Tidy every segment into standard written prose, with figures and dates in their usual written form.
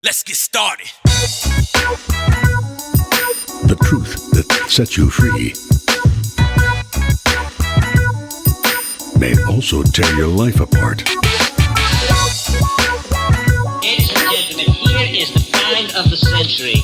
Let's get started. The truth that sets you free may also tear your life apart. Ladies and gentlemen, here is the find of the century.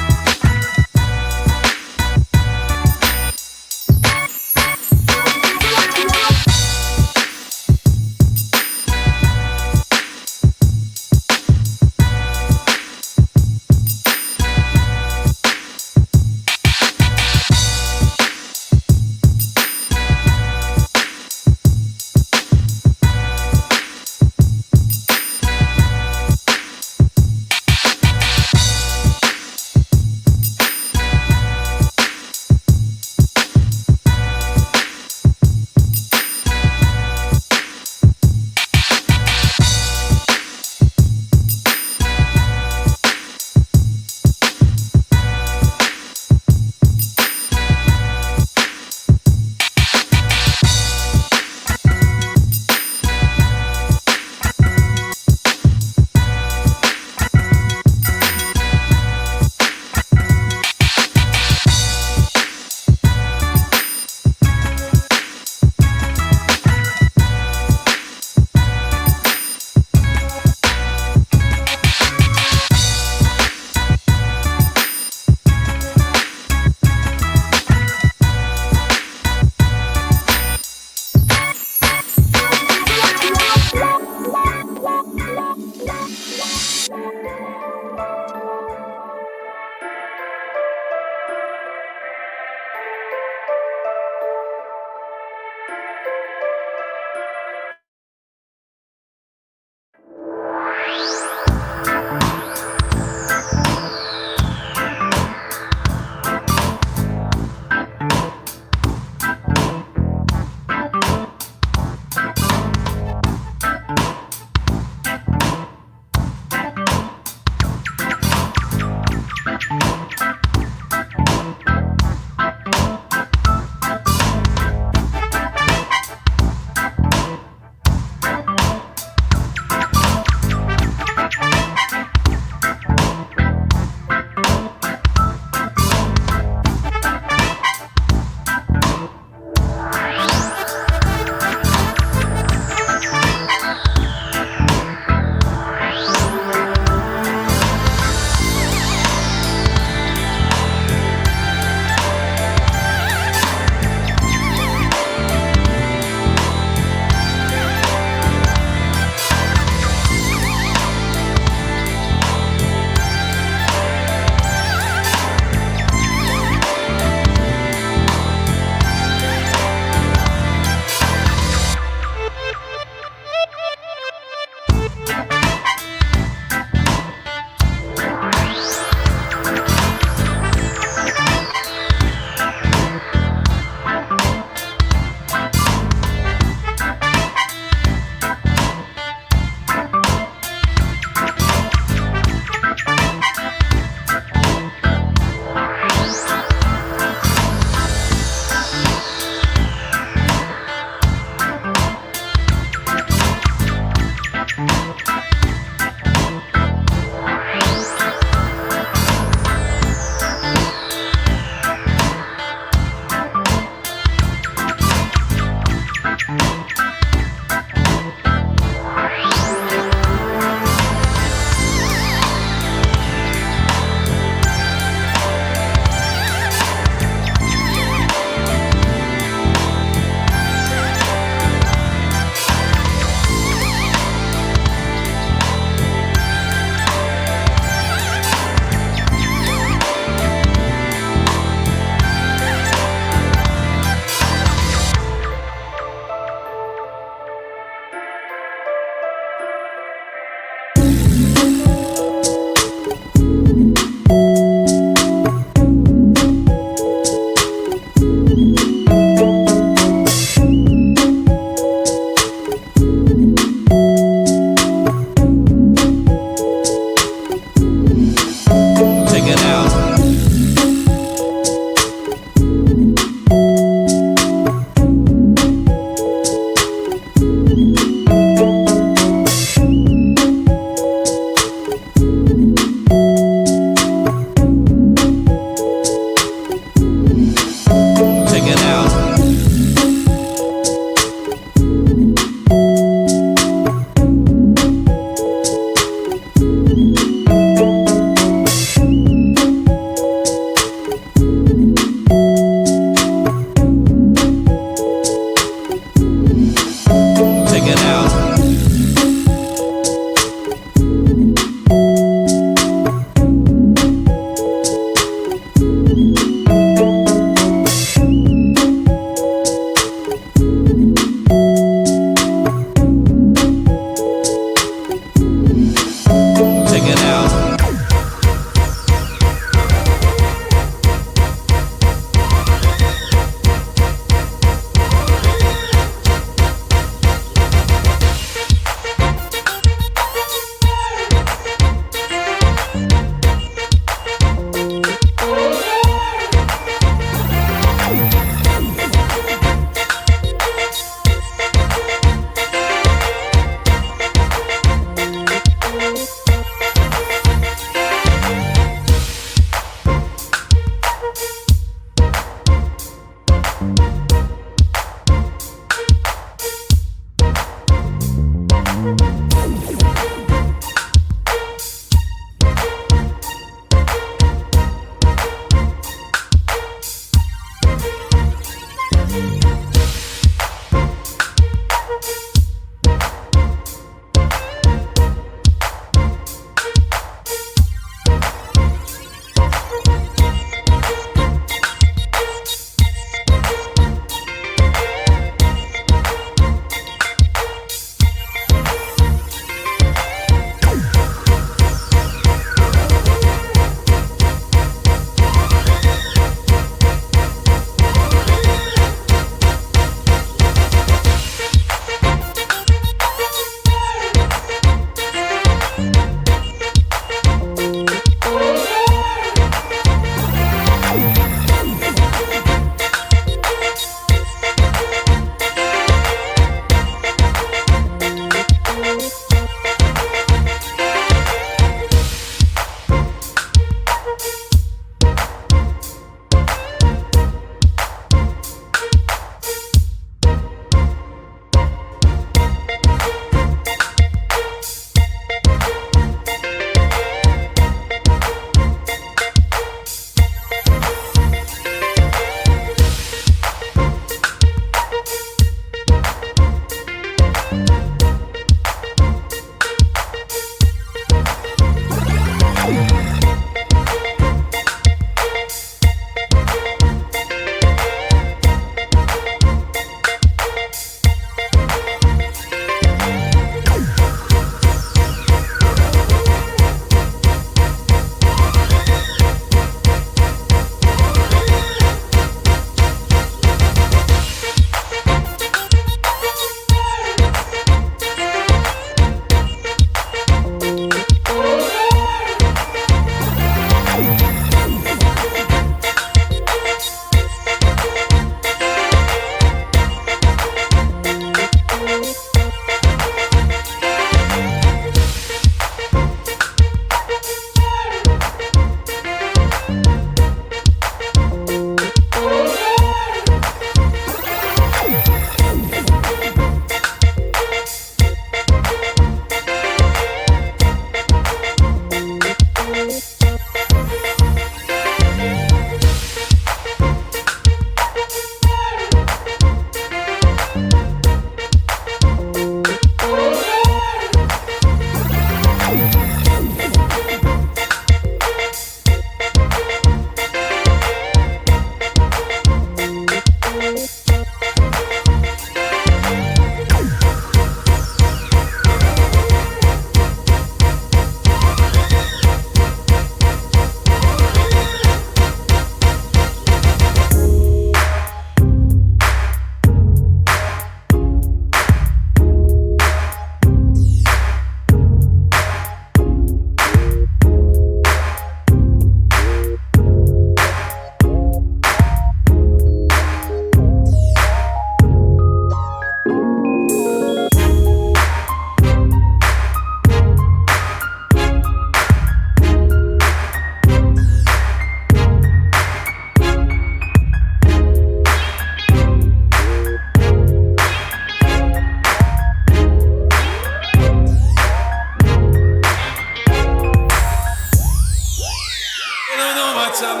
don't know my time.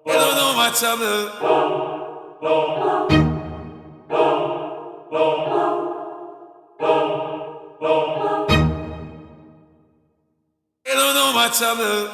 You don't know my time. You don't know my time.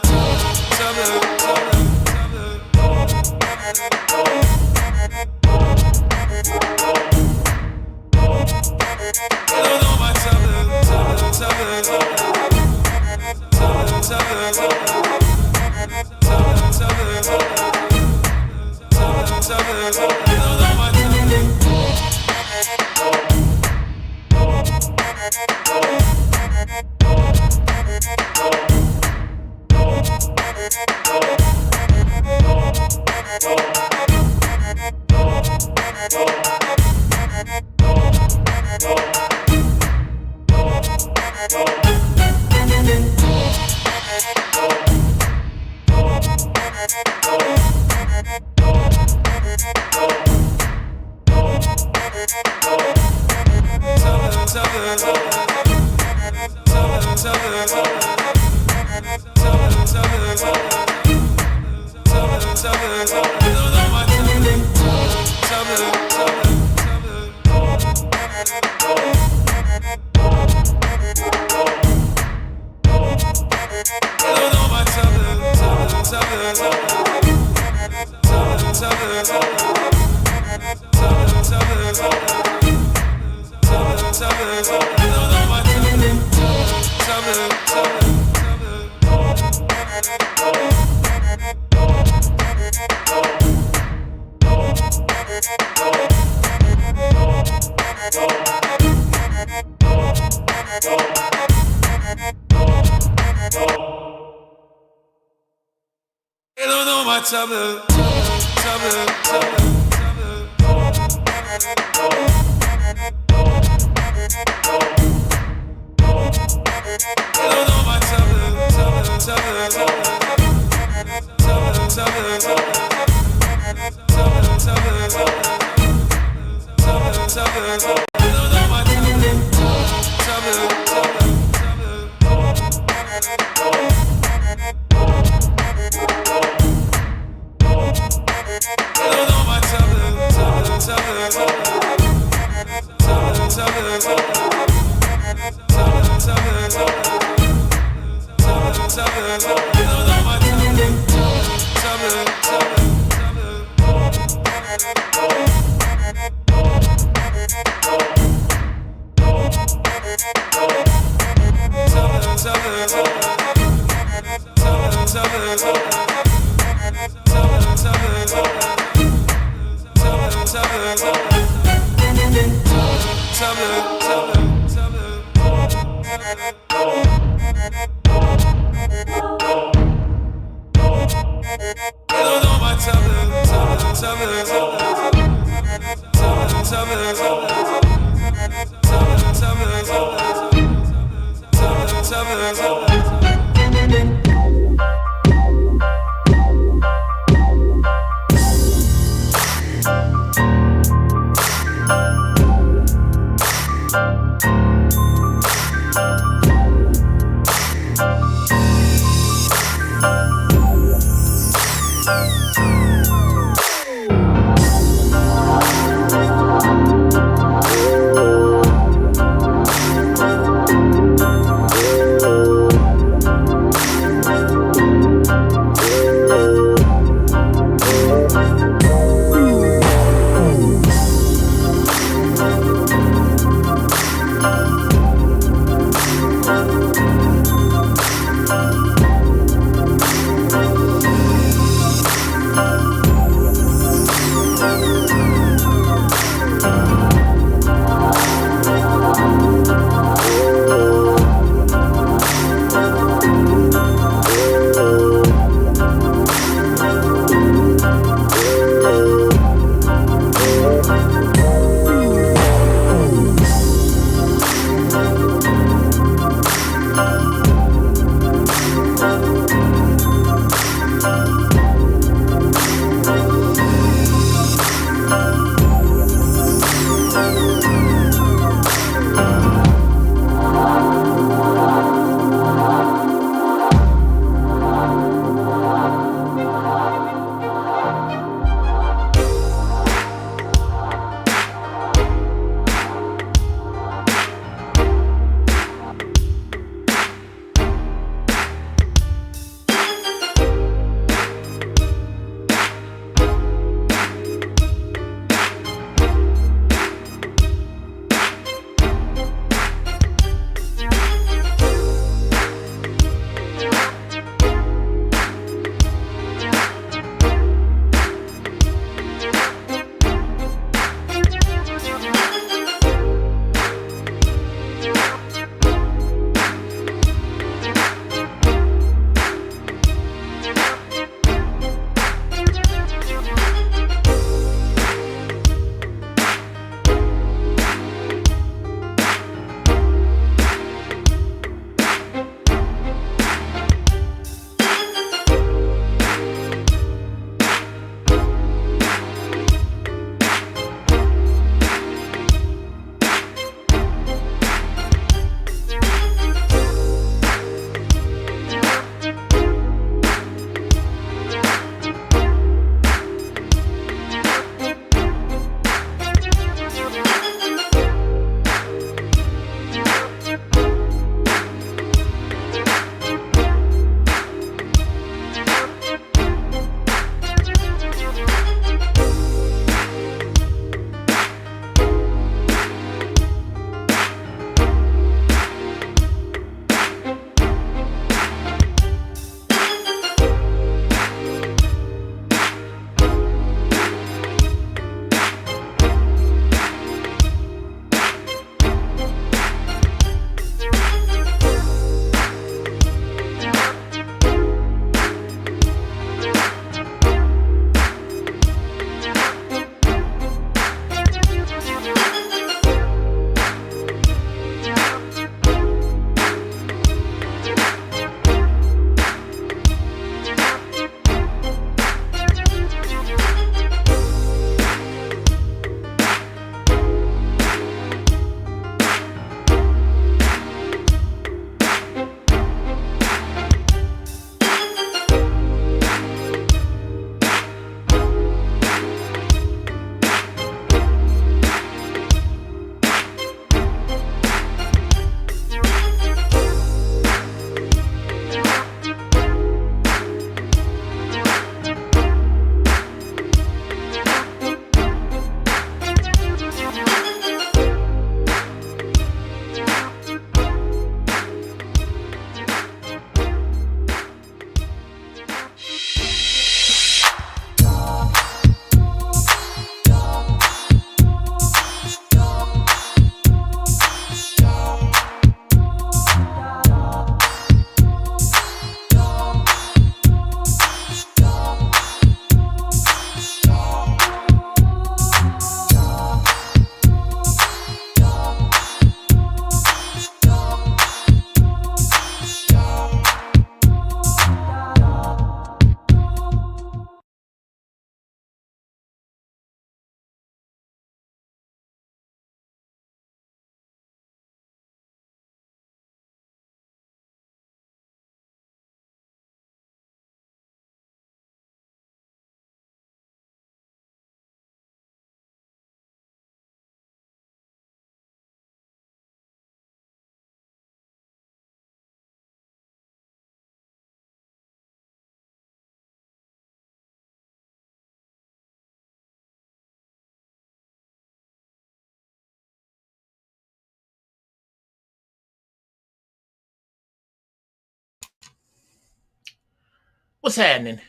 What's happening?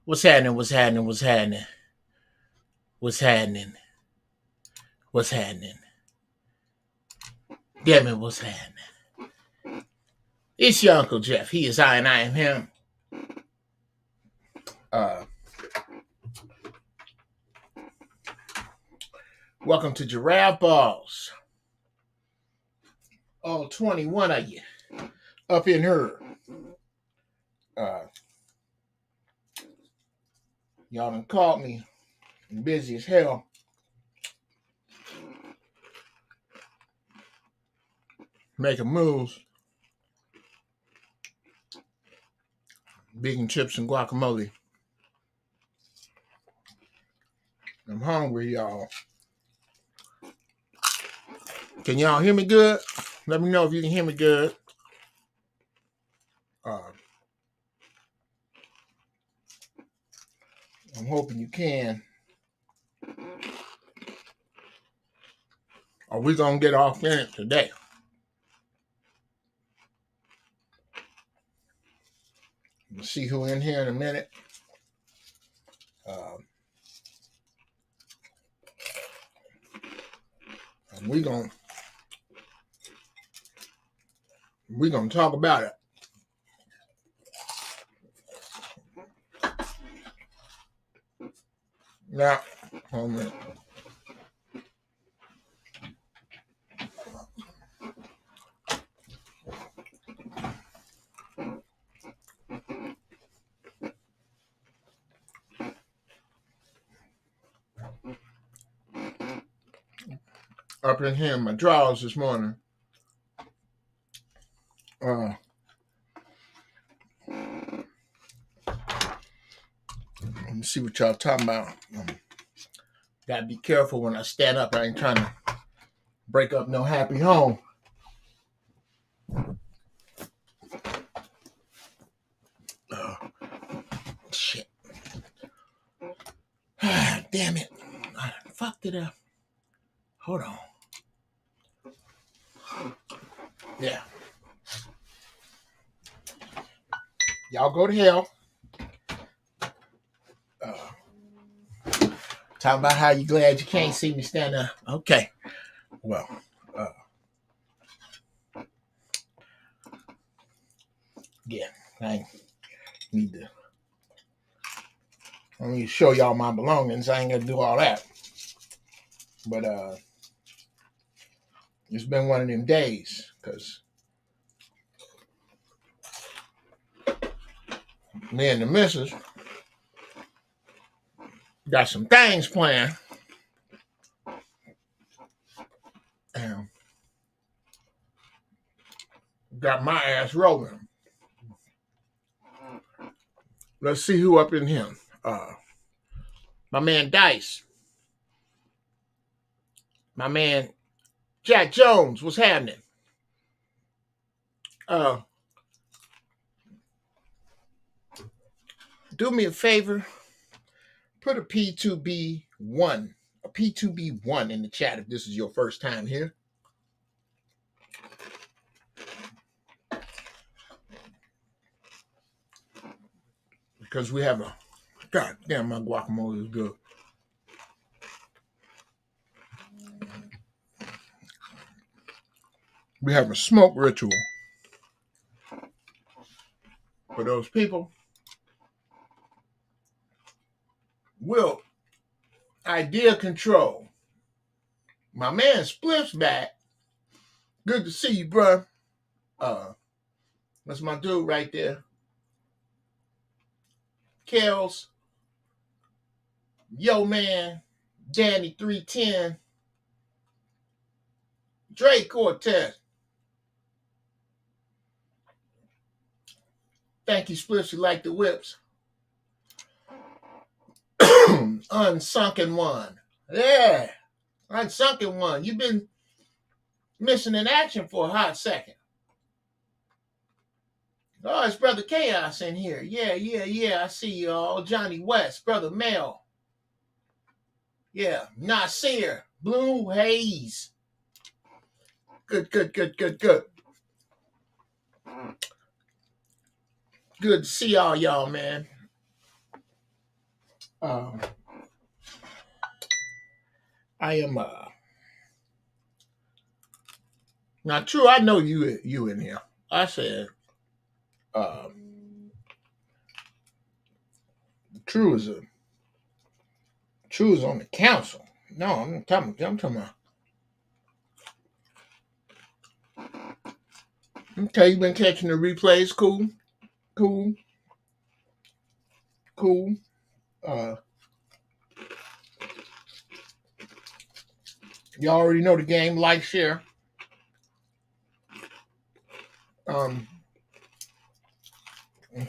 What's happening? What's happening? What's happening? What's happening? What's happening? Damn it, what's happening? It's your Uncle Jeff. He is I and I am him. Welcome to Giraffeballz. All 21 of you up in here. Y'all done caught me. I'm busy as hell. Making moves. Bacon chips and guacamole. I'm hungry, y'all. Can y'all hear me good? Let me know if you can hear me good. I'm hoping you can. Or we gonna get off in it today. We'll see who in here in a minute. And we gonna talk about it. Now, hold a minute. Up in here in my drawers this morning. Let me see what y'all talking about. Gotta be careful when I stand up. I ain't trying to break up no happy home. Shit. Damn it. I fucked it up. Hold on. Yeah. Y'all go to hell. Talking about how you glad you can't see me stand up. Okay. Well, yeah, I need to show y'all my belongings. I ain't gonna do all that. But it's been one of them days because me and the missus got some things planned. And got my ass rolling. Let's see who up in here. My man Dice. My man Jack Jones. What's happening? Do me a favor. Put a P2B1 in the chat if this is your first time here. Because we have a... God damn, my guacamole is good. We have a smoke ritual for those people. Will idea control. My man Spliff's back. Good to see you, bro. That's my dude right there. Kels. Yo, man. Danny 310. Dre Cortez. Thank you, Spliffs. You like the whips. Unsunken one. Yeah. Unsunken one. You've been missing in action for a hot second. Oh, it's Brother Chaos in here. Yeah. I see you all. Johnny West, Brother Mel. Yeah. Nasir. Blue Haze. Good. Good good to see all y'all, man. I am now true. I know you in here. I said True is on the council. No, I'm talking about. Okay, you been catching the replays. Cool. You already know the game. Like, share. I'm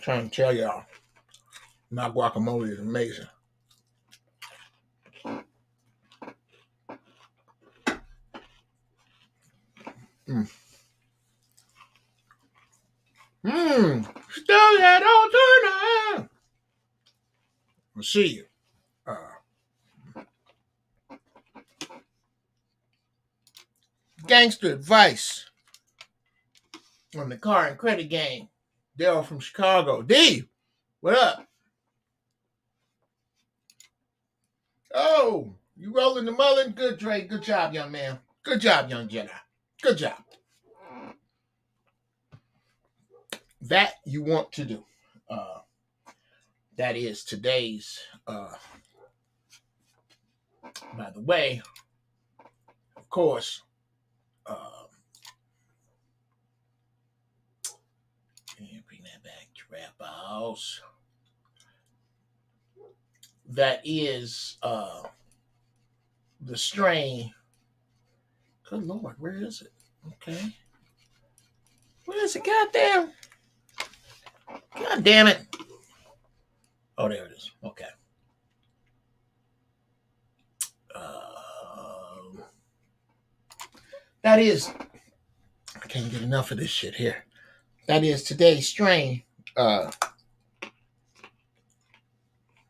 trying to tell y'all, my guacamole is amazing. Still that old turner. We'll see you. Gangster advice on the car and credit game. Daryl from Chicago. D, what up? Oh, you rolling the mullen? Good, Dre. Good job, young man. Good job, young Jedi. Good job. That you want to do. That is today's, by the way, of course, bring that back, Giraffeballz. That is the strain. Good Lord, where is it? Okay. Where is it? Goddamn. God damn it. Oh, there it is. Okay. That is, I can't get enough of this shit here. That is today's strain.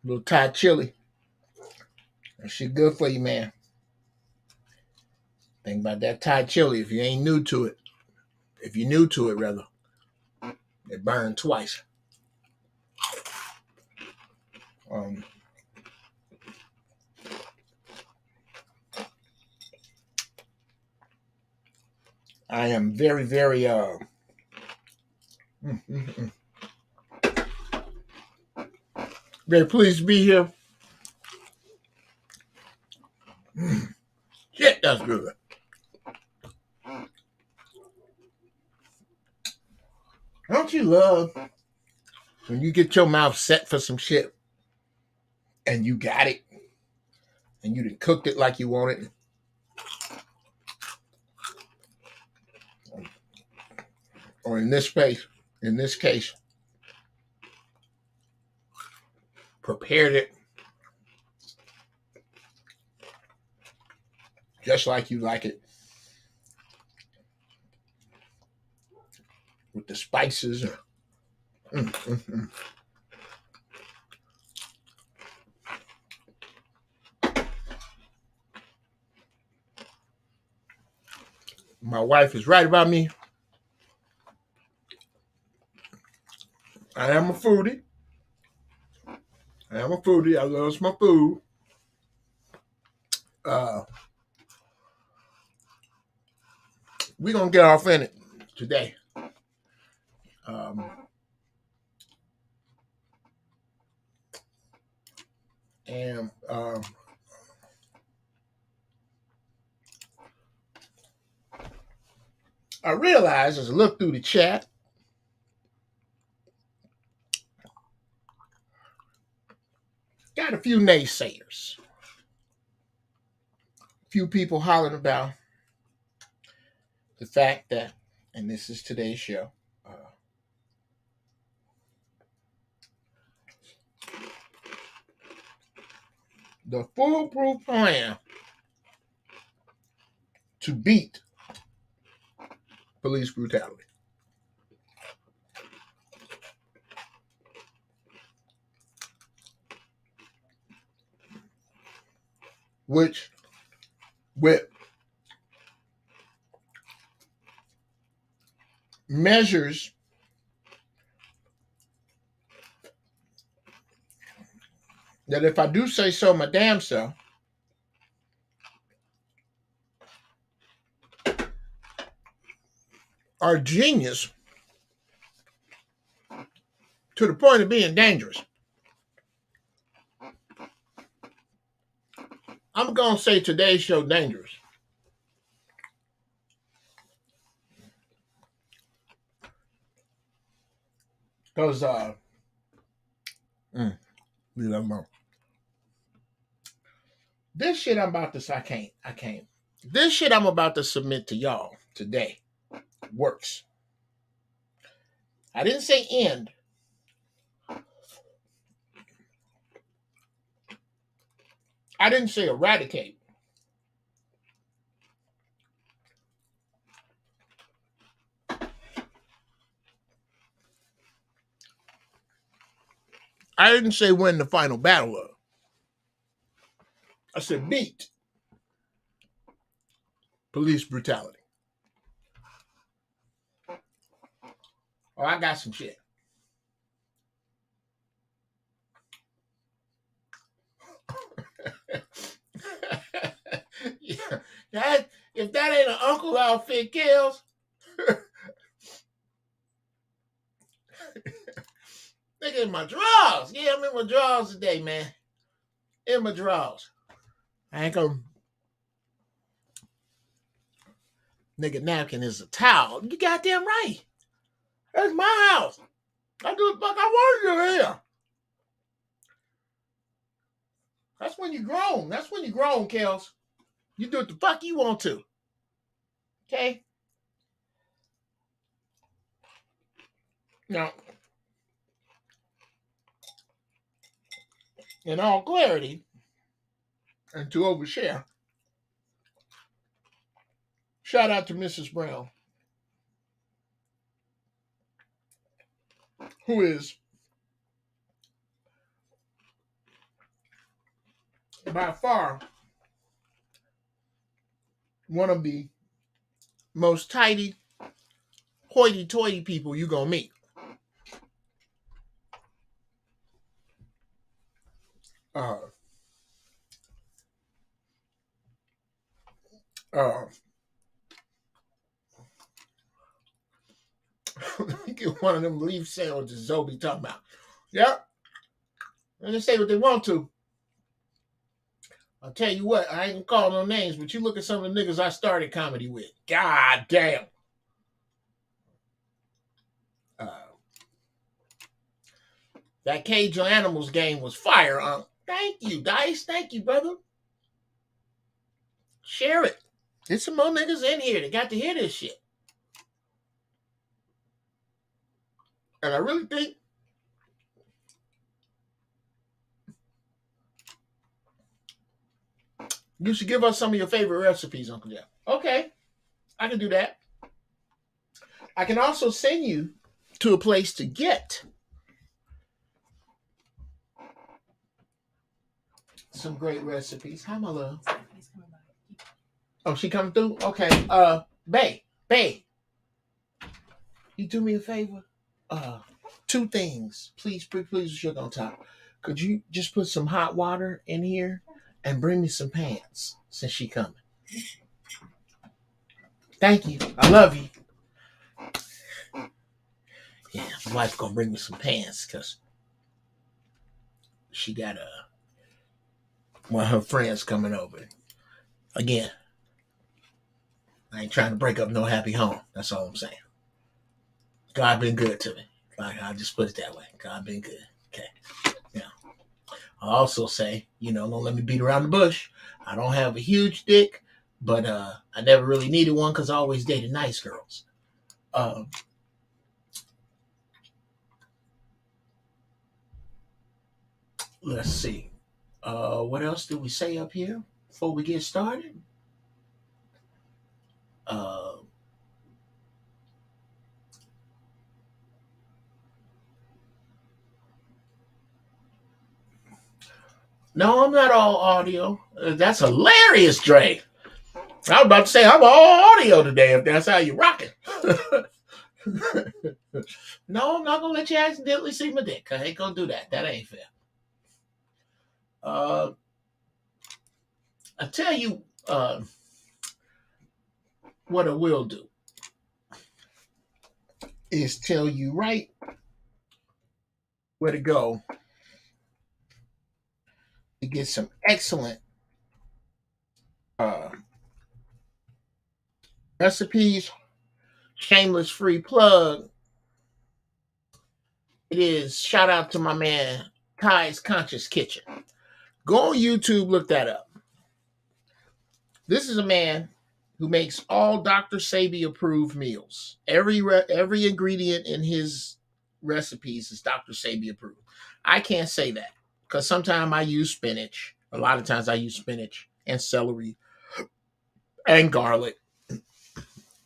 Little Thai chili. That shit good for you, man. Think about that Thai chili. If you ain't new to it, if you're new to it, rather, it burned twice. I am very, very very pleased to be here. Shit, that's good. Don't you love when you get your mouth set for some shit and you got it and you done cooked it like you want it? Or in this case, prepared it just like you like it, with the spices. My wife is right about me. I am a foodie. I love my food. We're going to get off in it today. And I realized as I looked through the chat, got a few naysayers. A few people hollering about the fact that, and this is today's show, the foolproof plan to beat police brutality. Which, with measures that if I do say so my damn self, are genius to the point of being dangerous. I'm going to say today's show dangerous. Because, leave that alone. This shit I'm about to, I can't. This shit I'm about to submit to y'all today works. I didn't say end. I didn't say eradicate. I didn't say win the final battle of. I said beat police brutality. Oh, I got some shit. Yeah, if that ain't an uncle outfit, kills. Nigga, in my drawers. Yeah, I'm in my drawers today, man. In my drawers. I ain't gonna. Nigga, napkin is a towel. You goddamn right. That's my house. I do the fuck I want to do here. That's when you grown. That's when you grown, Kels. You do what the fuck you want to. Okay? Now, in all clarity, and to overshare, shout out to Mrs. Brown, who is by far one of the most tidy, hoity-toity people you gonna meet. Let me get one of them leaf sandwiches Zoe be talking about. Yep. And they say what they want to. I'll tell you what, I ain't gonna call no names, but you look at some of the niggas I started comedy with. God damn. That Cage of Animals game was fire, Thank you, Dice. Thank you, brother. Share it. There's some more niggas in here that got to hear this shit. And I really think you should give us some of your favorite recipes, Uncle Jeff. Okay, I can do that. I can also send you to a place to get some great recipes. Hi, my love. Oh, she coming through? Okay. Bae. You do me a favor? Two things. Please, sugar on top. Could you just put some hot water in here and bring me some pants since she coming? Thank you. I love you. Yeah, my wife's gonna bring me some pants because she got one of her friends coming over. Again, I ain't trying to break up no happy home. That's all I'm saying. God been good to me. I'll just put it that way. God been good. Okay. Yeah. I also say, don't let me beat around the bush. I don't have a huge dick, but I never really needed one because I always dated nice girls. Let's see. What else did we say up here before we get started? No, I'm not all audio. That's hilarious, Dre. I was about to say I'm all audio today if that's how you rock it. No, I'm not going to let you accidentally see my dick. I ain't going to do that. That ain't fair. I tell you what I will do is tell you right where to go to get some excellent uh, recipes. Shameless free plug. It is shout out to my man Ty's Conscious Kitchen. Go on YouTube, look that up. This is a man who makes all Dr. Sebi approved meals. Every ingredient in his recipes is Dr. Sebi approved. I can't say that because sometimes I use spinach. A lot of times I use spinach and celery and garlic.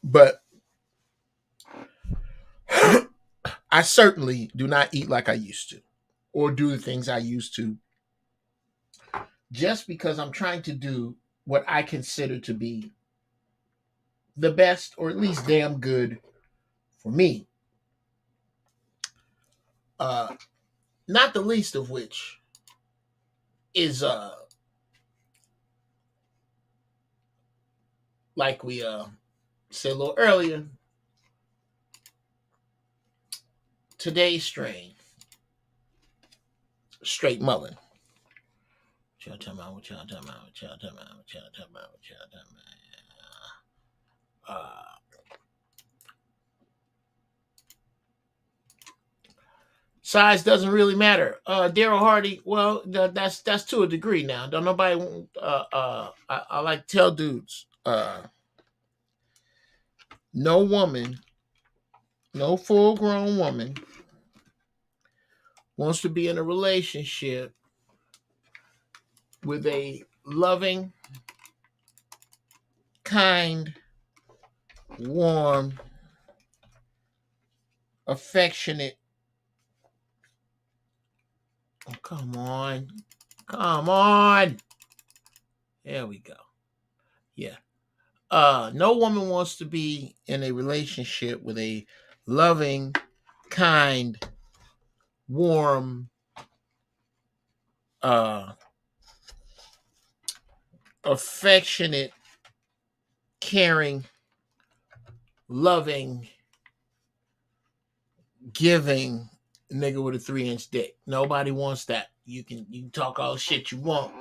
But I certainly do not eat like I used to or do the things I used to just because I'm trying to do what I consider to be the best or at least damn good for me. Not the least of which is like we said a little earlier, today's strain, straight mullen. What y'all talking about? What y'all talking about? What y'all talking about? What y'all talking about? What y'all talking about? Size doesn't really matter. Daryl Hardy, well, that's to a degree now. Don't nobody. I like to tell dudes, no woman, no full-grown woman wants to be in a relationship with a loving, kind, warm, affectionate. Oh, come on. Come on. There we go. Yeah. No woman wants to be in a relationship with a loving, kind, warm, affectionate, caring, loving, giving nigga with a 3-inch dick. Nobody wants that. You can talk all the shit you want.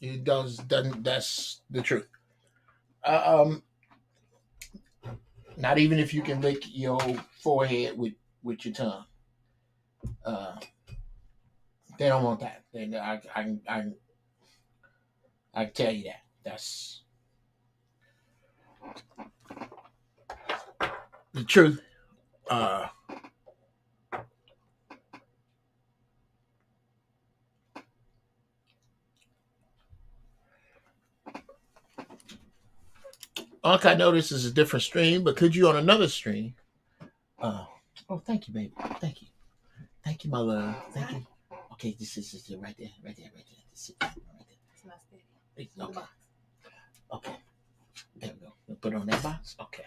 It doesn't. That's the truth. Not even if you can lick your forehead with your tongue. They don't want that. I can tell you that. That's the truth. Unc, I know this is a different stream, but could you on another stream? Oh, thank you, baby. Thank you. Thank you, my love. Thank you. Okay, this is it right there, right there, right there. This is right there. It's not steady. Okay. Okay. There we go. We'll put it on that box. Okay.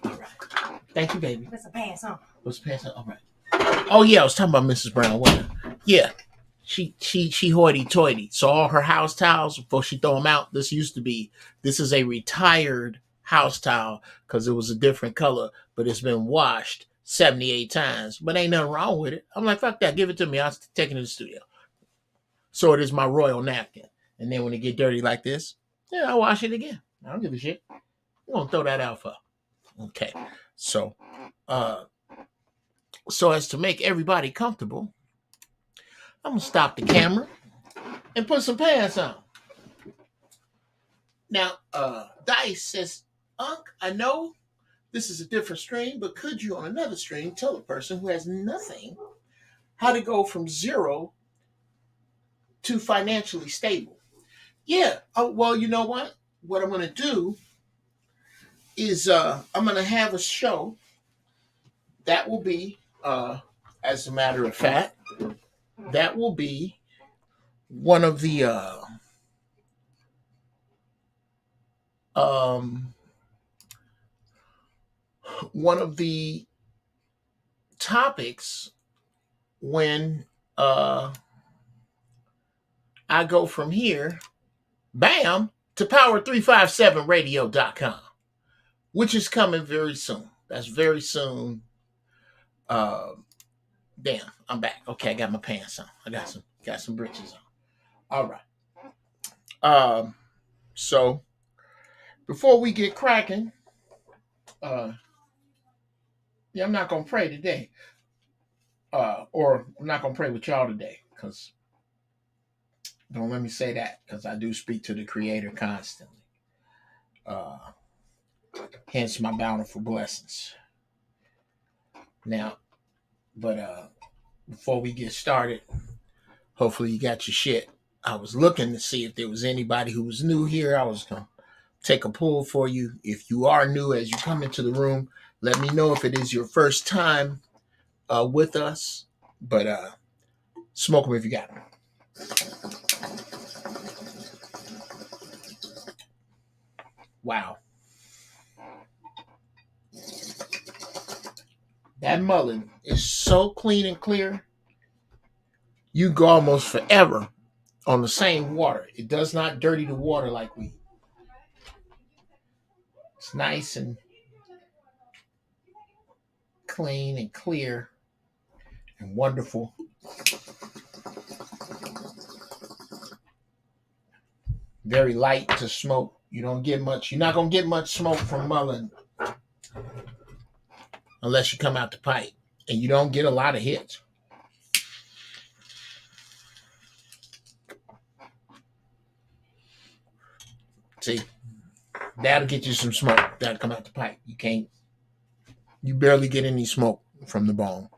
All right. Thank you, baby. Put some pants on. Put some pants on. All right. Oh yeah, I was talking about Mrs. Brown. What? Yeah. She hoity-toity. So all her house towels, before she throw them out, this is a retired house towel because it was a different color, but it's been washed 78 times. But ain't nothing wrong with it. I'm like, fuck that. Give it to me. I'll take it to the studio. So it is my royal napkin. And then when it get dirty like this, yeah, I wash it again. I don't give a shit. I'm gonna throw that out for. Okay. So so as to make everybody comfortable, I'm gonna stop the camera and put some pants on. Now, Dice says, Unc, I know this is a different stream, but could you on another stream tell a person who has nothing how to go from zero to financially stable? Yeah. Well, you know what? What I'm gonna do is I'm gonna have a show that will be, as a matter of fact, that will be one of the topics when I go from here, bam, to power357radio.com, which is coming very soon. That's very soon. Damn, I'm back. Okay, I got my pants on. I got some britches on. All right. So before we get cracking, yeah, I'm not gonna pray today. Or I'm not gonna pray with y'all today, because don't let me say that, because I do speak to the Creator constantly. Hence my bountiful blessings. Now, but before we get started, hopefully you got your shit. I was looking to see if there was anybody who was new here. I was gonna take a poll for you. If you are new as you come into the room, let me know if it is your first time with us. But smoke them if you got them. Wow. That mullet is so clean and clear. You go almost forever on the same water. It does not dirty the water like weed. It's nice and clean and clear and wonderful. Very light to smoke. You don't get much. You're not gonna get much smoke from mullet unless you come out the pipe, and you don't get a lot of hits. See, that'll get you some smoke. That'll come out the pipe. You barely get any smoke from the bone.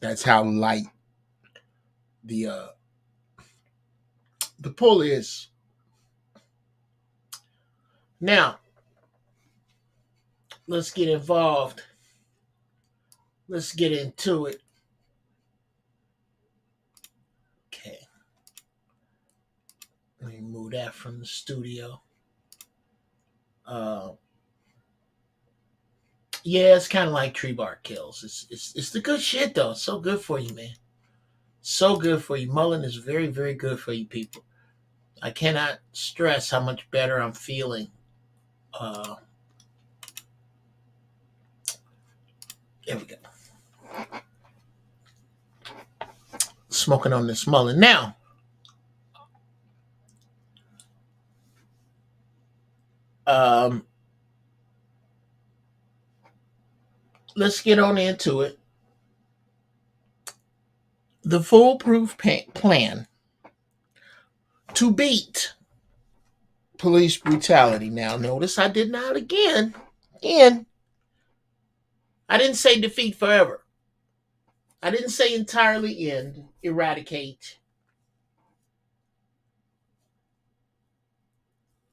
That's how light the pull is. Now, let's get involved. Let's get into it. Okay. Let me move that from the studio. Yeah, it's kind of like tree bark kills. It's the good shit though. It's so good for you, man. So good for you. Mullen is very, very good for you people. I cannot stress how much better I'm feeling. There we go. Smoking on this mullen. Now, let's get on into it. The foolproof plan to beat police brutality. Now, notice I did not again, I didn't say defeat forever. I didn't say entirely end, eradicate.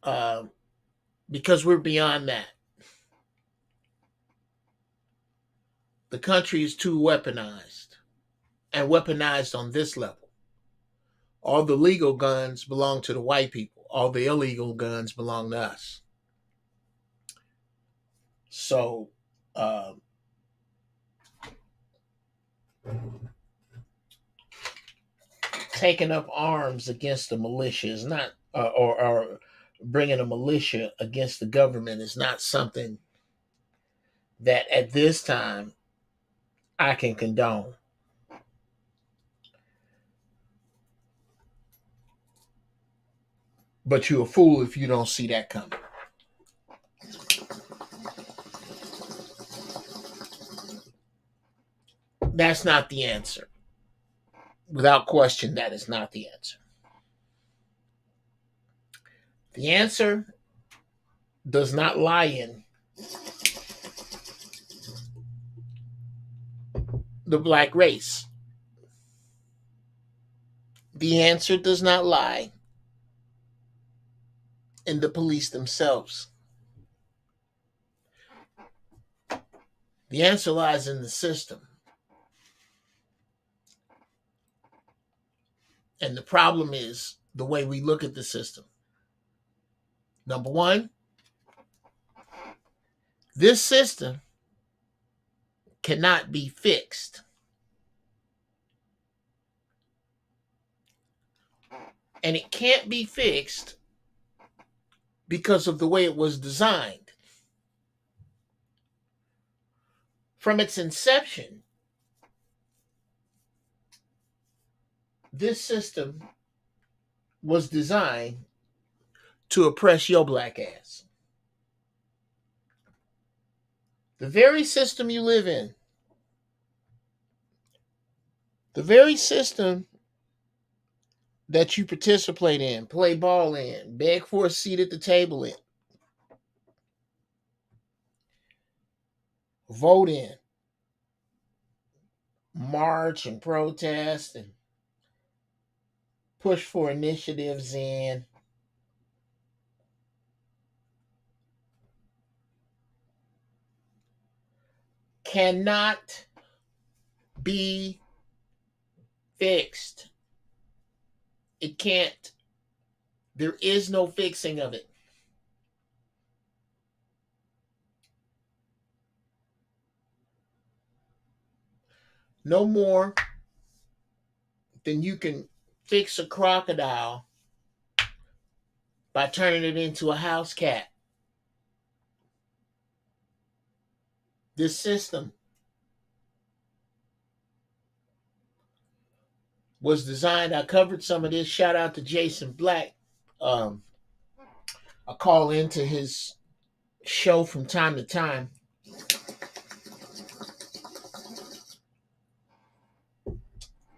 Because we're beyond that. The country is too weaponized, and weaponized on this level. All the legal guns belong to the white people. All the illegal guns belong to us. So, taking up arms against the militia is not, or bringing a militia against the government is not something that at this time I can condone. But you're a fool if you don't see that coming. That's not the answer. Without question, that is not the answer. The answer does not lie in the black race. The answer does not lie in the police themselves. The answer lies in the system. And the problem is the way we look at the system. Number one, this system cannot be fixed. And it can't be fixed because of the way it was designed. From its inception, this system was designed to oppress your black ass. The very system you live in, the very system that you participate in, play ball in, beg for a seat at the table in, vote in, march and protest and push for initiatives in, cannot be fixed. It can't. There is no fixing of it. No more than you can fix a crocodile by turning it into a house cat. This system was designed. I covered some of this. Shout out to Jason Black. I call into his show from time to time.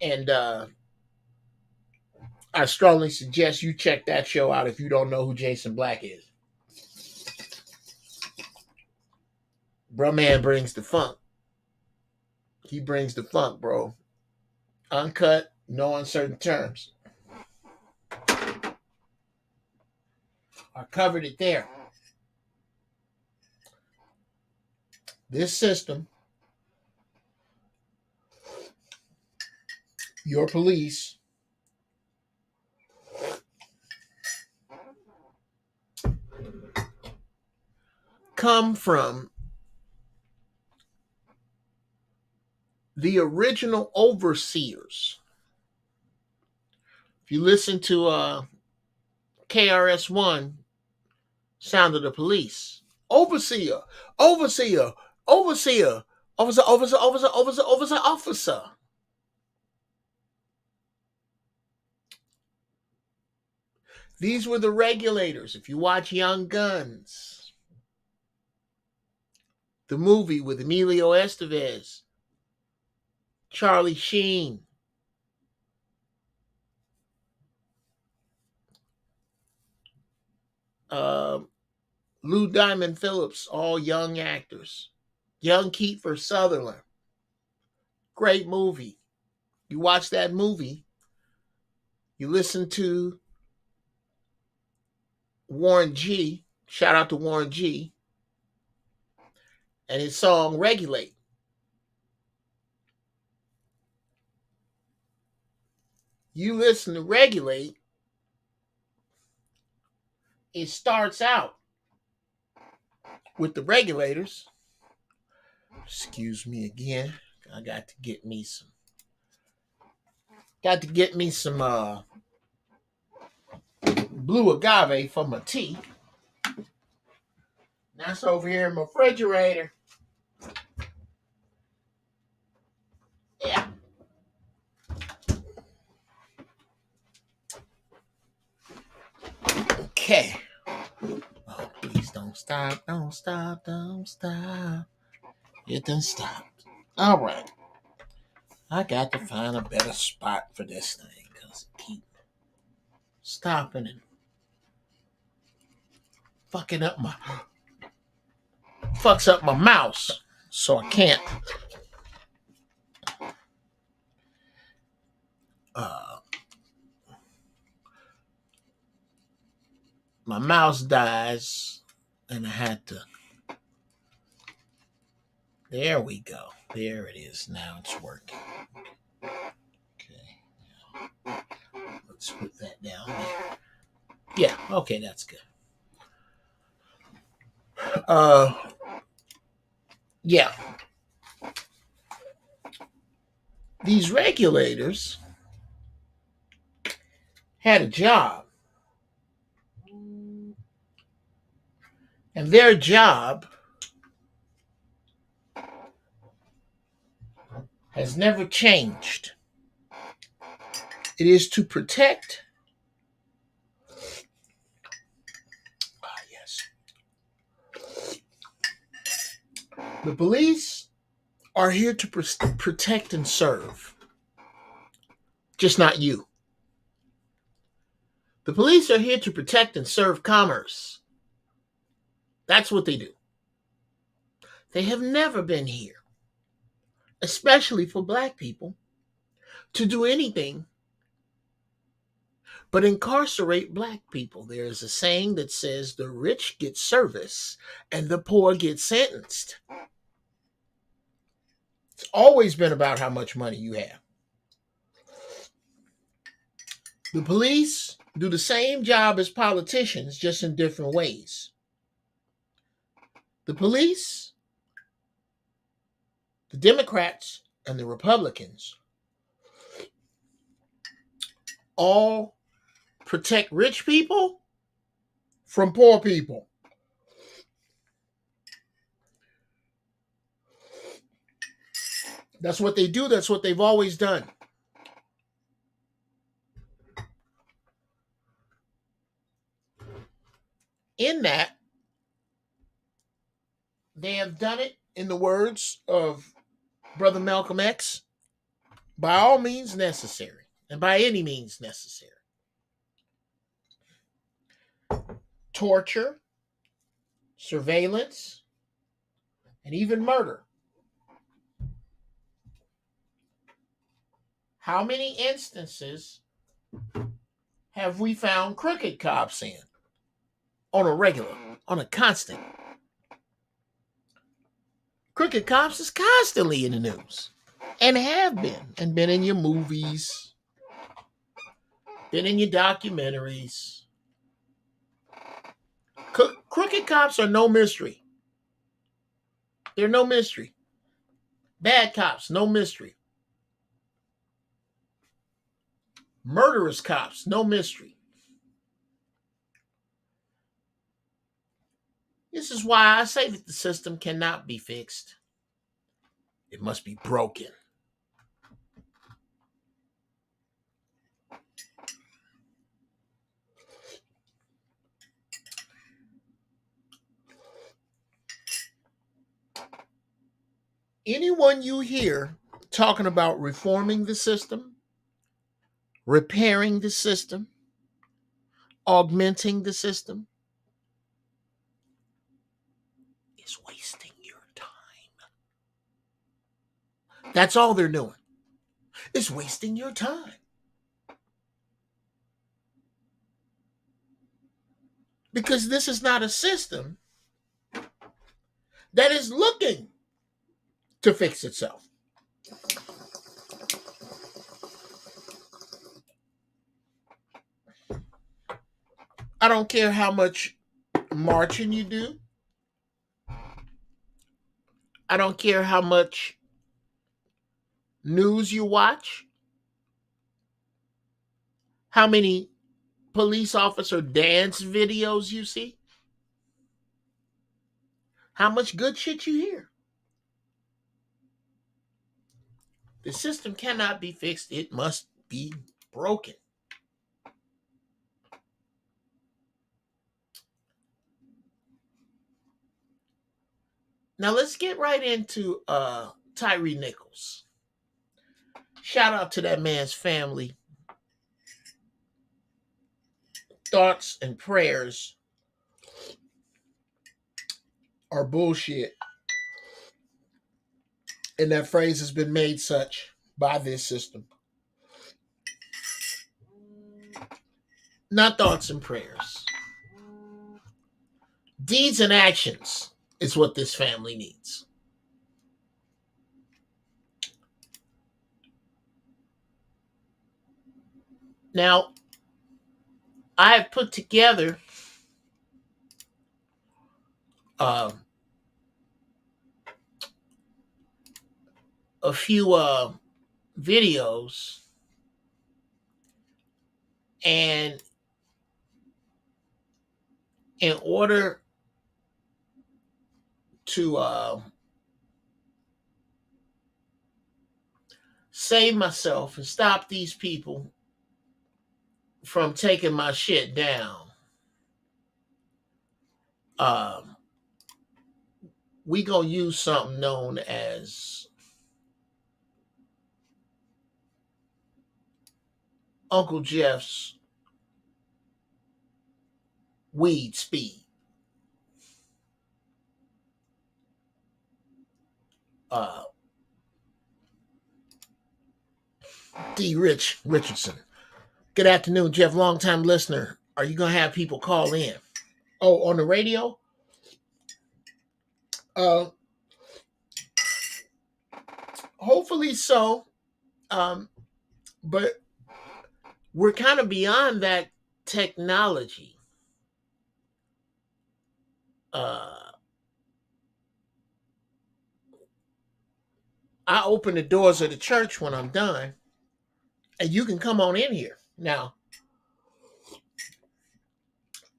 And I strongly suggest you check that show out if you don't know who Jason Black is. Bro man brings the funk. He brings the funk, bro. Uncut, no uncertain terms. I covered it there. This system, your police, come from the original overseers. If you listen to KRS-One, Sound of the Police, overseer, overseer, overseer, officer, officer, officer, officer, officer, officer. These were the regulators. If you watch Young Guns, the movie with Emilio Estevez, Charlie Sheen, Lou Diamond Phillips, all young actors. Young Kiefer Sutherland. Great movie. You watch that movie, you listen to Warren G, shout out to Warren G, and his song Regulate. You listen to Regulate, it starts out with the regulators. Excuse me again. I got to get me some blue agave for my tea. That's over here in my refrigerator. Yeah. Okay. Oh, please don't stop. Don't stop. Don't stop. It done stopped. All right. I got to find a better spot for this thing because it keeps stopping and fucks up my mouse, so I can't my mouse dies and I had to. There we go. There it is. Now it's working. Okay. Let's put that down there. Yeah, okay, that's good. Yeah. These regulators had a job, and their job has never changed. It is to protect. Yes. The police are here to protect and serve, just not you. The police are here to protect and serve commerce. That's what they do. They have never been here, especially for black people, to do anything but incarcerate black people. There is a saying that says the rich get service and the poor get sentenced. It's always been about how much money you have. The police do the same job as politicians, just in different ways. The police, the Democrats, and the Republicans all protect rich people from poor people. That's what they do. That's what they've always done. In that, they have done it, in the words of Brother Malcolm X, by all means necessary, and by any means necessary. Torture, surveillance, and even murder. How many instances have we found crooked cops in? On a regular, on a constant. Crooked cops is constantly in the news. And have been. And been in your movies. Been in your documentaries. Crooked cops are no mystery. They're no mystery. Bad cops, no mystery. Murderous cops, no mystery. This is why I say that the system cannot be fixed. It must be broken. Anyone you hear talking about reforming the system, repairing the system, augmenting the system, is wasting your time. That's all they're doing. It's wasting your time. Because this is not a system that is looking to fix itself. I don't care how much marching you do. I don't care how much news you watch. How many police officer dance videos you see. How much good shit you hear. The system cannot be fixed. It must be broken. Now let's get right into Tyree Nichols. Shout out to that man's family. Thoughts and prayers are bullshit. And that phrase has been made such by this system. Not thoughts and prayers. Deeds and actions is what this family needs. Now, I have put together a few videos, And in order to save myself and stop these people from taking my shit down, we gonna use something known as Uncle Jeff's weed speed. D. Richardson. Good afternoon, Jeff. Longtime listener. Are you gonna have people call in? Oh, on the radio? Hopefully so. But we're kind of beyond that technology. I open the doors of the church when I'm done, and you can come on in here. Now,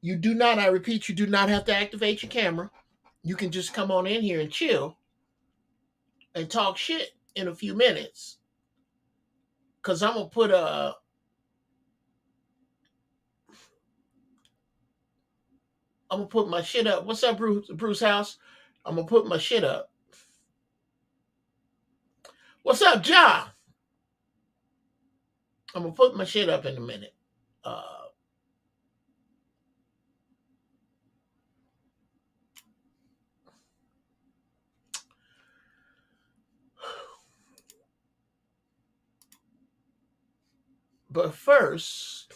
you do not, I repeat, you do not have to activate your camera. You can just come on in here and chill and talk shit in a few minutes. Because I'm going to put my shit up. What's up, Bruce House? I'm going to put my shit up. What's up, John? I'm going to put my shit up in a minute. But first,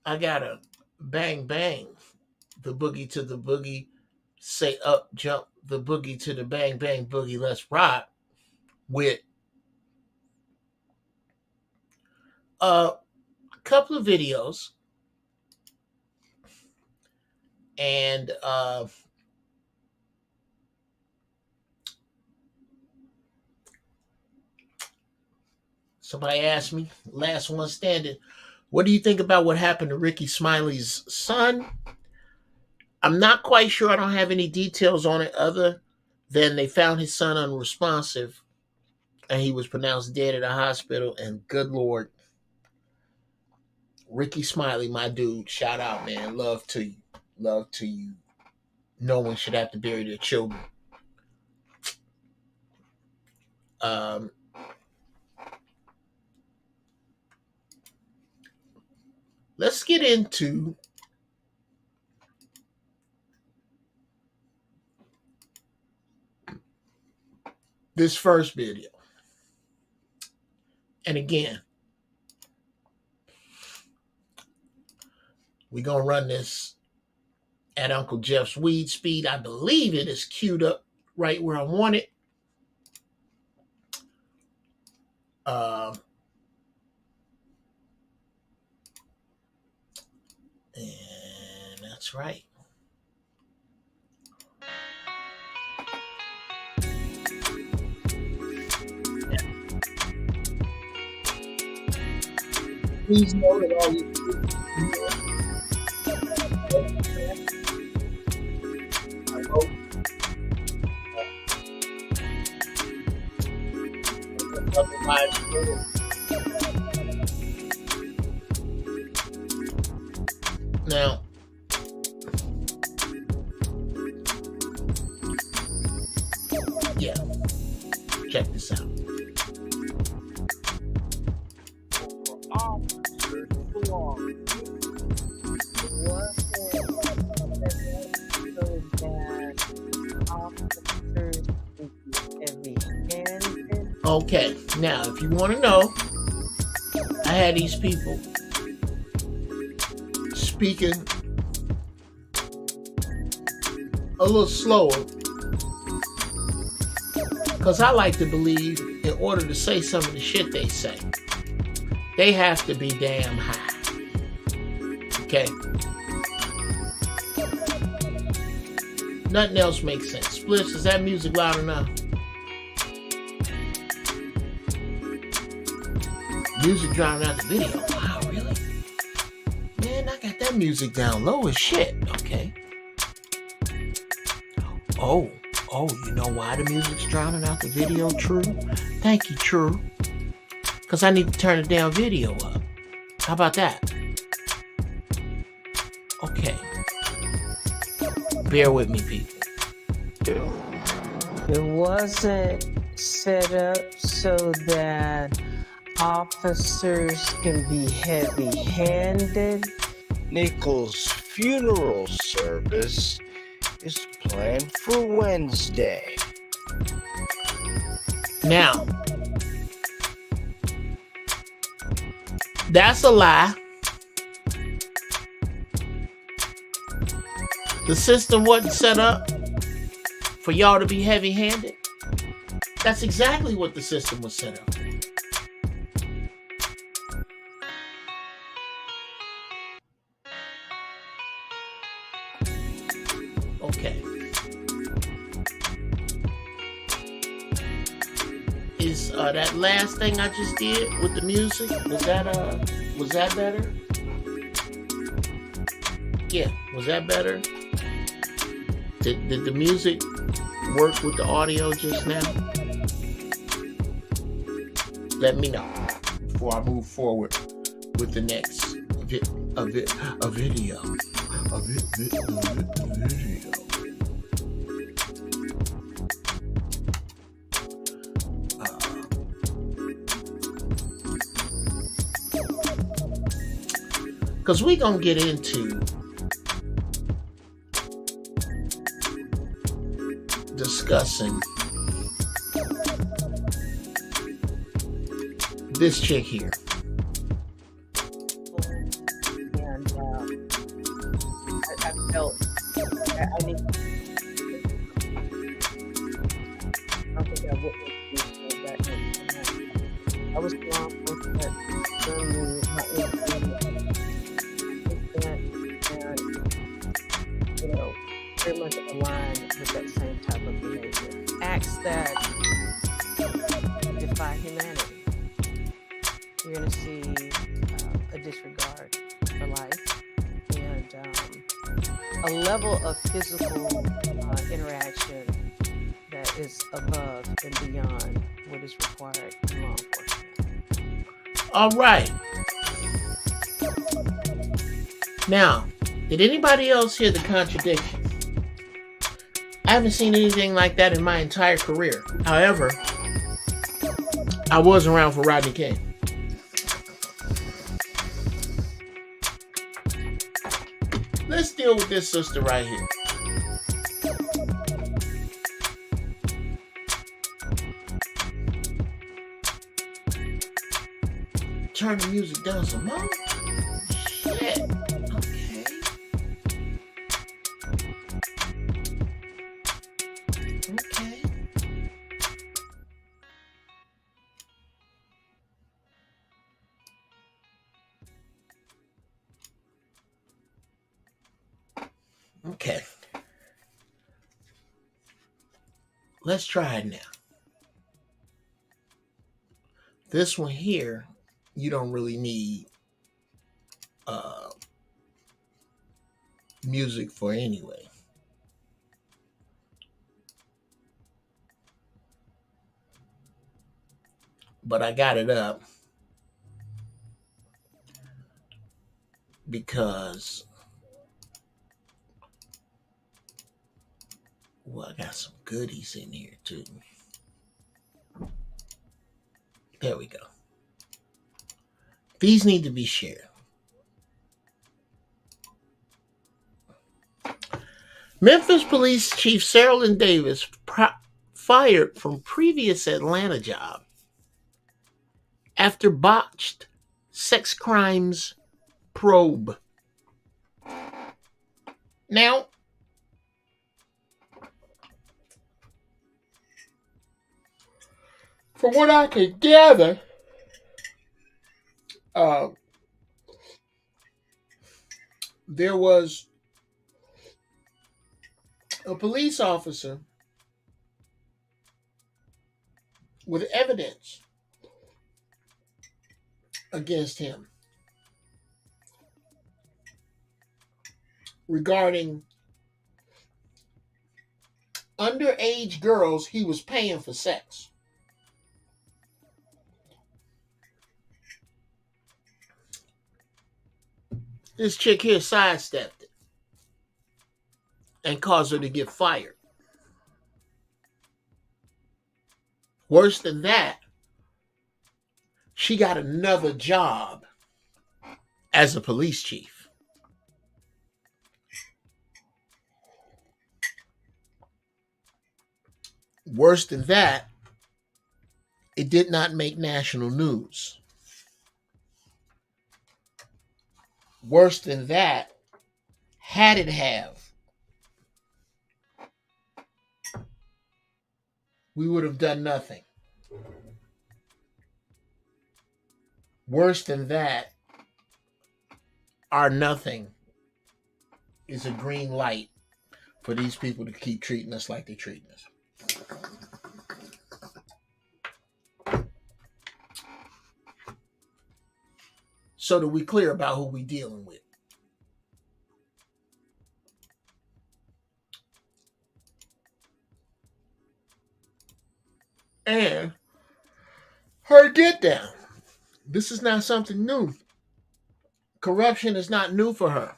I gotta bang bang the boogie to the boogie, say up jump the boogie to the bang bang boogie, let's rock with a couple of videos. And somebody asked me, last one standing, what do you think about what happened to Ricky Smiley's son? I'm not quite sure. I don't have any details on it other than they found his son unresponsive and he was pronounced dead at a hospital. And good Lord, Ricky Smiley, my dude, shout out, man. Love to you. Love to you. No one should have to bury their children. Let's get into this first video. And again, we're going to run this at Uncle Jeff's weed speed. I believe it is queued up right where I want it. And that's right. Please know that all you now, yeah, check this out. Okay, now if you want to know, I had these people speaking a little slower because I like to believe in order to say some of the shit they say, they have to be damn high. Okay? Nothing else makes sense. Splits, is that music loud enough? Music drowning out the video. Wow, really? Man, I got that music down low as shit. Okay. Oh, you know why the music's drowning out the video, True? Thank you, True. Because I need to turn the damn video up. How about that? Okay. Bear with me, people. It wasn't set up so that officers can be heavy-handed. Nichols' funeral service is planned for Wednesday. Now, that's a lie. The system wasn't set up for y'all to be heavy-handed. That's exactly what the system was set up for. Okay. Is that last thing I just did with the music, was that better? Yeah, was that better? Did the music work with the audio just now? Let me know before I move forward with the next video. Because we're going to get into discussing this chick here. And I felt I need. I don't think I would do that. I was wrong with that. And, you know, pretty much aligned with that same type of behavior. Acts that defy humanity. You're going to see a disregard for life and a level of physical interaction that is above and beyond what is required in law enforcement. All right. Now, did anybody else hear the contradiction? I haven't seen anything like that in my entire career. However, I was around for Rodney King. Let's deal with this sister right here. Turn the music down some more. Shit. Okay. Okay. Okay. Let's try it now. This one here, you don't really need music for anyway. But I got it up because, well, I got some goodies in here too. There we go. These need to be shared. Memphis Police Chief Saralyn Davis fired from previous Atlanta job after botched sex crimes probe. Now, from what I could gather, there was a police officer with evidence against him regarding underage girls he was paying for sex. This chick here sidestepped it and caused her to get fired. Worse than that, she got another job as a police chief. Worse than that, it did not make national news. Worse than that, had it have, we would have done nothing. Worse than that, our nothing is a green light for these people to keep treating us like they're treating us. So that we're clear about who we're dealing with. And her get down. This is not something new. Corruption is not new for her.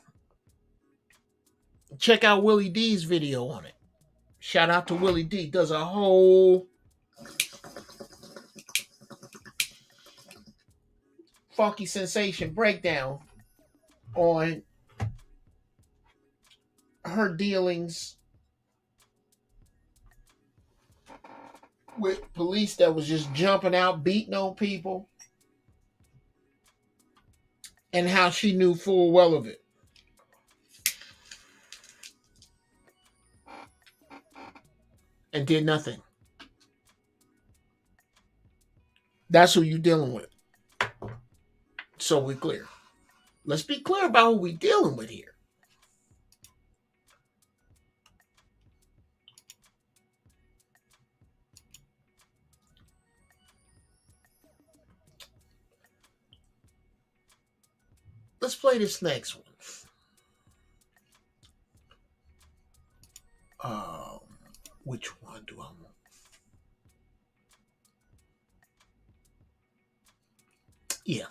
Check out Willie D's video on it. Shout out to Willie D. Does a whole funky sensation breakdown on her dealings with police that was just jumping out, beating on people, and how she knew full well of it. And did nothing. That's who you're dealing with. So we're clear. Let's be clear about who we're dealing with here. Let's play this next one. Which one do I want? Yeah.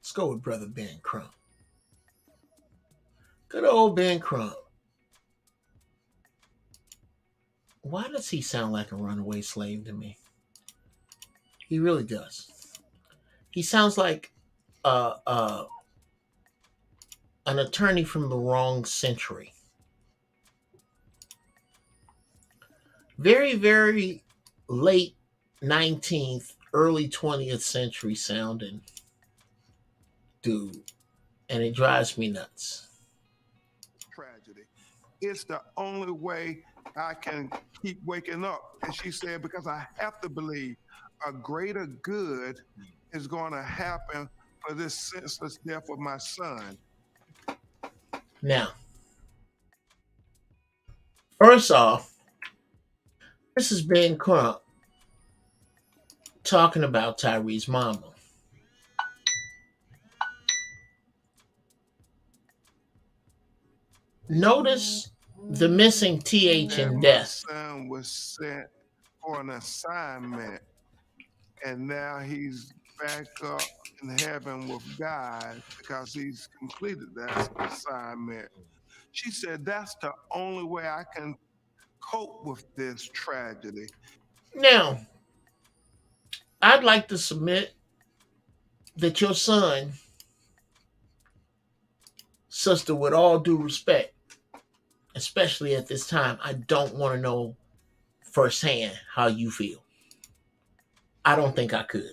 Let's go with Brother Ben Crump. Good old Ben Crump. Why does he sound like a runaway slave to me? He really does. He sounds like an attorney from the wrong century. Very, very late 19th, early 20th century sounding dude. And it drives me nuts. Tragedy. It's the only way I can keep waking up. And she said, because I have to believe a greater good is going to happen for this senseless death of my son. Now, first off, this is Ben Crump talking about Tyree's mama. Notice the missing TH in death. My son was sent for an assignment, and now he's back up in heaven with God because he's completed that assignment. She said that's the only way I can cope with this tragedy. Now, I'd like to submit that your son, sister, with all due respect, especially at this time, I don't want to know firsthand how you feel. I don't think I could.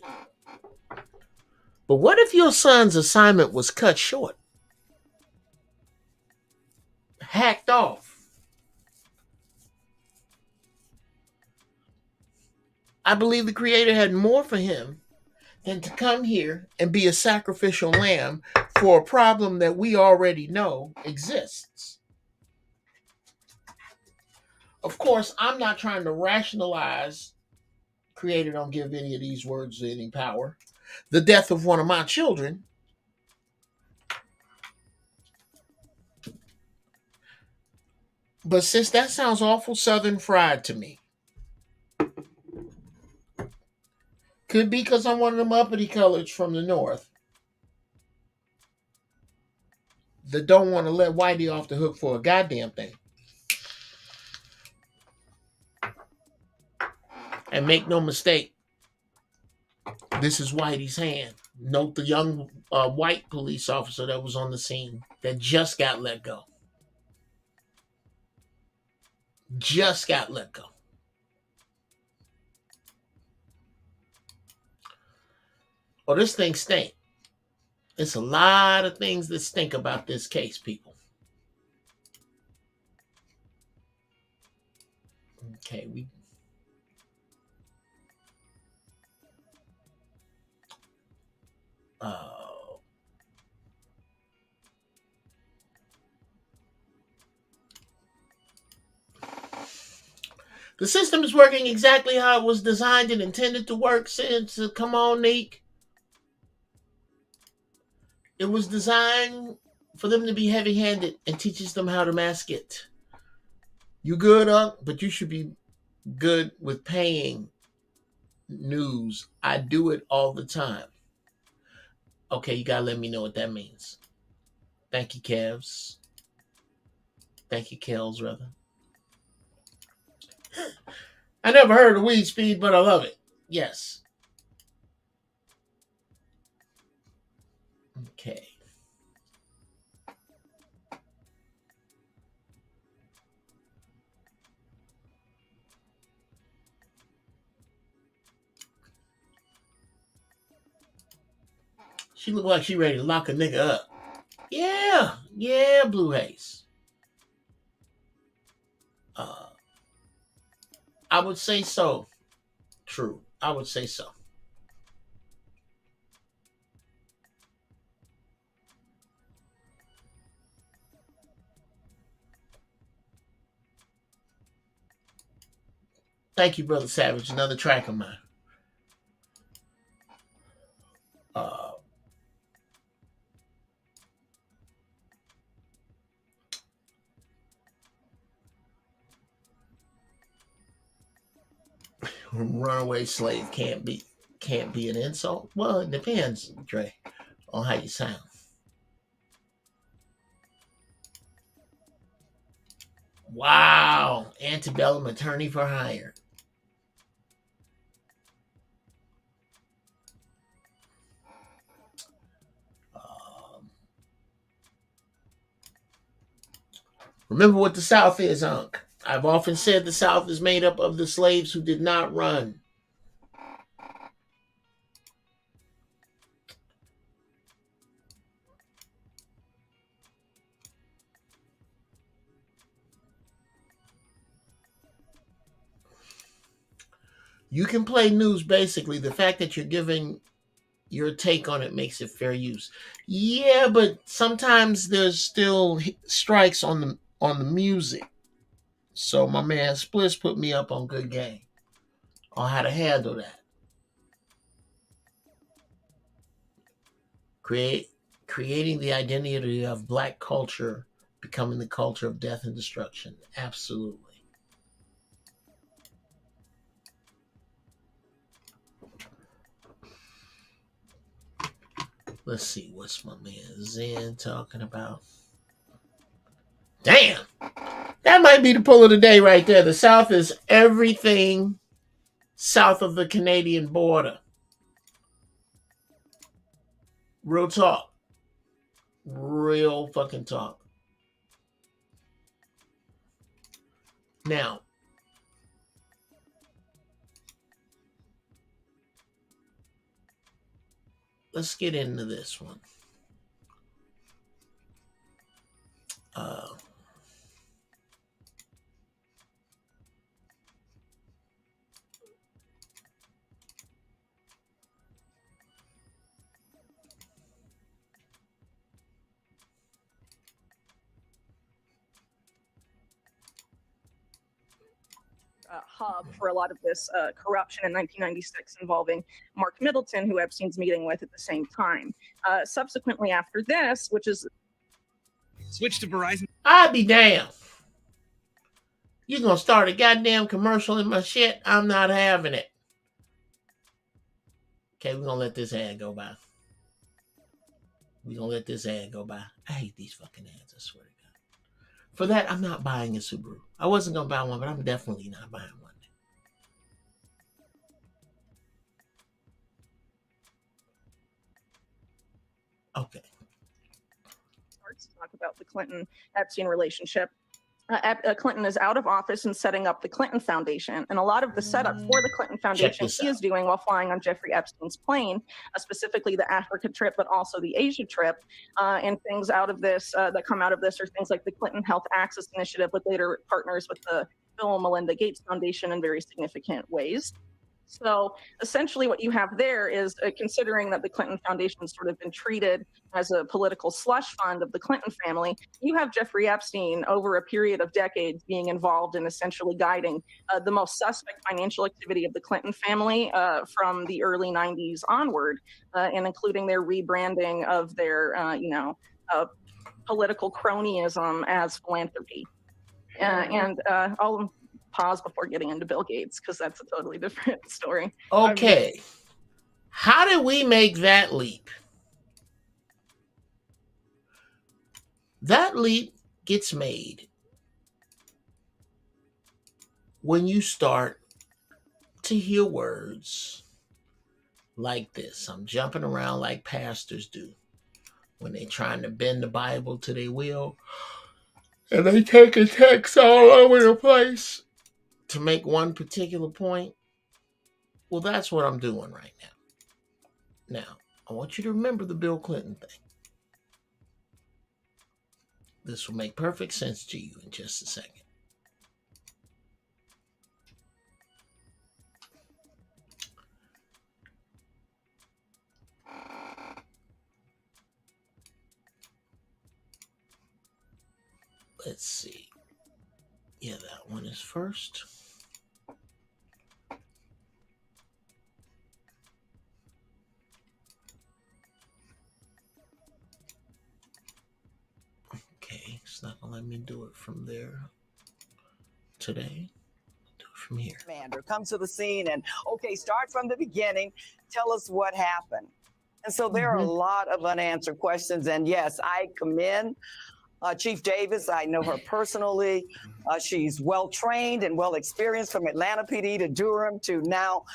But what if your son's assignment was cut short? Hacked off? I believe the Creator had more for him than to come here and be a sacrificial lamb for a problem that we already know exists. Of course, I'm not trying to rationalize. Creator don't give any of these words any power. the death of one of my children, but since that sounds awful Southern fried to me. Could be because I'm one of them uppity colors from the North that don't want to let Whitey off the hook for a goddamn thing. And make no mistake, this is Whitey's hand. Note the young white police officer that was on the scene that just got let go. Just got let go. Oh, this thing stink. It's a lot of things that stink about this case, people. Okay, the system is working exactly how it was designed and intended to work since, come on, Neek. It was designed for them to be heavy-handed and teaches them how to mask it. You good, but you should be good with paying news. I do it all the time. Okay, you gotta let me know what that means. Thank you, Kevs. Thank you, Kels, rather. I never heard of weed speed, but I love it. Yes. Okay. She look like she ready to lock a nigga up. Yeah, Blue Haze. I would say so. True. I would say so. Thank you, Brother Savage. Another track of mine. Runaway slave can't be an insult. Well, it depends, Dre, on how you sound. Wow, antebellum attorney for hire. Remember what the South is, Unc. I've often said the South is made up of the slaves who did not run. You can play news basically. The fact that you're giving your take on it makes it fair use. Yeah, but sometimes there's still strikes on the music. So my man Spliss put me up on good game on how to handle that. Creating the identity of black culture, becoming the culture of death and destruction. Absolutely. Let's see, what's my man Zen talking about? Damn! That might be the pull of the day right there. The South is everything south of the Canadian border. Real talk. Real fucking talk. Now, let's get into this one. hub for a lot of this corruption in 1996 involving Mark Middleton, who Epstein's meeting with at the same time. Subsequently after this, which is... Switch to Verizon. I'll be damned. You gonna start a goddamn commercial in my shit? I'm not having it. Okay, we're gonna let this ad go by. We're gonna let this ad go by. I hate these fucking ads, I swear to God. For that, I'm not buying a Subaru. I wasn't gonna buy one, but I'm definitely not buying one. Okay. Starts to talk about the Clinton-Epstein relationship. Clinton is out of office and setting up the Clinton Foundation. And a lot of the setup for the Clinton Foundation he is doing while flying on Jeffrey Epstein's plane, specifically the Africa trip, but also the Asia trip. And things out of this that come out of this are things like the Clinton Health Access Initiative, with later partners with the Bill and Melinda Gates Foundation in very significant ways. So essentially what you have there is considering that the Clinton Foundation has sort of been treated as a political slush fund of the Clinton family, you have Jeffrey Epstein over a period of decades being involved in essentially guiding the most suspect financial activity of the Clinton family from the early 90s onward, and including their rebranding of their, political cronyism as philanthropy. I'll pause before getting into Bill Gates, because that's a totally different story. Okay. How did we make that leap? That leap gets made when you start to hear words like this. I'm jumping around like pastors do when they're trying to bend the Bible to their will, and they take a text all over the place to make one particular point. Well, that's what I'm doing right now. Now, I want you to remember the Bill Clinton thing. This will make perfect sense to you in just a second. Let's see. Yeah, that one is first. Okay, it's not gonna let me do it from there today. Do it from here. Commander comes to the scene and, okay, start from the beginning. Tell us what happened. And so there are a lot of unanswered questions. And yes, I commend Chief Davis. I know her personally. She's well trained and well experienced, from Atlanta PD to Durham to now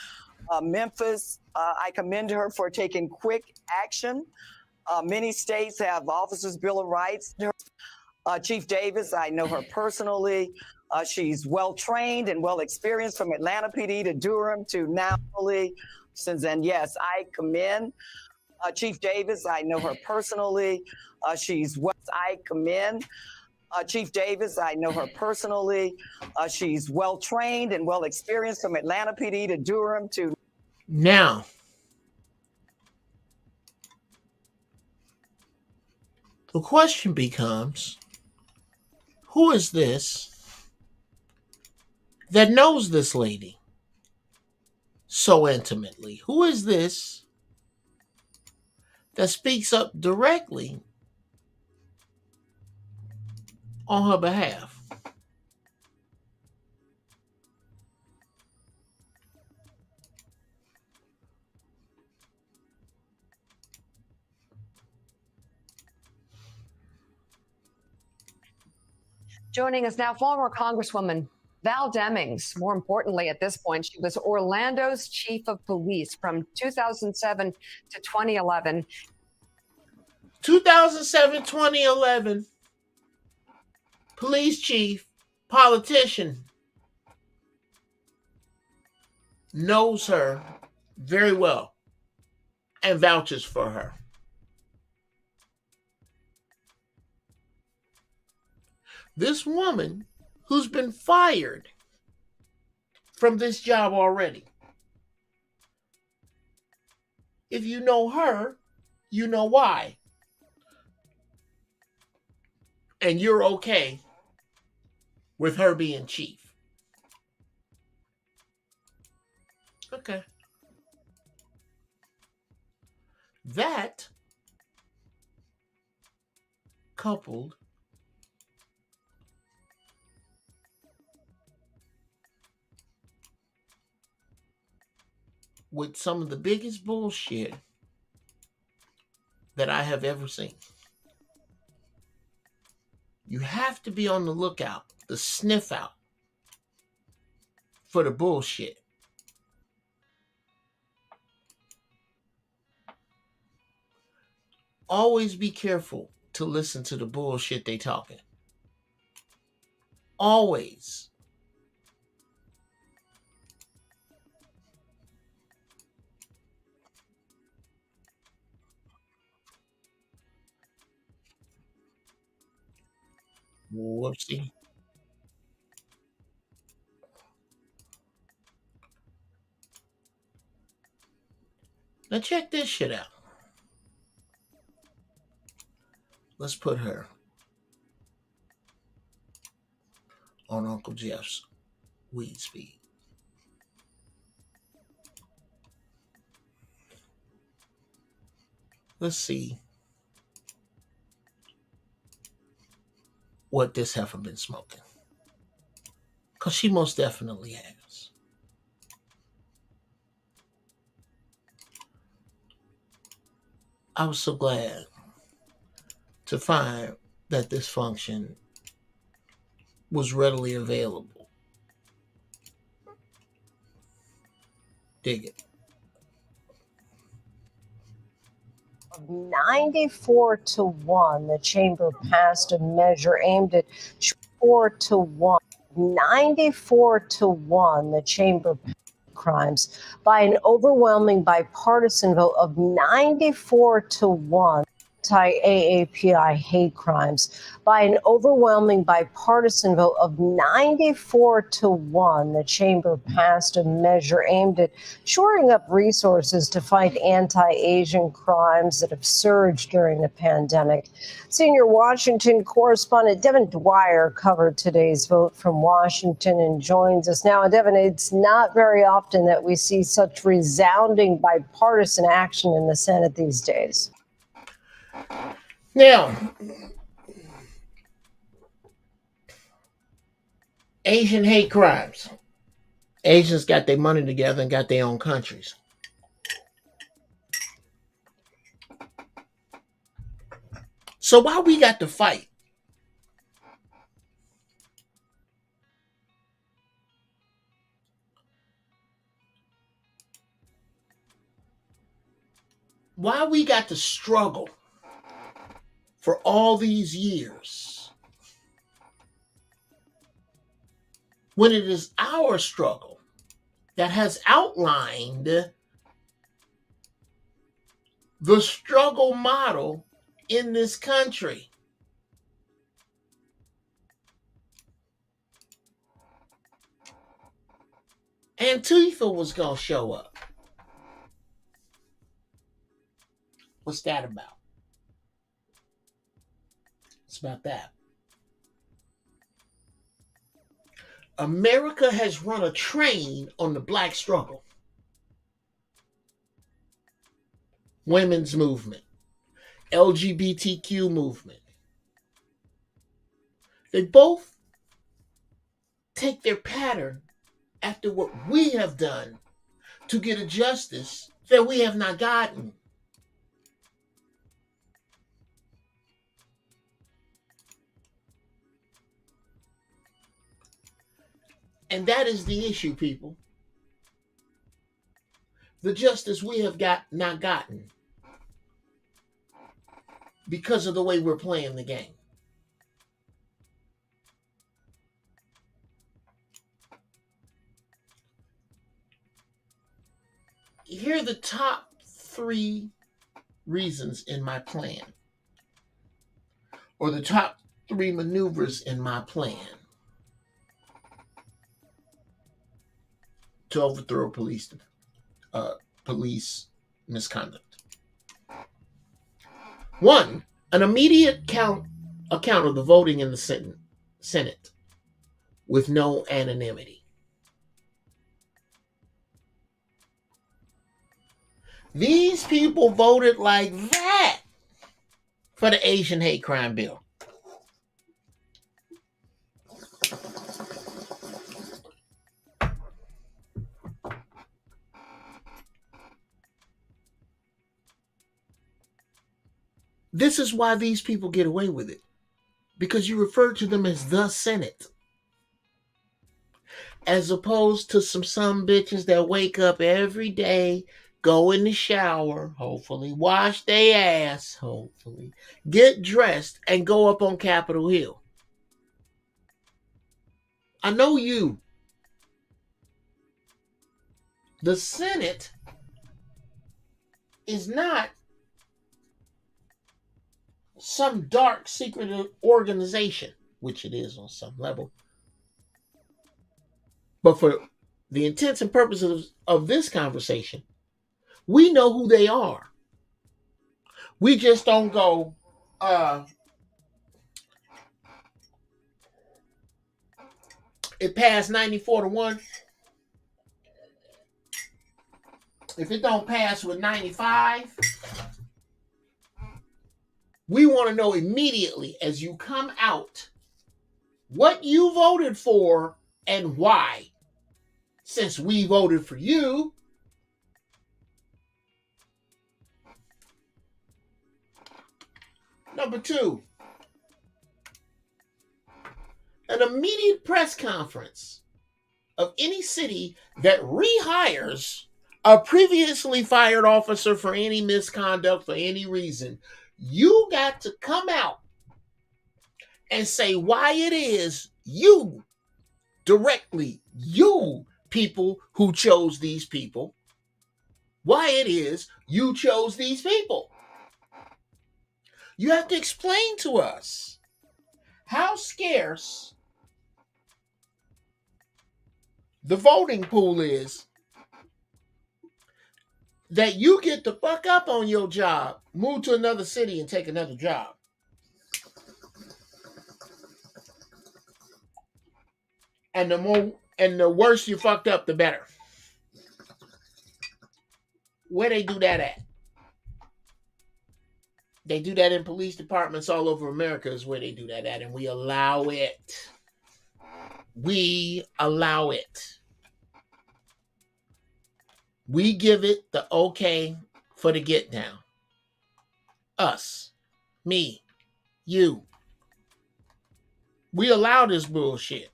Memphis. I commend her for taking quick action. Many states have officers' Bill of Rights. Chief Davis, I know her personally. She's well trained and well experienced, from Atlanta PD to Durham to now. And yes, I commend Chief Davis. I know her personally. I commend Chief Davis. I know her personally. She's well trained and well experienced, from Atlanta PD to Durham to. Now, the question becomes, who is this that knows this lady so intimately? Who is this that speaks up directly on her behalf? Joining us now, former Congresswoman Val Demings. More importantly, at this point, she was Orlando's chief of police from 2007 to 2011. 2007, 2011. Police chief, politician, knows her very well and vouches for her. This woman who's been fired from this job already. If you know her, you know why. And you're okay with her being chief. Okay. That coupled with some of the biggest bullshit that I have ever seen. You have to be on the lookout, the sniff out for the bullshit. Always be careful to listen to the bullshit they talking. Always. Whoopsie. Now check this shit out. Let's put her on Uncle Jeff's weed speed. Let's see what this heifer been smoking. Because she most definitely has. I was so glad to find that this function was readily available. Dig it. 94-1, the chamber passed a measure aimed at 4-1. 94-1, the chamber crimes by an overwhelming bipartisan vote of 94-1. Anti-AAPI hate crimes by an overwhelming bipartisan vote of 94-1. The chamber passed a measure aimed at shoring up resources to fight anti-Asian crimes that have surged during the pandemic. Senior Washington correspondent Devin Dwyer covered today's vote from Washington and joins us now. Devin, it's not very often that we see such resounding bipartisan action in the Senate these days. Now, Asian hate crimes. Asians got their money together and got their own countries. So why we got to fight? Why we got to struggle for all these years when it is our struggle that has outlined the struggle model in this country? Antifa was going to show up. What's that about? It's about that. America has run a train on the black struggle. Women's movement, LGBTQ movement. They both take their pattern after what we have done to get a justice that we have not gotten. And that is the issue, people. The justice we have not gotten because of the way we're playing the game. Here are the top 3 reasons in my plan, or the top 3 maneuvers in my plan to overthrow police misconduct. 1, an immediate account of the voting in the Senate with no anonymity. These people voted like that for the Asian hate crime bill. This is why these people get away with it. Because you refer to them as the Senate. As opposed to some bitches that wake up every day, go in the shower, hopefully, wash their ass, hopefully, get dressed, and go up on Capitol Hill. I know you. The Senate is not some dark secret organization, which it is on some level. But for the intents and purposes of this conversation, we know who they are. We just don't go, it passed 94-1. If it don't pass with 95, we want to know immediately as you come out what you voted for and why. Since we voted for you, number 2, an immediate press conference of any city that rehires a previously fired officer for any misconduct for any reason. You got to come out and say why it is you, directly, you people who chose these people, why it is you chose these people. You have to explain to us how scarce the voting pool is that you get to fuck up on your job, move to another city and take another job. And the worse you fucked up, the better. Where they do that at? They do that in police departments all over America is where they do that at, and we allow it. We allow it. We give it the okay for the get down. Us. Me. You. We allow this bullshit.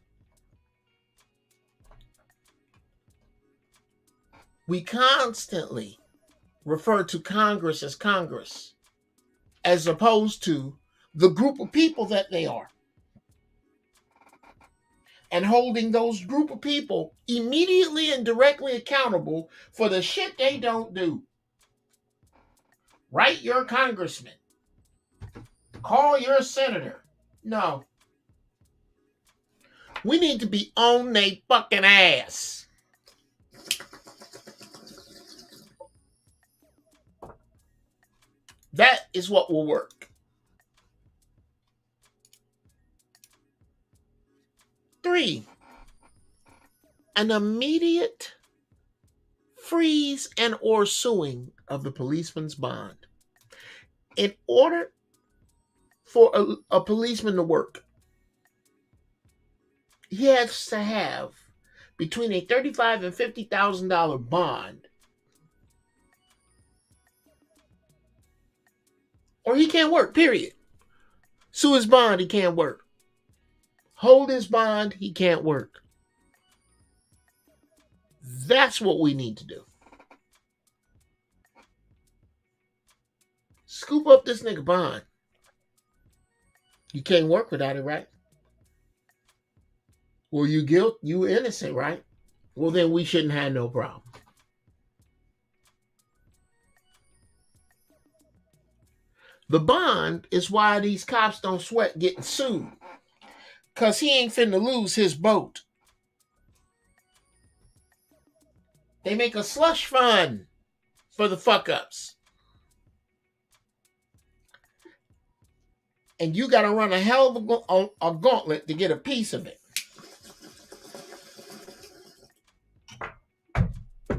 We constantly refer to Congress as Congress, as opposed to the group of people that they are. And holding those group of people immediately and directly accountable for the shit they don't do. Write your congressman. Call your senator. No. We need to be on they fucking ass. That is what will work. 3, an immediate freeze and or suing of the policeman's bond. In order for a policeman to work, he has to have between a $35,000 and $50,000 bond, or he can't work, period. Sue his bond, he can't work. Hold his bond, he can't work. That's what we need to do. Scoop up this nigga bond. You can't work without it, right? Well, you innocent, right? Well, then we shouldn't have no problem. The bond is why these cops don't sweat getting sued. Because he ain't finna lose his boat. They make a slush fund for the fuck-ups. And you got to run a hell of a gauntlet to get a piece of it.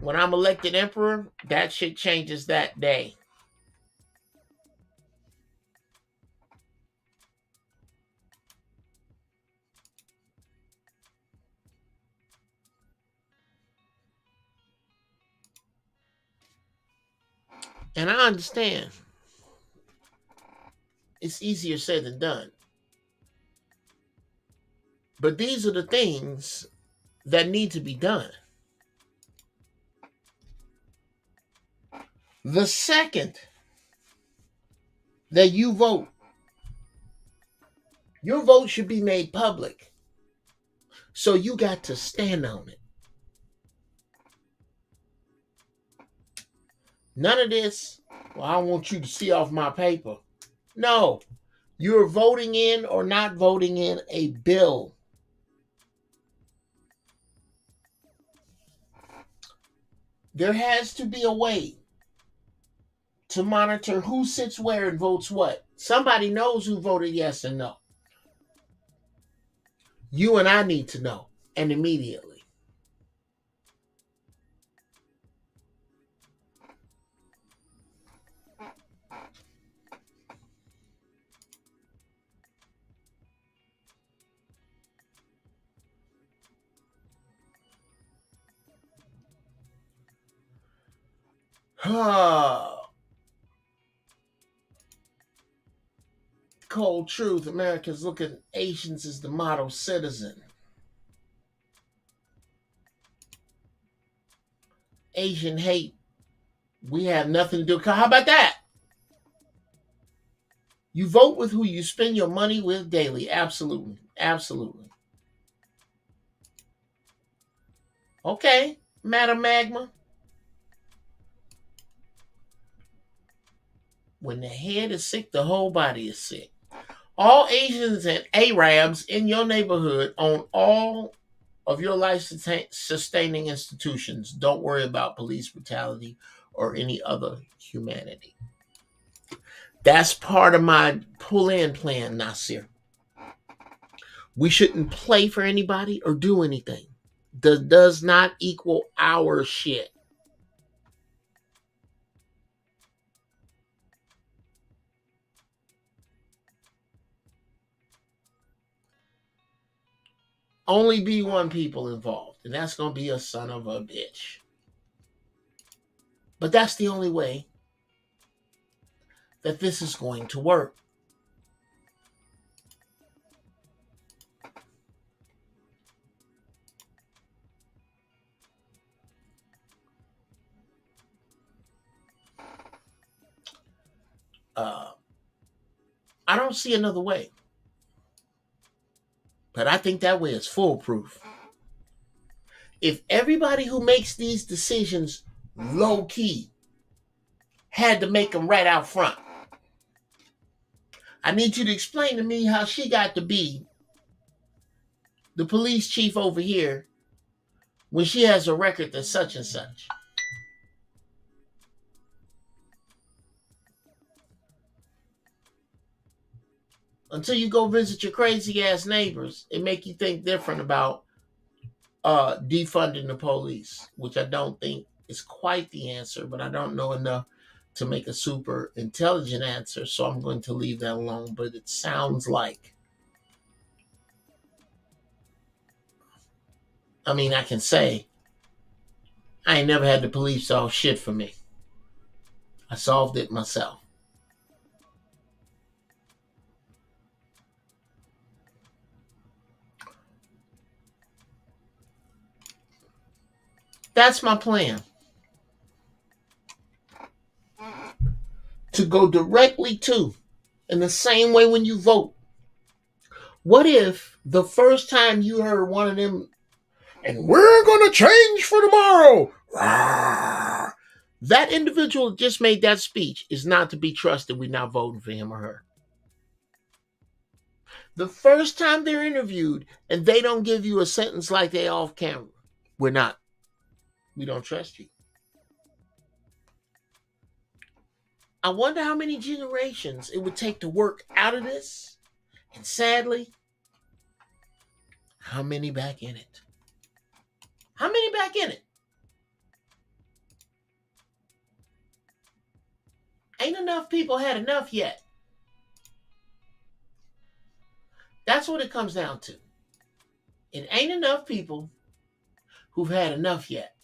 When I'm elected emperor, that shit changes that day. And I understand. It's easier said than done. But these are the things that need to be done. The second that you vote, your vote should be made public. So you got to stand on it. None of this, well, I want you to see off my paper. No, you're voting in or not voting in a bill. There has to be a way to monitor who sits where and votes what. Somebody knows who voted yes and no. You and I need to know, and immediately. Cold truth, Americans look at Asians as the model citizen. Asian hate, we have nothing to do. How about that? You vote with who you spend your money with daily. Absolutely. Absolutely. Okay, Madam Magma. When the head is sick, the whole body is sick. All Asians and Arabs in your neighborhood own all of your life-sustaining institutions. Don't worry about police brutality or any other humanity. That's part of my pull-in plan, Nasir. We shouldn't play for anybody or do anything that does not equal our shit. Only be one people involved, and that's going to be a son of a bitch. But that's the only way that this is going to work. I don't see another way. But I think that way is foolproof. If everybody who makes these decisions low key had to make them right out front, I need you to explain to me how she got to be the police chief over here when she has a record that's such and such. Until you go visit your crazy ass neighbors, it make you think different about defunding the police, which I don't think is quite the answer, but I don't know enough to make a super intelligent answer, so I'm going to leave that alone. But it sounds like, I mean, I can say, I ain't never had the police solve shit for me. I solved it myself. That's my plan. To go directly to, in the same way when you vote. What if the first time you heard one of them, and we're going to change for tomorrow, that individual that just made that speech is not to be trusted. We're not voting for him or her. The first time they're interviewed and they don't give you a sentence like they off camera, we don't trust you. I wonder how many generations it would take to work out of this. And sadly, how many back in it? How many back in it? Ain't enough people had enough yet. That's what it comes down to. It ain't enough people who've had enough yet.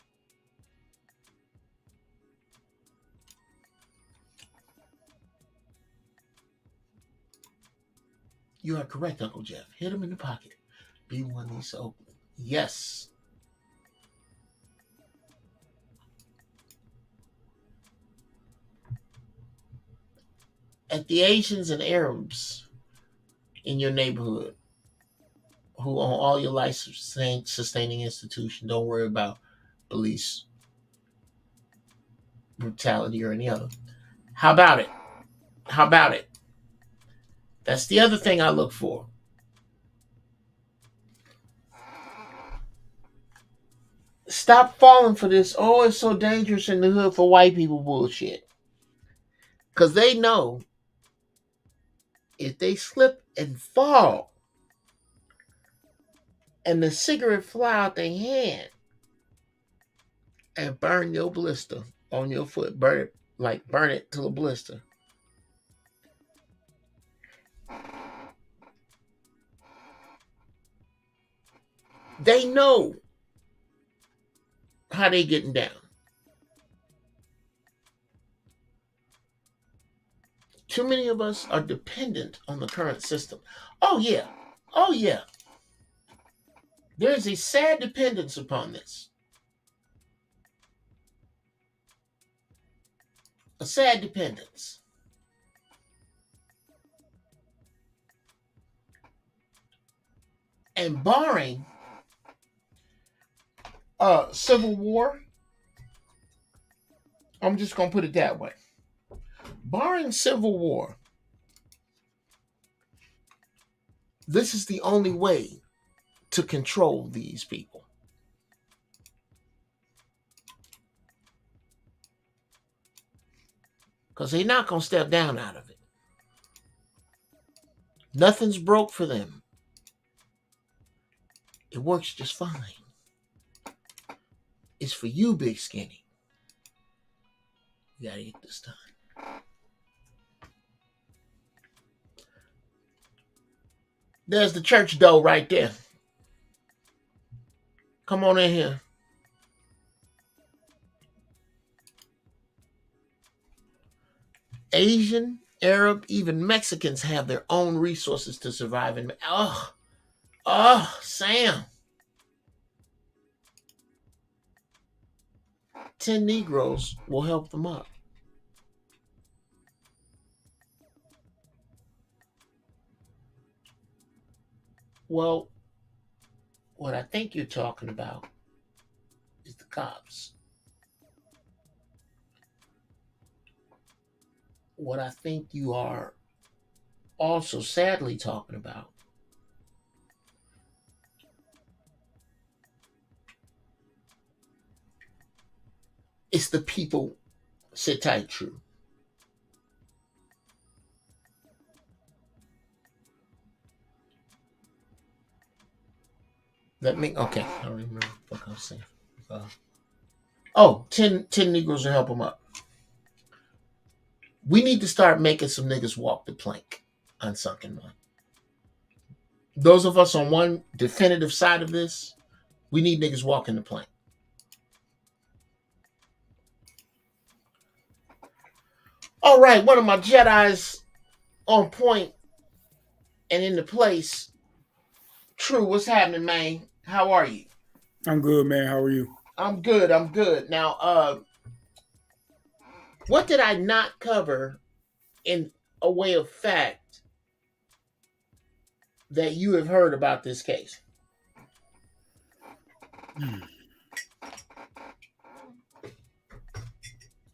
You are correct, Uncle Jeff. Hit him in the pocket. B1 needs to open. Yes. At the Asians and Arabs in your neighborhood who own all your life-sustaining institution, don't worry about police brutality or any other. How about it? How about it? That's the other thing I look for. Stop falling for this, oh, it's so dangerous in the hood for white people bullshit. Because they know if they slip and fall and the cigarette fly out their hand and burn your blister on your foot, burn it to a blister. They know how they getting down. Too many of us are dependent on the current system. Oh yeah. Oh yeah. There's a sad dependence upon this. A sad dependence. And barring civil war, I'm just going to put it that way. Barring civil war, this is the only way to control these people. Because they're not going to step down out of it. Nothing's broke for them. It works just fine. It's for you, Big Skinny. You gotta get this done. There's the church door right there. Come on in here. Asian, Arab, even Mexicans have their own resources to survive. And Sam. 10 Negroes will help them up. Well, what I think you're talking about is the cops. What I think you are also sadly talking about is the people. Sit tight, True. Okay, I don't remember what I was saying. 10 Negroes will help them up. We need to start making some niggas walk the plank on Sunken One. Those of us on one definitive side of this, we need niggas walking the plank. All right, one of my Jedis on point and in the place. True, what's happening, man? How are you? I'm good, man. How are you? I'm good. Now, what did I not cover in a way of fact that you have heard about this case?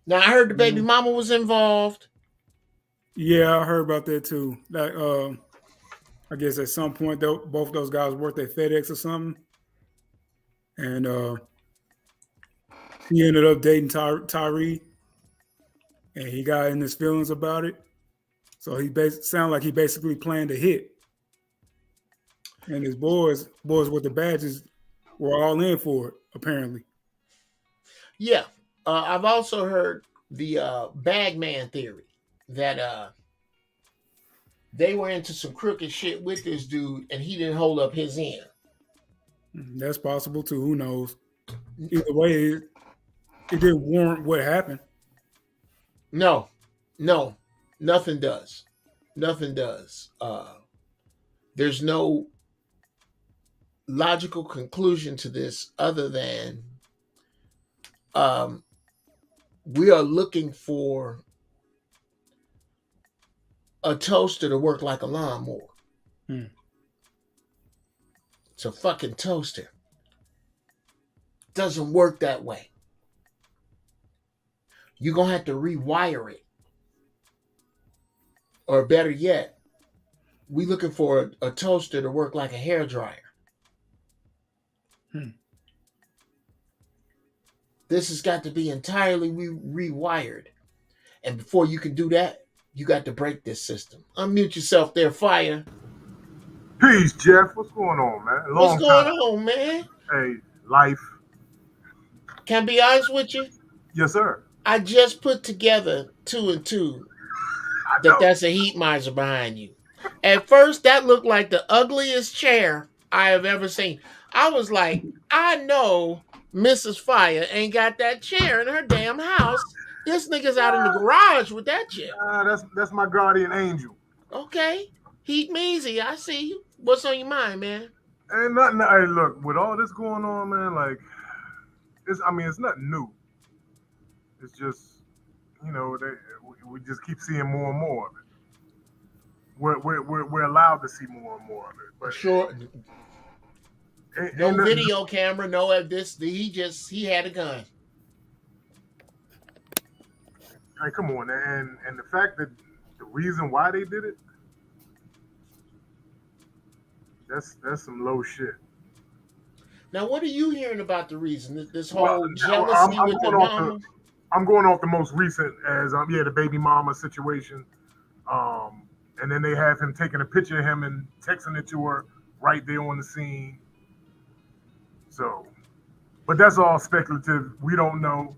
Now, I heard the baby mama was involved. Yeah, I heard about that too. Like, I guess at some point, both those guys worked at FedEx or something. And he ended up dating Tyree. And he got in his feelings about it. So he sounded like he basically planned a hit. And his boys with the badges were all in for it, apparently. Yeah. I've also heard the bag man theory. that they were into some crooked shit with this dude, and he didn't hold up his end. That's possible too. Who knows? Either way, it didn't warrant what happened. No, nothing does. Nothing does. There's no logical conclusion to this other than we are looking for a toaster to work like a lawnmower. It's a fucking toaster. Doesn't work that way. You're going to have to rewire it. Or better yet, we looking for a toaster to work like a hairdryer. This has got to be entirely rewired. And before you can do that, you got to break this system. Unmute yourself there, Fire. Peace, Jeff. What's going on, man? What's going on, man? Hey, life. Can I be honest with you? Yes, sir. I just put together 2 and 2 that's a heat miser behind you. At first, that looked like the ugliest chair I have ever seen. I was like, I know Mrs. Fire ain't got that chair in her damn house. This nigga's out in the garage with that chair. That's my guardian angel. Okay. Heat me easy. I see you. What's on your mind, man? Ain't nothing. Hey, look, with all this going on, man, like, it's nothing new. It's just, we just keep seeing more and more of it. We're allowed to see more and more of it. But sure. No video camera, no of this. He had a gun. Hey, come on, and the fact that the reason why they did it, that's some low shit. Now, what are you hearing about the reason? This whole jealousy with the mama? I'm going off the most recent as the baby mama situation. And then they have him taking a picture of him and texting it to her right there on the scene. So, but that's all speculative. We don't know.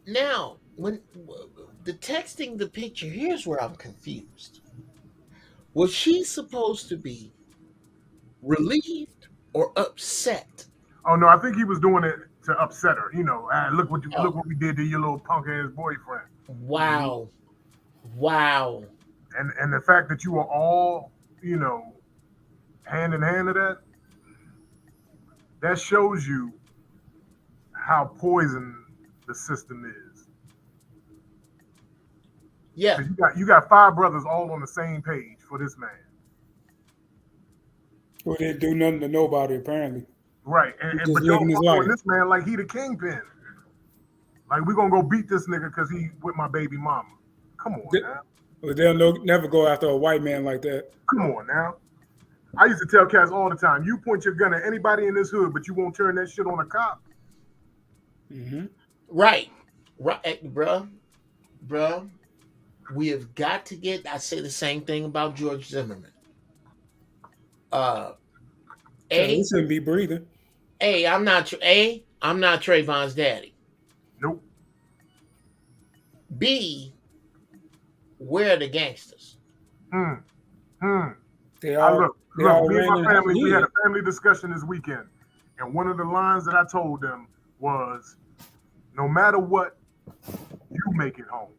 Now, when the texting the picture, here's where I'm confused. Was she supposed to be relieved or upset? Oh no, I think he was doing it to upset her. Look what we did to your little punk ass boyfriend. Wow. And the fact that you were all, hand in hand to that shows you how poisoned the system is. Yeah. You got 5 brothers all on the same page for this man. Well, they didn't do nothing to nobody, apparently. Right. But y'all following this man like he the kingpin. Like, we're going to go beat this nigga because he with my baby mama. Come on, now. Well, they'll never go after a white man like that. Come on, now. I used to tell cats all the time, you point your gun at anybody in this hood, but you won't turn that shit on a cop. Mm-hmm. Right, bruh. We have got to get, I say the same thing about George Zimmerman. He shouldn't be breathing. I'm not Trayvon's daddy. Nope. B, where are the gangsters? They all look, me and my family, we had a family discussion this weekend. And one of the lines that I told them was, no matter what, you make it home.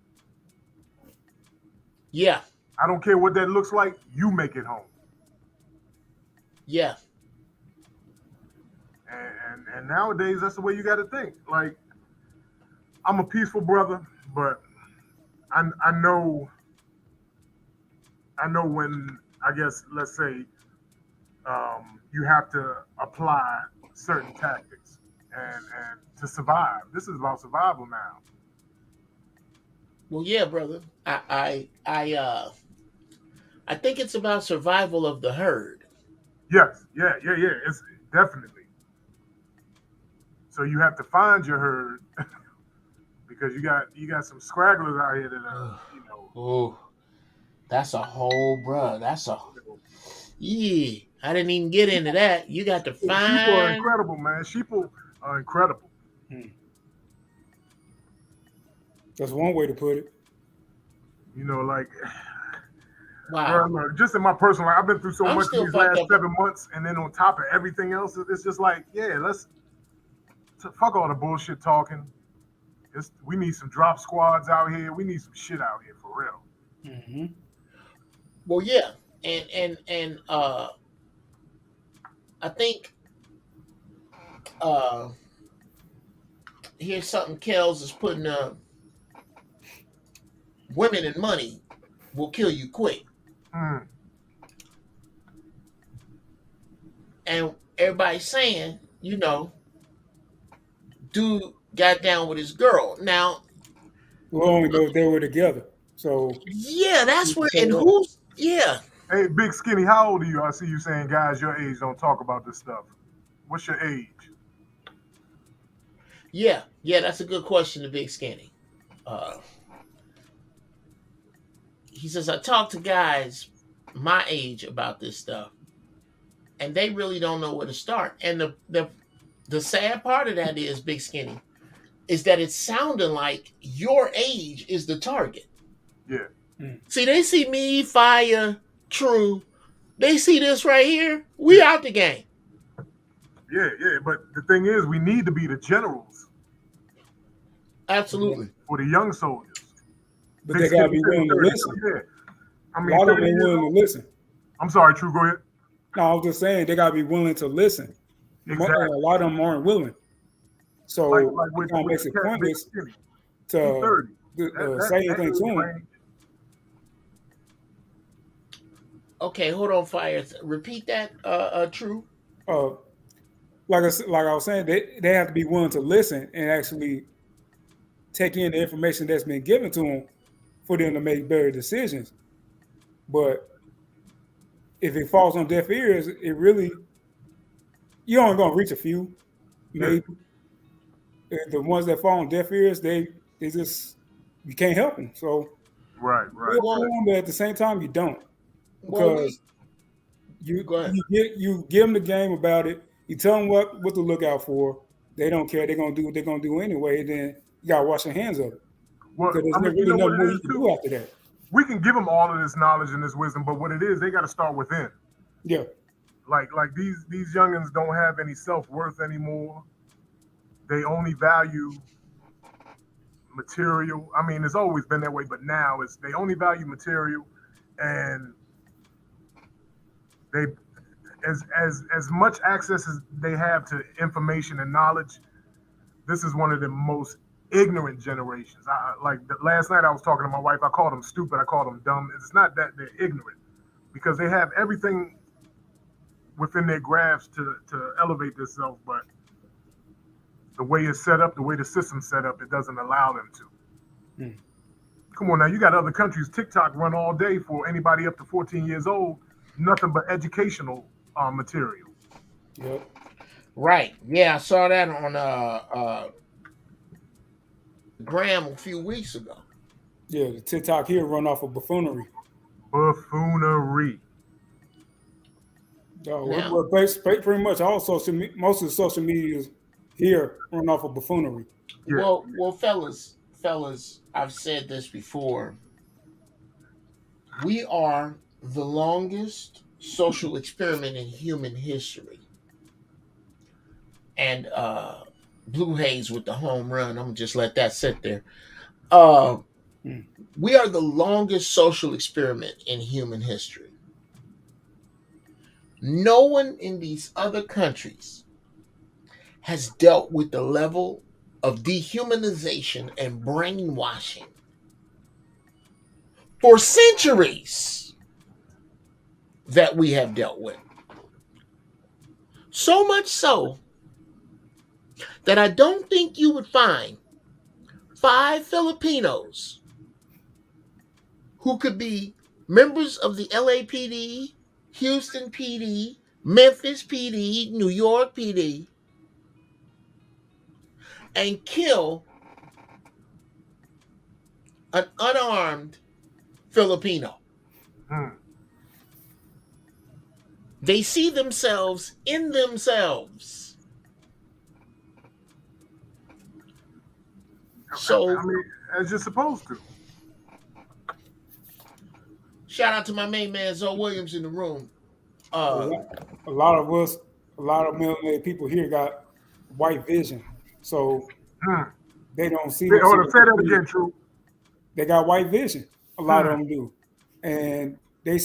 Yeah. I don't care what that looks like, you make it home. Yeah. And nowadays, that's the way you got to think. Like, I'm a peaceful brother, but I know when, I guess, let's say, you have to apply certain tactics and to survive. This is about survival now. Well, yeah, brother. I think it's about survival of the herd. Yes, yeah. It's definitely. So you have to find your herd because you got some scragglers out here that Oh, that's a whole, bro. Yeah. I didn't even get into that. You got to find. Sheeple are incredible, man. Sheeple are incredible. That's one way to put it. You know, like, wow. bro, look, just in my personal life, I've been through so I'm much still these fucked last up. 7 months, and then on top of everything else, it's just like, yeah, fuck all the bullshit talking. We need some drop squads out here. We need some shit out here for real. Mm-hmm. Well, yeah, and I think here's something Kells is putting up. Women and money will kill you quick. Mm. And everybody's saying, you know, dude got down with his girl. Now, We only know they were together. So yeah, that's where, and who's, yeah. Hey, Big Skinny, how old are you? I see you saying guys your age don't talk about this stuff. What's your age? Yeah, that's a good question to Big Skinny. He says, I talk to guys my age about this stuff, and they really don't know where to start. And the sad part of that is, Big Skinny, is that it's sounding like your age is the target. Yeah. See, they see me, Fire, True. They see this right here. We out the game. Yeah. But the thing is, we need to be the generals. Absolutely. For the young soldiers. But they gotta be willing to listen. Yeah. I mean, a lot of them ain't willing to listen. I'm sorry, True, go ahead. No, I was just saying they gotta be willing to listen. Exactly. A lot of them aren't willing. So like it kind of makes it pointless to say anything to them. Okay, hold on, Fire. Repeat that, True. Like I was saying, they have to be willing to listen and actually take in the information that's been given to them for them to make better decisions. But if it falls on deaf ears, it really, you're only going to reach a few, maybe. The ones that fall on deaf ears, they just, you can't help them. So, right. But at the same time, you don't, because you give them the game about it. You tell them what to look out for. They don't care. They're gonna do what they're gonna do anyway. Then you gotta wash your hands of it. Well, because there's really nothing more you can do after that. We can give them all of this knowledge and this wisdom, but what it is, they got to start within. Yeah. Like these youngins don't have any self-worth anymore. They only value material. I mean, it's always been that way, but now they only value material, and they as much access as they have to information and knowledge. This is one of the most ignorant generations. Last night I was talking to my wife. I called them stupid. I called them dumb. It's not that they're ignorant, because they have everything within their grasp to elevate themselves, but the way it's set up, the way the system's set up, it doesn't allow them to. Come on now, you got other countries, TikTok run all day for anybody up to 14 years old, nothing but educational material. Yep. Right. Yeah, I saw that on Graham a few weeks ago. Yeah, the TikTok here run off of buffoonery. Buffoonery. Well, pretty much most of the social media here run off of buffoonery. Yeah. Well, fellas, I've said this before. We are the longest social experiment in human history. And Blue Haze with the home run. I'm gonna just let that sit there. We are the longest social experiment in human history. No one in these other countries has dealt with the level of dehumanization and brainwashing for centuries that we have dealt with. So much so that I don't think you would find 5 Filipinos who could be members of the LAPD, Houston PD, Memphis PD, New York PD, and kill an unarmed Filipino. They see themselves in themselves. So, I mean, as you're supposed to. Shout out to my main man Zoe Williams in the room. A lot of us, a lot of melanated people here got white vision, so they don't see. Say that again, True. They got white vision. A lot of them do, and they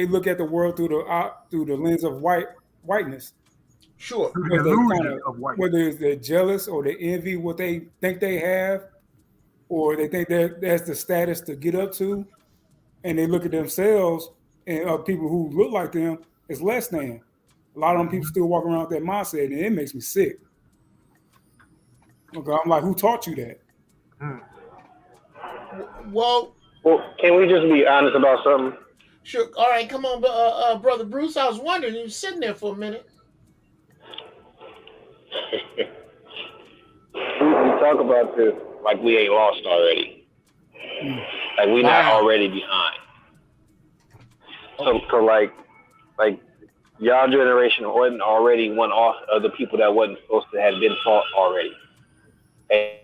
look at the world through the lens of whiteness. Sure. Whether they're jealous or they envy what they think they have, or they think that's the status to get up to, and they look at themselves and people who look like them as less than. A lot of them people still walk around with that mindset, and it makes me sick. Okay, I'm like, who taught you that? Well, can we just be honest about something? Sure. All right, come on, Brother Bruce. I was wondering, you were sitting there for a minute. We talk about this like we ain't lost already. Like we not already behind. So like y'all generation wasn't already one off of the people that wasn't supposed to have been taught already. And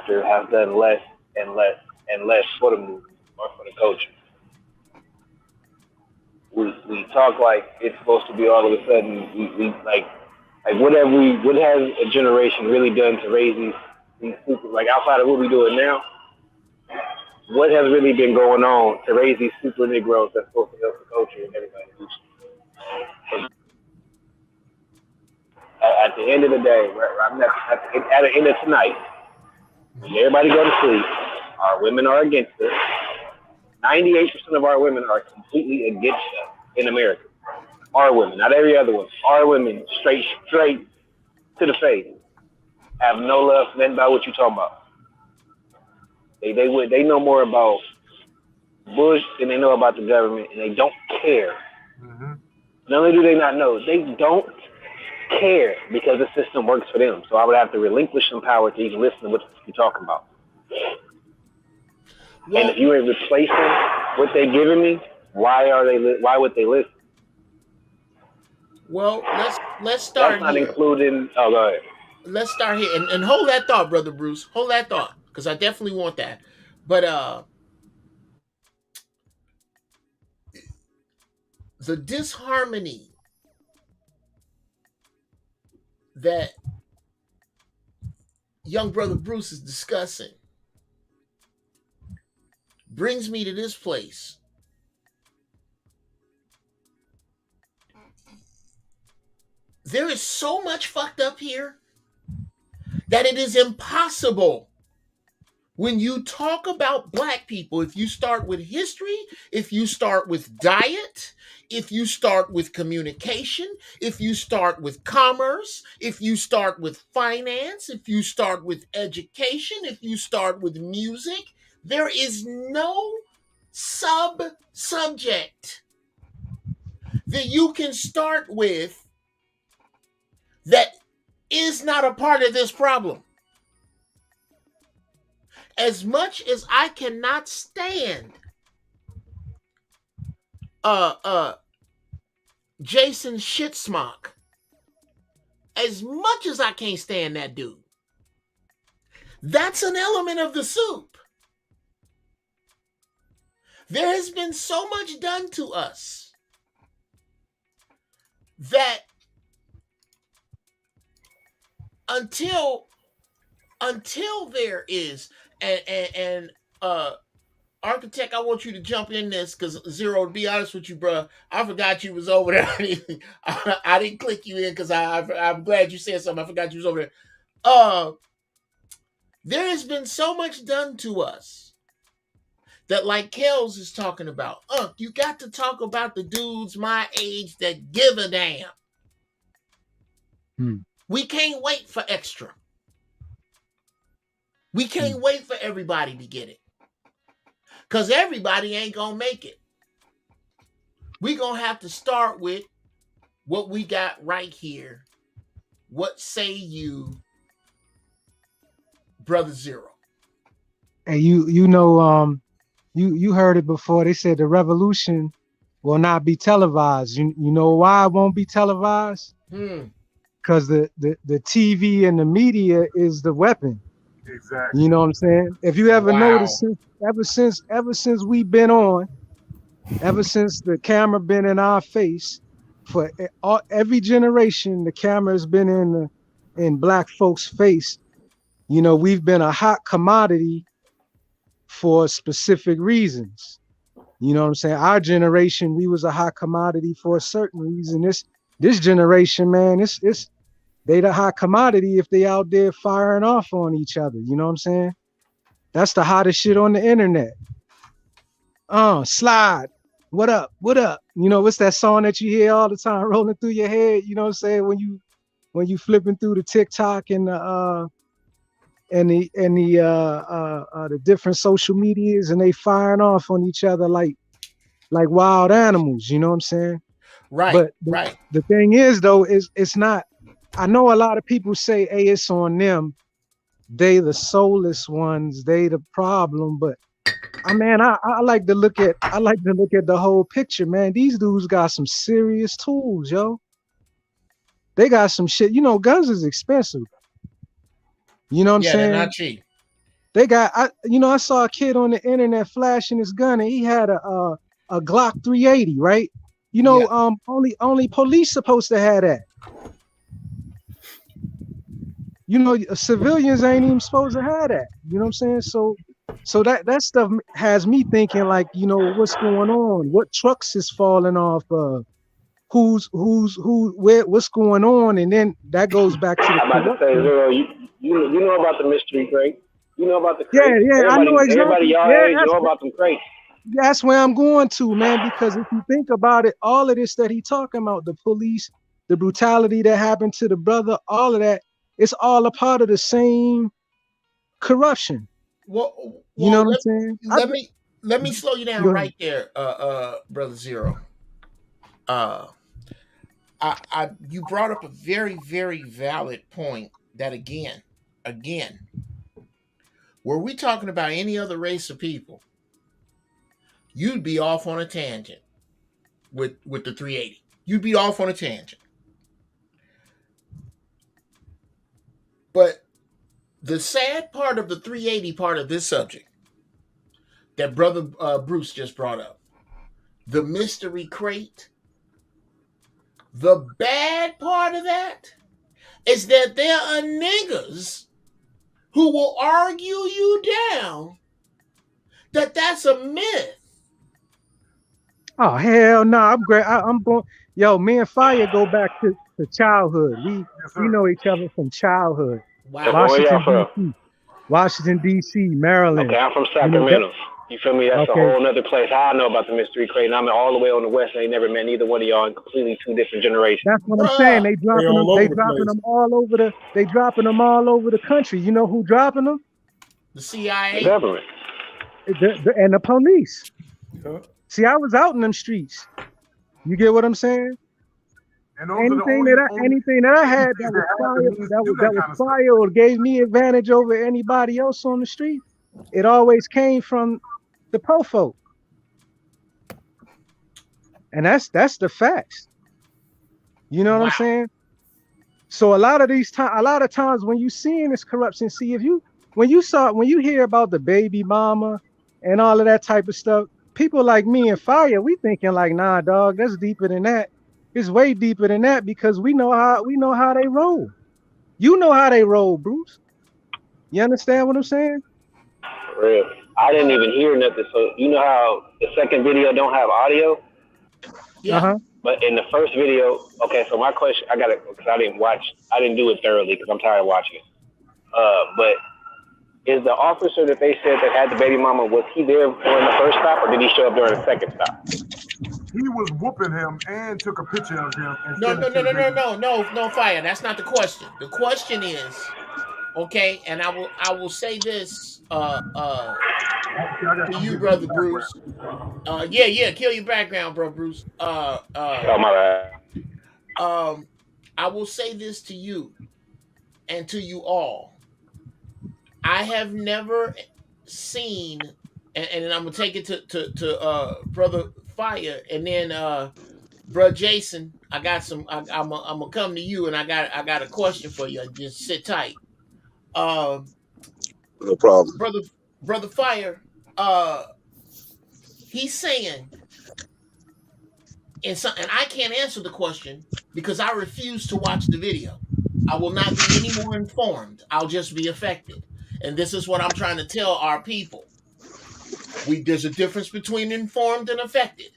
have done less and less and less for the movement or for the culture. We talk like it's supposed to be all of a sudden we like what has a generation really done to raise these super, like outside of what we doing now? What has really been going on to raise these super Negroes that's supposed to help the culture and everybody? At the end of the day, at the end of tonight, when everybody go to sleep, our women are against it. 98% of our women are completely against us in America. Our women, not every other one. Our women, straight to the face, have no love for nothing about what you talking about. They know more about Bush than they know about the government, and they don't care. Not only do they not know, they don't care because the system works for them. So I would have to relinquish some power to even listen to what you're talking about. Well, and if you ain't replacing what they're giving me, why would they listen? Well, let's start. That's not including. Oh, go ahead. Let's start here and hold that thought, Brother Bruce. Hold that thought, because I definitely want that. But the disharmony that young Brother Bruce is discussing brings me to this place. There is so much fucked up here that it is impossible when you talk about black people, if you start with history, if you start with diet, if you start with communication, if you start with commerce, if you start with finance, if you start with education, if you start with music, there is no subject that you can start with that is not a part of this problem. As much as I cannot stand Jason Shitsmock, as much as I can't stand that dude, that's an element of the soup. There has been so much done to us that until there is and Architect, I want you to jump in this because Zero, to be honest with you, bro, I forgot you was over there. I didn't click you in because I'm glad you said something. I forgot you was over there. There has been so much done to us that, like Kels is talking about, you got to talk about the dudes my age that give a damn. We can't wait for extra. We can't wait for everybody to get it. Because everybody ain't going to make it. We're going to have to start with what we got right here. What say you, Brother Zero? And you know, you heard it before. They said the revolution will not be televised. You know why it won't be televised? Because the TV and the media is the weapon. Exactly. You know what I'm saying? If you ever noticed, ever since we've been on, Ever since the camera been in our face, for every generation, the camera has been in black folks' face. You know, we've been a hot commodity for specific reasons. You know what I'm saying? Our generation, we was a hot commodity for a certain reason. This generation, man, it's they the hot commodity if they out there firing off on each other. You know what I'm saying? That's the hottest shit on the internet. Slide. What up? What up? You know, what's that song that you hear all the time rolling through your head? You know what I'm saying? When you flipping through the TikTok and the different social medias and they firing off on each other like wild animals, you know what I'm saying? Right. But right. The thing is though, is it's not. I know a lot of people say, hey, it's on them. They the soulless ones, they the problem, but I like to look at the whole picture, man. These dudes got some serious tools, yo. They got some shit. You know, guns is expensive. You know what I'm saying? They're not cheap. They got I saw a kid on the internet flashing his gun and he had a Glock 380, right? You know, only police supposed to have that. You know, civilians ain't even supposed to have that. You know what I'm saying? So that stuff has me thinking like, you know, what's going on? What trucks is falling off? What's going on? And then that goes back to the. I'm about to say, Zero, you know about the mystery crate? You know about the crate? Yeah, I know exactly. Everybody y'all age know about them crates. That's where I'm going to, man, because if you think about it, all of this that he talking about, the police, the brutality that happened to the brother, all of that, it's all a part of the same corruption. Well, you know what I'm saying? Let me slow you down right there, Brother Zero. You brought up a very, very valid point that again, were we talking about any other race of people, you'd be off on a tangent with the 380. You'd be off on a tangent. But the sad part of the 380 part of this subject that Brother Bruce just brought up, the mystery crate, the bad part of that is that there are niggas who will argue you down that that's a myth. Oh, hell no. I'm great. I'm going. Yo, me and Fire go back to childhood. We know each other from childhood. Wow. Washington, D.C., Maryland. Okay, I'm from Sacramento. You feel me? That's a whole nother place. How I know about the mystery crate, and I'm all the way on the west. I ain't never met neither one of y'all in completely two different generations. That's what I'm saying. They dropping them all over the country. You know who dropping them? The CIA. The government. And the police. Yeah. See, I was out in them streets. You get what I'm saying? And anything that I had that was fire or gave me advantage over anybody else on the street, it always came from the po folk. And that's the facts. You know what I'm saying? So a lot of times when you seeing this corruption, see when you hear about the baby mama and all of that type of stuff, people like me and Fire, we thinking like, nah, dog, that's deeper than that. It's way deeper than that because we know how they roll. You know how they roll, Bruce. You understand what I'm saying? For real. I didn't even hear nothing. So you know how the second video don't have audio? Yeah. Uh-huh. But in the first video, okay, so my question, I didn't do it thoroughly because I'm tired of watching it. But is the officer that they said that had the baby mama, was he there during the first stop or did he show up during the second stop? He was whooping him and took a picture of him. No, Fire. That's not the question. The question is, okay, and I will say this to you, Brother Bruce. Kill your background, bro, Bruce. Oh my bad. I will say this to you and to you all. I have never seen, and I'm gonna take it to Brother Fire, and then Bro Jason. I'm gonna come to you, and I got a question for you. Just sit tight. No problem. Brother Fire. He's saying And I can't answer the question because I refuse to watch the video. I will not be any more informed. I'll just be affected. And this is what I'm trying to tell our people. There's a difference between informed and affected.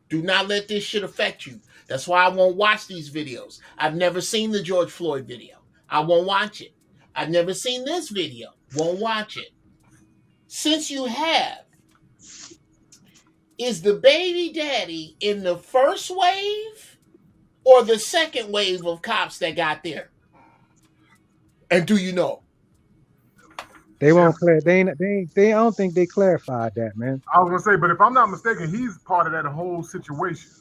Do not let this shit affect you. That's why I won't watch these videos. I've never seen the George Floyd video. I won't watch it. I've never seen this video. Won't watch it. Since you have, is the baby daddy in the first wave or the second wave of cops that got there? And do you know? They won't clear. They I don't think they clarified that, man. I was gonna say, but if I'm not mistaken, he's part of that whole situation.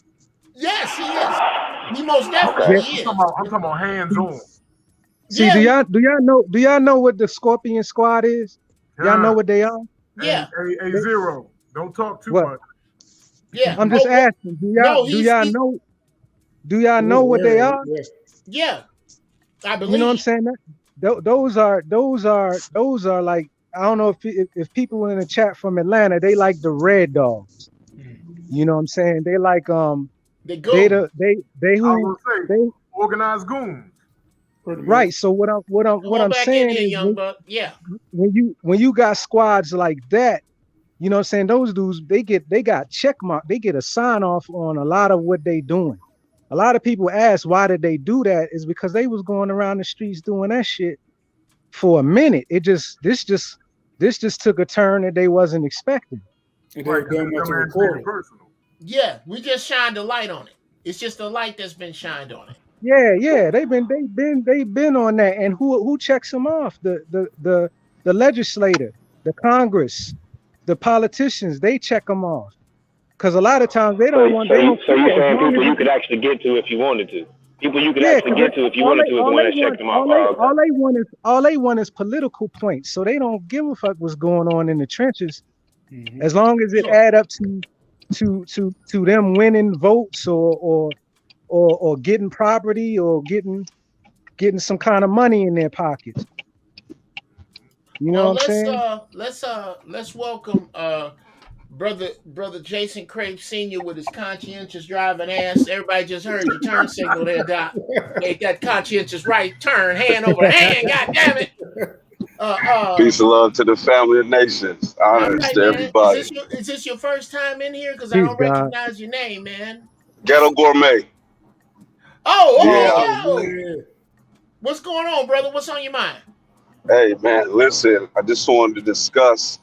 Yes, he is. He most definitely is. I'm talking about hands on. See, do y'all know what the Scorpion Squad is? Y'all know what they are? Yeah. A zero. Don't talk too much. Yeah. I'm just asking. Do y'all know what they are? Yeah. I believe. You know what I'm saying? Those are like, I don't know if people in the chat from Atlanta, they like the Red Dogs. You know what I'm saying? They like they organized goons. Right. So what I'm saying is when you got squads like that, you know what I'm saying, those dudes they got check mark, they get a sign off on a lot of what they doing. A lot of people ask why did they do that, is because they was going around the streets doing that shit for a minute. This just took a turn that they wasn't expecting. Yeah, we just shined a light on it. It's just a light that's been shined on it. Yeah, they've been on that. And who checks them off? The legislator, the Congress, the politicians, they check them off. Because a lot of times they don't want. So you're saying people you could actually get to if you wanted to. People you could actually get to if you wanted to is the one that checked them off. All they want is political points. So they don't give a fuck what's going on in the trenches, as long as it add up to them winning votes or getting property or getting some kind of money in their pockets. You know what I'm saying? Let's welcome Brother Jason Craig Sr. with his conscientious driving ass. Everybody just heard your turn signal there, Doc. Make that conscientious right turn, hand over hand, god damn it. Peace and love to the family of nations. Honors to everybody. Is this your first time in here? Because I don't recognize your name, man. Ghetto Gourmet. Oh. What's going on, brother? What's on your mind? Hey, man, listen, I just wanted to discuss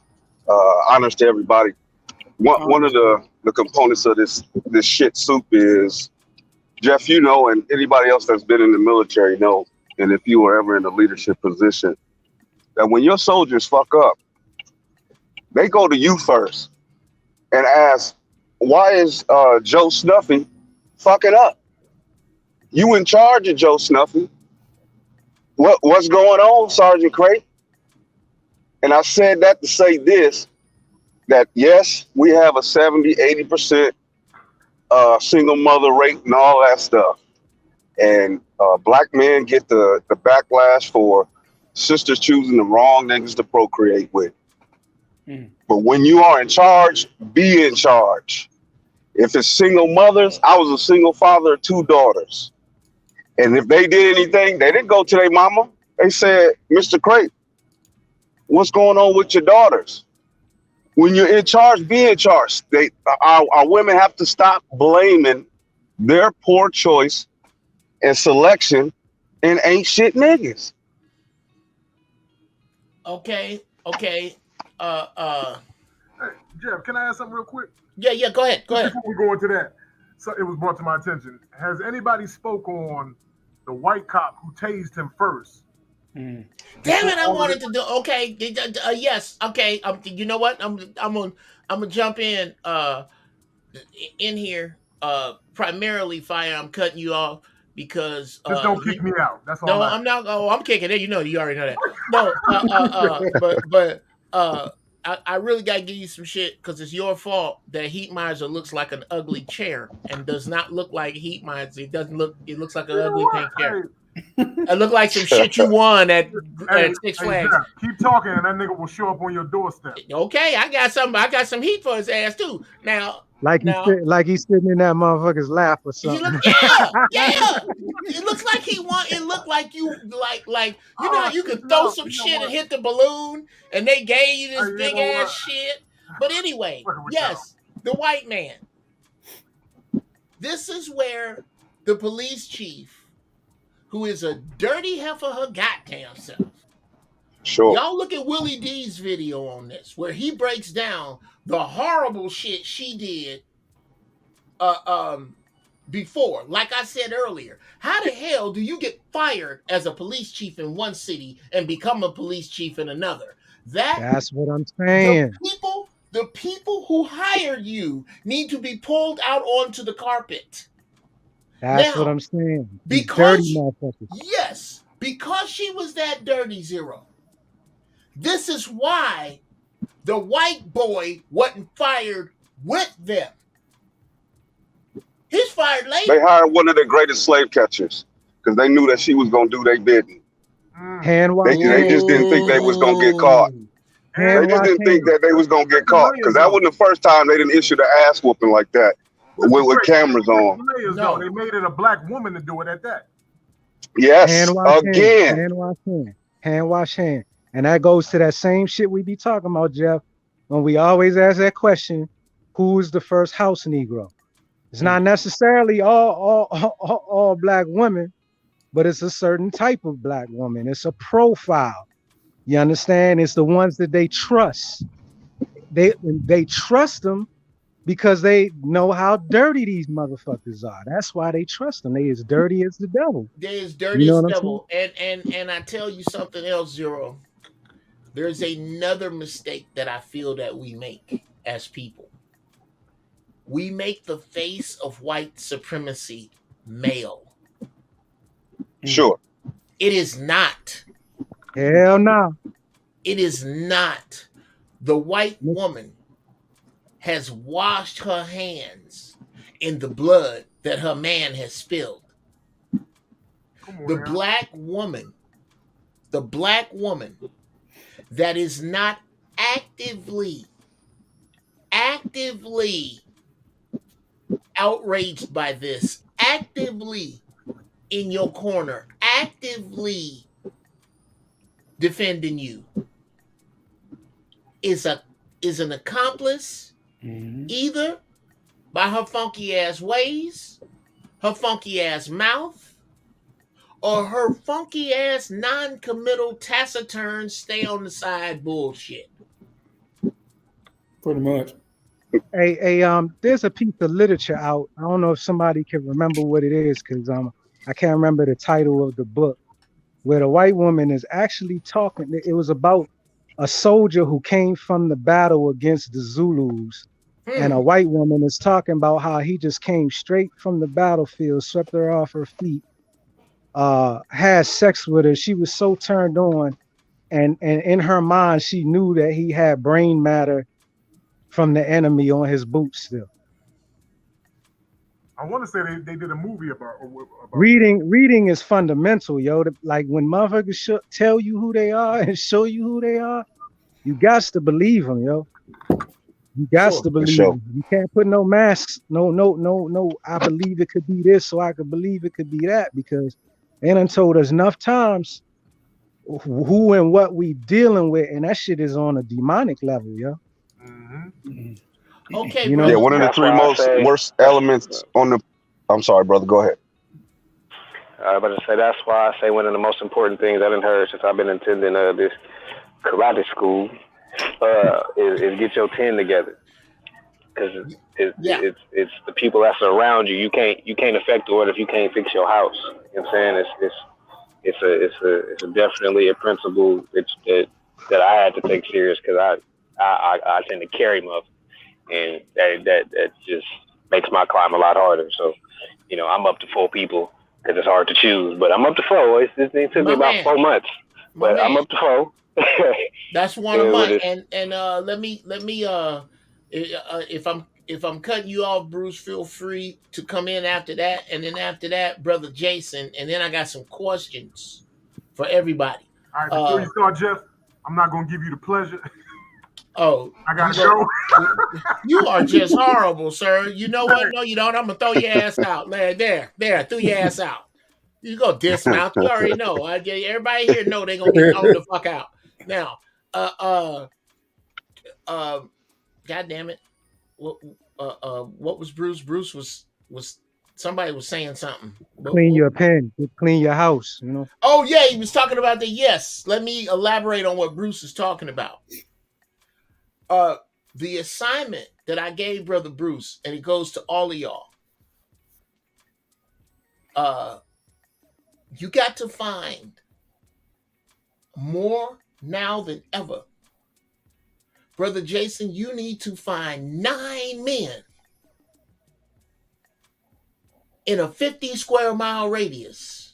honors to everybody. One of the components of this shit soup is, Jeff, you know, and anybody else that's been in the military know, and if you were ever in a leadership position, that when your soldiers fuck up, they go to you first and ask, why is Joe Snuffy fucking up? You in charge of Joe Snuffy. What's going on, Sergeant Craig? And I said that to say this, that yes, we have a 70-80% single mother rate and all that stuff. And black men get the backlash for sisters choosing the wrong niggas to procreate with. But when you are in charge, be in charge. If it's single mothers, I was a single father of 2 daughters. And if they did anything, they didn't go to their mama. They said, Mr. Craig, what's going on with your daughters? When you're in charge, be in charge. Our women have to stop blaming their poor choice and selection and ain't shit niggas. Okay. Hey, Jeff, can I ask something real quick? Yeah, go ahead. Before we go into that, so it was brought to my attention. Has anybody spoke on the white cop who tased him first? Damn it! I wanted to do. Okay, yes. Okay. You know what? I'm gonna jump in here. Primarily, Fire. I'm cutting you off because just don't kick me out. That's all. No, I'm not. Oh, I'm kicking it. You already know that. No. I really gotta give you some shit because it's your fault that Heat Miser looks like an ugly chair and does not look like Heat Miser. It doesn't look. It looks like an ugly pink chair. It looked like some shit you won at Six Flags. Jeff, keep talking, and that nigga will show up on your doorstep. Okay, I got some heat for his ass too. Now, Like he's sitting in that motherfucker's lap or something. yeah. It looks like he want. It looked like you like you know how you could throw some shit and hit the balloon, and they gave you this big ass shit. But anyway, yes, the white man. This is where the police chief, who is a dirty heifer her goddamn self. Sure. Y'all look at Willie D's video on this, where he breaks down the horrible shit she did before. Like I said earlier, how the hell do you get fired as a police chief in one city and become a police chief in another? That's what I'm saying. The people who hired you need to be pulled out onto the carpet. That's what I'm saying. Because Dirty motherfuckers. Yes, because she was that dirty Zero. This is why the white boy wasn't fired with them. He's fired later. They hired one of the greatest slave catchers because they knew that she was gonna do their bidding. They just didn't think they was gonna get caught. They just didn't think that they was gonna get caught because that wasn't the first time they didn't issue the ass whooping like that with cameras on. No, they made it a black woman to do it at that. Yes, again. Hand wash hand. And that goes to that same shit we be talking about, Jeff, when we always ask that question, who is the first house Negro? It's not necessarily all black women, but it's a certain type of black woman. It's a profile. You understand? It's the ones that they trust. They trust them because they know how dirty these motherfuckers are. That's why they trust them. They as dirty as the devil. They as dirty as the devil. And I tell you something else, Zero. There's another mistake that I feel that we make as people. We make the face of white supremacy male. Sure. It is not. Hell no. It is not. The white woman has washed her hands in the blood that her man has spilled. The black woman that is not actively outraged by this, actively in your corner, actively defending you, is an accomplice either by her funky ass ways, her funky ass mouth, or her funky ass non-committal, taciturn, stay on the side bullshit. Pretty much. Hey, there's a piece of literature out. I don't know if somebody can remember what it is because I can't remember the title of the book, where the white woman is actually talking. It was about a soldier who came from the battle against the Zulus, and a white woman is talking about how he just came straight from the battlefield, swept her off her feet, had sex with her. She was so turned on, and in her mind, she knew that he had brain matter from the enemy on his boots still. I want to say they did a movie about reading is fundamental, yo. Like when motherfuckers tell you who they are and show you who they are, you got to believe them, yo. You got to believe them. You can't put no masks. No. I believe it could be this, so I could believe it could be that, because they done told us enough times who and what we dealing with, and that shit is on a demonic level, yo. Okay, you know, yeah, one of the three worst elements on the. I'm sorry, brother. Go ahead. I was about to say that's why I say one of the most important things I've heard since I've been attending this karate school is get your 10 together, because it's the people that's around you. You can't affect the order if you can't fix your house. You know what I'm saying? It's definitely a principle that I had to take serious, because I tend to carry them up, and that just makes my climb a lot harder. So, you know, I'm up to 4 people because it's hard to choose, but I'm up to 4. It took me about 4 months, but I'm up to 4. That's one a month. And let me if if I'm cutting you off, Bruce, feel free to come in after that. And then after that, Brother Jason. And then I got some questions for everybody. All right, before you start, Jeff, I'm not going to give you the pleasure. Oh, I got to go. You are just horrible, sir. You know what? No, you don't. I'm going to throw your ass out. Man, there, throw your ass out. You go dismount. You already know. Everybody here know they're going to get thrown the fuck out. Now, God damn it. What was Bruce? Bruce was somebody was saying something. Clean your pen, clean your house, you know. Oh yeah, he was talking about the yes. Let me elaborate on what Bruce is talking about. The assignment that I gave Brother Bruce, and it goes to all of y'all. You got to find more now than ever. Brother Jason, you need to find 9 men in a 50 square mile radius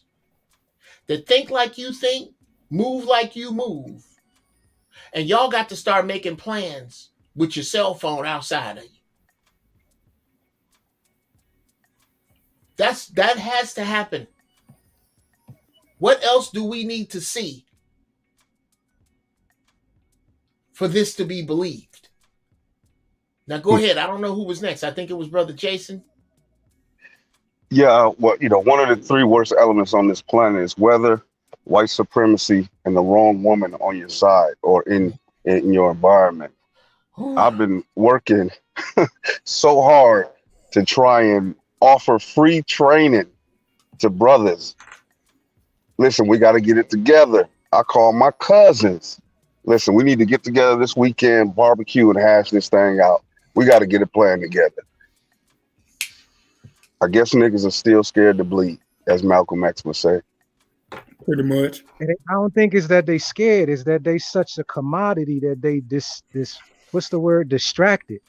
that think like you think, move like you move. And y'all got to start making plans with your cell phone outside of you. That has to happen. What else do we need to see for this to be believed? Now go ahead. I don't know who was next. I think it was Brother Jason. Yeah, well, one of the 3 worst elements on this planet is weather, white supremacy, and the wrong woman on your side or in your environment. I've been working so hard to try and offer free training to brothers. Listen, we got to get it together. I call my cousins. Listen, we need to get together this weekend, barbecue, and hash this thing out. We got to get a plan together. I guess niggas are still scared to bleed, as Malcolm X would say. Pretty much. And I don't think it's that they scared. It's that they such a commodity that they what's the word? Distracted.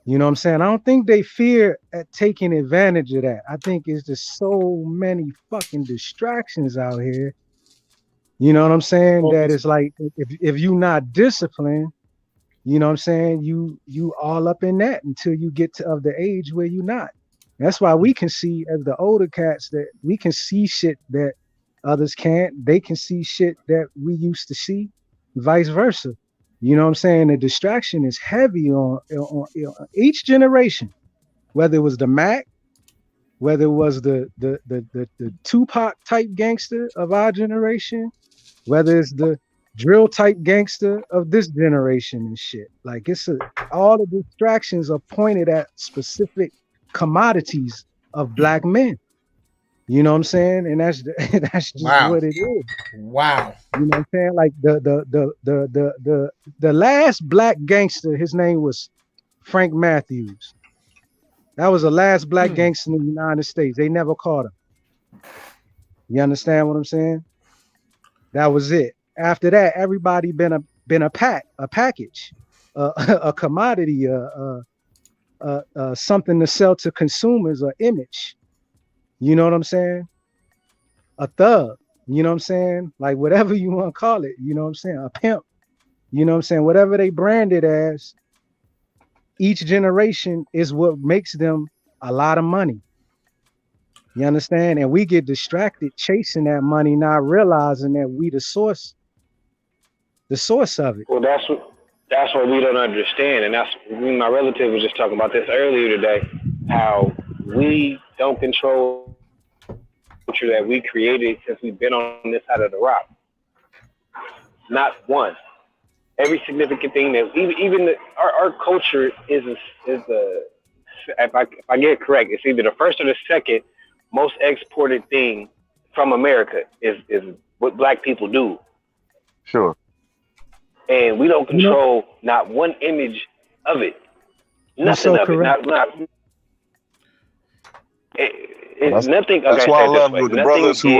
You know what I'm saying? I don't think they fear at taking advantage of that. I think it's just so many fucking distractions out here. You know what I'm saying? That it's like if you not disciplined, you know what I'm saying? You all up in that until you get to of the age where you not. That's why we can see as the older cats that we can see shit that others can't. They can see shit that we used to see, vice versa. You know what I'm saying? The distraction is heavy on each generation, whether it was the Mac, whether it was the Tupac type gangster of our generation, whether it's the drill type gangster of this generation and shit. Like all the distractions are pointed at specific commodities of black men. You know what I'm saying? And that's just what it is. Wow. You know what I'm saying? Like the last black gangster, his name was Frank Matthews. That was the last black gangster in the United States. They never caught him. You understand what I'm saying? That was it. After that, everybody been a package, a commodity, something to sell to consumers, or image. You know what I'm saying? A thug. You know what I'm saying? Like whatever you want to call it. You know what I'm saying? A pimp. You know what I'm saying? Whatever they brand it as, each generation is what makes them a lot of money. You understand? And we get distracted chasing that money, not realizing that we the source of it. Well, that's what we don't understand, and that's my relative was just talking about this earlier today. How we don't control the culture that we created since we've been on this side of the rock. Not one. Every significant thing that even our culture is if I get it correct, it's either the first or the second most exported thing from America is what black people do. Sure. And we don't control not one image of it. Nothing of correct. It. It's nothing. That's why I love the brothers who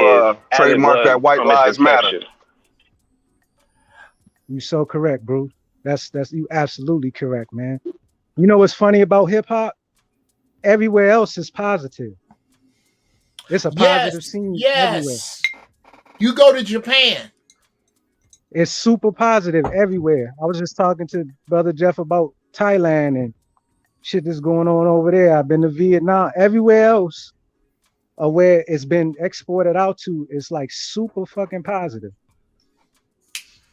trademark that White Lives Matter. You so correct, bro. That's you absolutely correct, man. You know what's funny about hip hop? Everywhere else is positive. It's a positive scene everywhere. You go to Japan. It's super positive everywhere. I was just talking to Brother Jeff about Thailand, and shit that's going on over there. I've been to Vietnam. Everywhere else where it's been exported out to, it's like super fucking positive.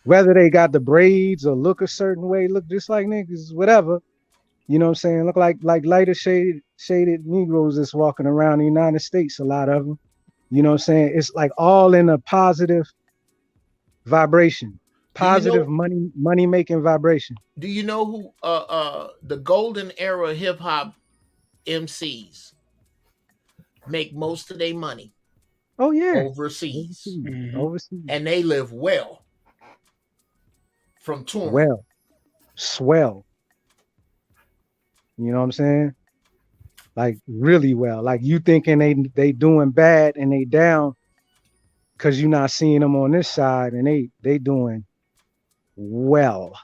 Whether they got the braids or look a certain way, look just like niggas, whatever. You know what I'm saying? Look like lighter shaded Negroes that's walking around the United States, a lot of them. You know what I'm saying? It's like all in a positive vibration. Positive money making vibration. Do you know who the golden era hip hop MCs make most of their money? Oh yeah. Overseas. Overseas. And they live well from touring. Well. Swell. You know what I'm saying? Like really well. Like you thinking they doing bad and they down because you're not seeing them on this side, and they doing well.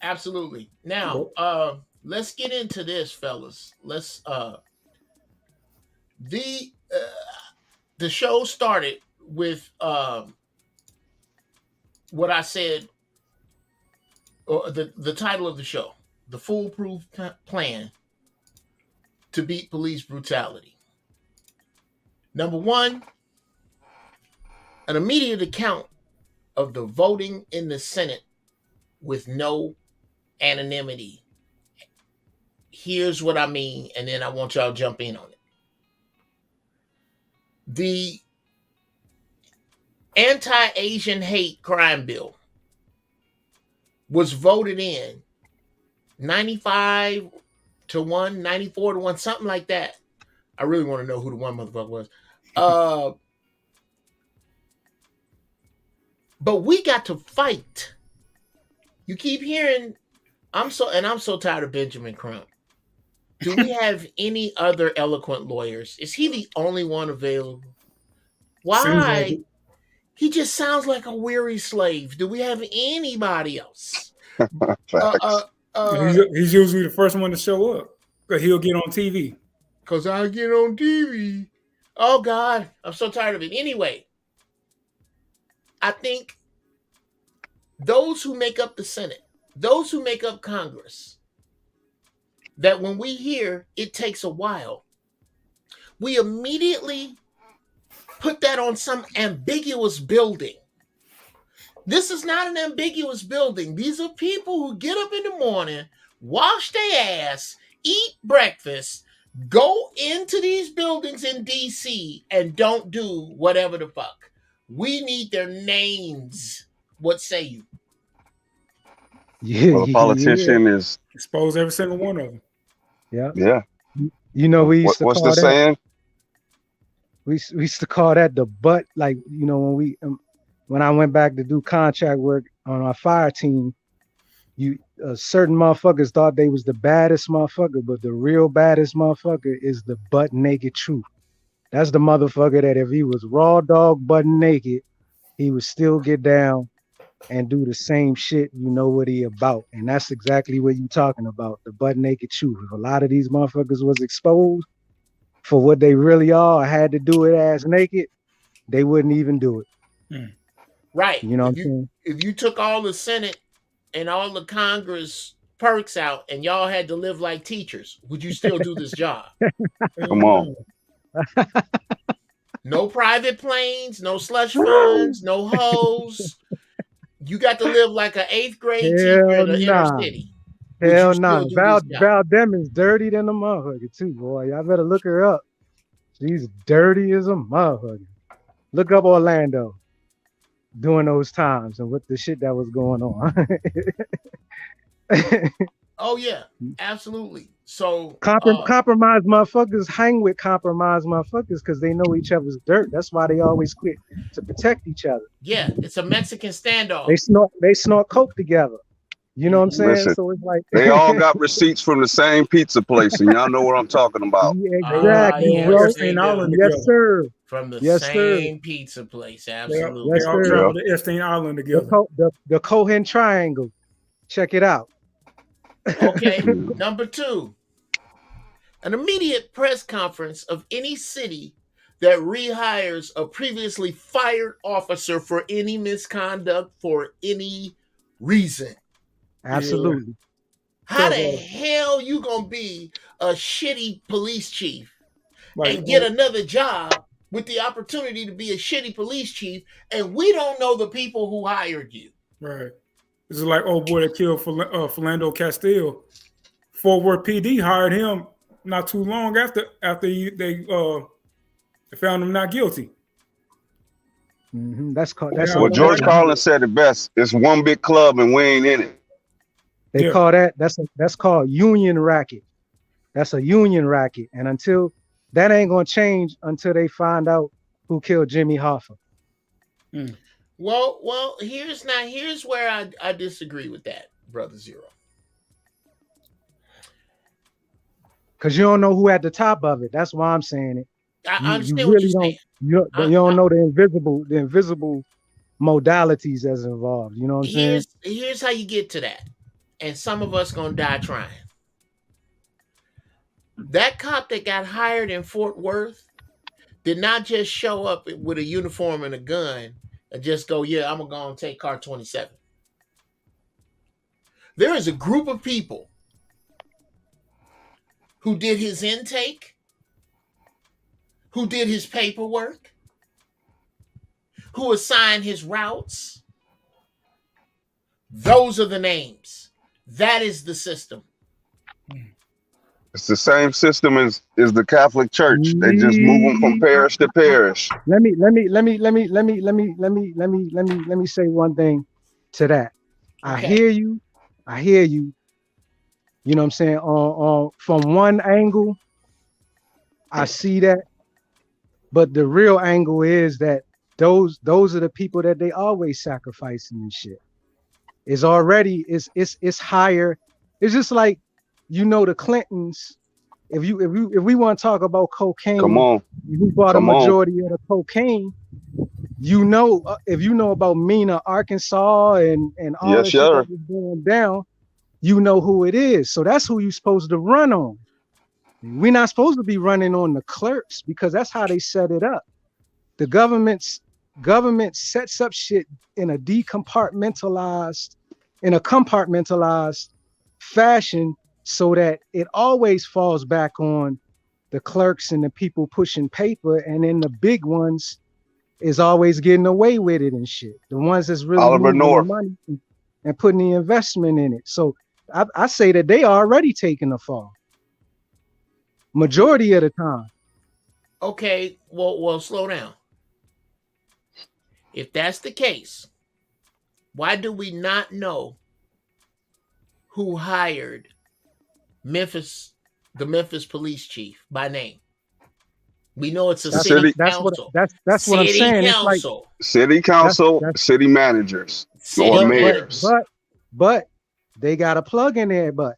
Absolutely. Now, let's get into this, fellas. Let's the show started with what I said, or the title of the show, The Foolproof Plan to Beat Police Brutality. Number one, an immediate account of the voting in the Senate with no anonymity. Here's what I mean, and then I want y'all to jump in on it. The anti-Asian hate crime bill was voted in 95 to 1, 94 to 1, something like that. I really want to know who the one motherfucker was. But we got to fight. You keep hearing, I'm so tired of Benjamin Crump. Do we have any other eloquent lawyers? Is he the only one available? Why? Like he just sounds like a weary slave. Do we have anybody else? He's usually the first one to show up because he'll get on TV. Because I get on TV. Oh, God. I'm so tired of it. Anyway, I think those who make up the Senate, those who make up Congress, that when we hear it takes a while, we immediately put that on some ambiguous building. This is not an ambiguous building. These are people who get up in the morning, wash their ass, eat breakfast, go into these buildings in D.C. and don't do whatever the fuck. We need their names. What say you? Yeah, well, a politician is expose every single one of them. Yeah. Yeah. You know, we used to what's call the that, saying? We used to call that the butt. Like, you know, when I went back to do contract work on our fire team, certain motherfuckers thought they was the baddest motherfucker, but the real baddest motherfucker is the butt naked truth. That's the motherfucker that if he was raw dog butt naked, he would still get down and do the same shit. You know what he about, and that's exactly what you talking about, the butt naked truth. If a lot of these motherfuckers was exposed for what they really are, had to do it ass naked, they wouldn't even do it. Right. You know what I'm saying? If you took all the Senate and all the Congress perks out and y'all had to live like teachers, would you still do this job? Come on. No private planes, no slush funds, no hoes. You got to live like an 8th grade teacher in the inner city. Hell no. Val Deming's dirty than a motherfucker too, boy. Y'all better look her up. She's dirty as a motherfucker. Look up Orlando during those times and what the shit that was going on. Oh yeah, absolutely. So compromised motherfuckers hang with compromised motherfuckers because they know each other's dirt. That's why they always quit to protect each other. Yeah, it's a Mexican standoff. They snort coke together. You know what I'm saying? Listen, so it's like they all got receipts from the same pizza place, and y'all know what I'm talking about. Exactly. Yes, sir. From the same pizza place, absolutely. Yes, sir. They all the Epstein Island together. The Cohen Triangle. Check it out. Okay, number 2. An immediate press conference of any city that rehires a previously fired officer for any misconduct for any reason. Absolutely. How the hell you gonna be a shitty police chief Like, and get another job with the opportunity to be a shitty police chief, and we don't know the people who hired you? Right. This is like old boy that killed Philando Castile. Fort Worth PD hired him not too long after they found him not guilty. That's called. Well, George Carlin said it best. It's one big club and we ain't in it. They call that. That's called union racket. That's a union racket, and until that ain't gonna change until they find out who killed Jimmy Hoffa. Well, here's where I disagree with that, Brother Zero. Because you don't know who at the top of it. That's why I'm saying it. I understand what you're saying. You don't know the invisible modalities that's involved. You know what I'm saying? Here's how you get to that. And some of us gonna die trying. That cop that got hired in Fort Worth did not just show up with a uniform and a gun and just go, yeah, I'm gonna go and take car 27. There is a group of people who did his intake, who did his paperwork, who assigned his routes. Those are the names. That is the system. It's the same system as the Catholic Church. They just move them from parish to parish. Let me say one thing to that. Okay. I hear you. You know what I'm saying? From one angle, I see that. But the real angle is that those are the people that they always sacrificing and shit. It's higher. It's just like, you know, the Clintons. If we want to talk about cocaine, come on. Who bought a majority of the cocaine? You know, if you know about Mena, Arkansas, and all the shit that was going down, you know who it is. So that's who you're supposed to run on. We're not supposed to be running on the clerks, because that's how they set it up. The government sets up shit in a compartmentalized fashion, so that it always falls back on the clerks and the people pushing paper, and then the big ones is always getting away with it and shit. The ones that's really moving the money and putting the investment in it. So I say that they already taking the fall. Majority of the time. Okay, well, slow down. If that's the case, why do we not know who hired the Memphis police chief by name? We know it's a city council. That's what I'm saying. It's like city council, city managers, or mayors. But they got a plug in there, but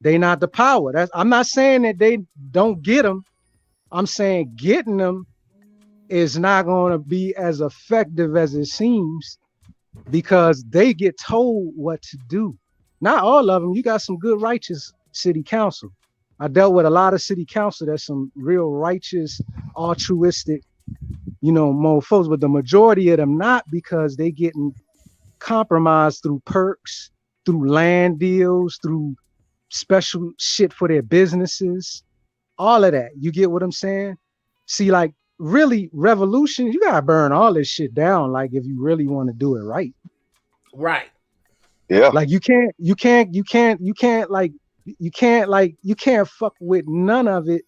they not the power. I'm not saying that they don't get them. I'm saying getting them is not going to be as effective as it seems, because they get told what to do. Not all of them. You got some good righteous city council. I dealt with a lot of city council that's some real righteous, altruistic, mofos, but the majority of them not, because they getting compromised through perks, through land deals, through special shit for their businesses, all of that. You get what I'm saying? See, like, really, revolution, you gotta burn all this shit down, like, if you really want to do it right. Right. Yeah. Like, you can't fuck with none of it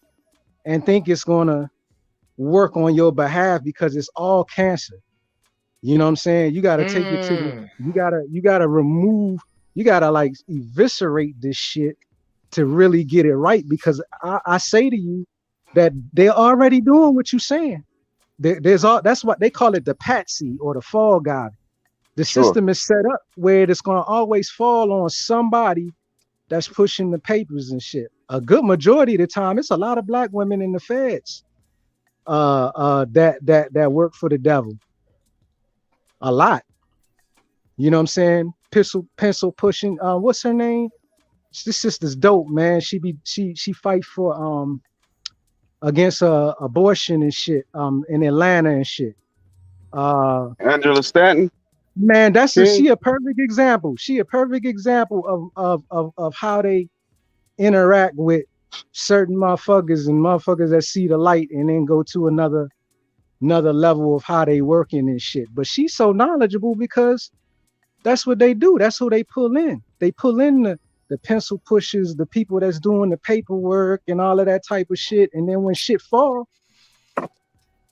and think it's gonna work on your behalf, because it's all cancer. You know what I'm saying? You gotta take it to you gotta like eviscerate this shit to really get it right, because I say to you that they're already doing what you're saying. That's what they call it, the patsy or the fall guy. The system is set up where it's gonna always fall on somebody that's pushing the papers and shit. A good majority of the time, it's a lot of black women in the feds that work for the devil. A lot. You know what I'm saying? Pencil pushing. What's her name? This sister's dope, man. She fight for against abortion and shit in Atlanta and shit. Angela Stanton. Man, See? she a perfect example. She a perfect example of how they interact with certain motherfuckers and motherfuckers that see the light and then go to another level of how they working and shit. But she's so knowledgeable because that's what they do. That's who they pull in. They pull in the pencil pushers, the people that's doing the paperwork and all of that type of shit. And then when shit fall,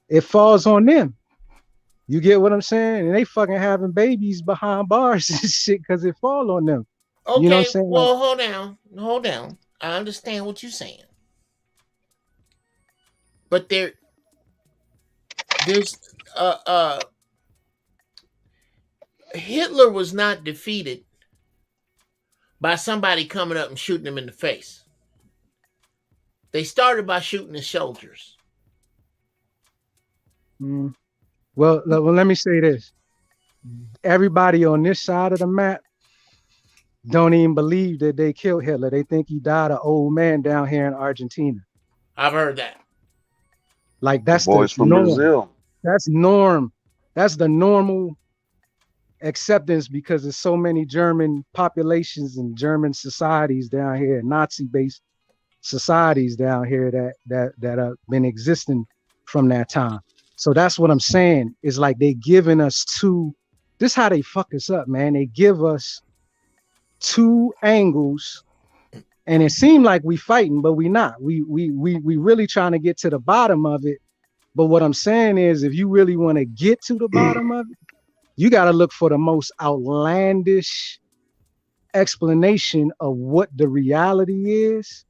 it falls on them. You get what I'm saying? And they fucking having babies behind bars and shit because it fall on them. Okay, You know what I'm saying? well, hold down. I understand what you're saying. But there's Hitler was not defeated by somebody coming up and shooting him in the face. They started by shooting his soldiers. Well, let me say this. Everybody on this side of the map don't even believe that they killed Hitler. They think he died an old man down here in Argentina. I've heard that. Like that's the boys from norm. Brazil. That's norm. That's the normal acceptance because there's so many German populations and German societies down here, Nazi-based societies down here that have been existing from that time. So that's what I'm saying. Is like they giving us this is how they fuck us up, man. They give us two angles, and it seemed like we fighting, but we not. We really trying to get to the bottom of it. But what I'm saying is, if you really want to get to the bottom of it, you got to look for the most outlandish explanation of what the reality is,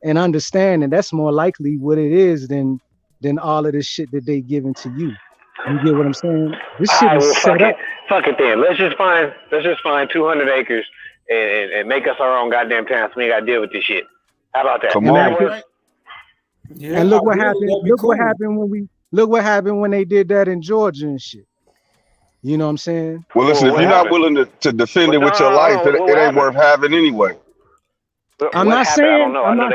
and understand that that's more likely what it is than all of this shit that they giving to you. You get what I'm saying? This shit is set up. Fuck it then. Let's just find 200 acres and make us our own goddamn town so we ain't gotta deal with this shit. How about that? Come on. Right? Yeah, and look what happened. Look what happened when they did that in Georgia and shit. You know what I'm saying? Well, listen, if you're not willing to defend it with your life, it ain't worth having anyway. I'm not saying you're not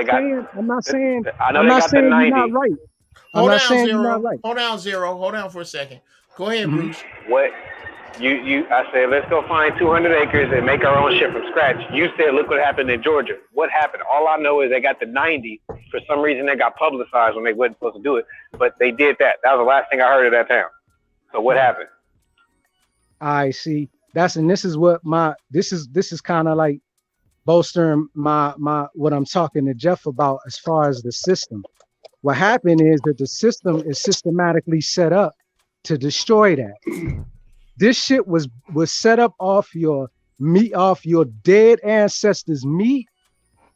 right. Hold down, Zero. Hold down, Zero. Hold down for a second. Go ahead, Bruce. What? I said, let's go find 200 acres and make our own shit from scratch. You said, look what happened in Georgia. What happened? All I know is they got the 90. For some reason, they got publicized when they wasn't supposed to do it. But they did that. That was the last thing I heard of that town. So what happened? I see. This is kind of like bolstering my what I'm talking to Jeff about as far as the system. What happened is that the system is systematically set up to destroy that. This shit was set up off your dead ancestors' meat,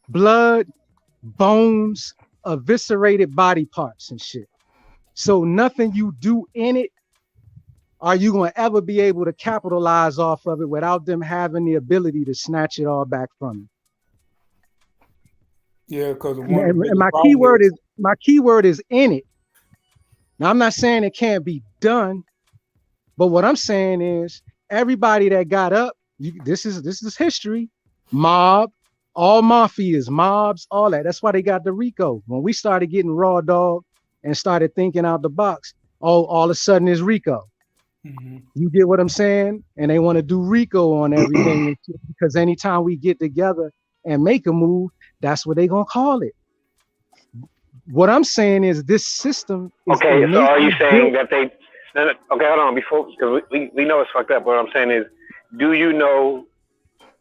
blood, bones, eviscerated body parts and shit. So nothing you do in it are you going to ever be able to capitalize off of it without them having the ability to snatch it all back from you. Yeah, because my keyword is in it. Now I'm not saying it can't be done, but what I'm saying is everybody that got up, this is history. Mob, all mafias, mobs, all that. That's why they got the RICO. When we started getting raw dog and started thinking out the box, all of a sudden it's RICO. Mm-hmm. You get what I'm saying? And they want to do RICO on everything because anytime we get together and make a move, that's what they're going to call it. What I'm saying is this system is okay, so are you saying that they... Okay, hold on. Before, because we know it's fucked up. What I'm saying is, do you know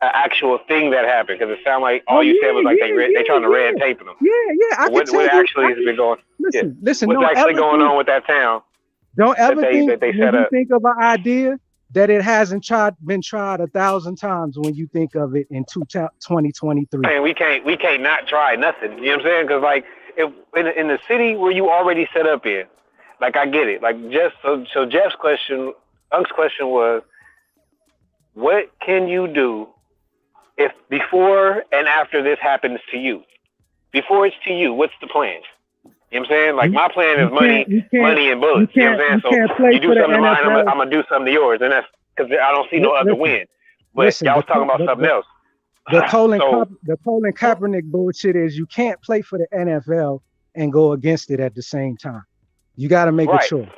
an actual thing that happened? Because it sounded like all you said was like they trying to red tape them. Yeah. What actually has been going? Listen. What's actually going on with that town? Don't ever think that they when you think of an idea that it hasn't been tried 1,000 times when you think of it in 2023. Man, we can't not try nothing. You know what I'm saying? Because like if in the city where you already set up in, like I get it. Like so Jeff's question, Unc's question was, what can you do if before and after this happens to you? Before it's to you, what's the plan? You know what I'm saying? Like my plan is money and bullets. You know what I'm saying? So you do something to mine, I'm gonna do something to yours, and that's because I don't see no other win. But y'all was talking about something else. The Colin Kaepernick bullshit is you can't play for the NFL and go against it at the same time. You got to make a choice.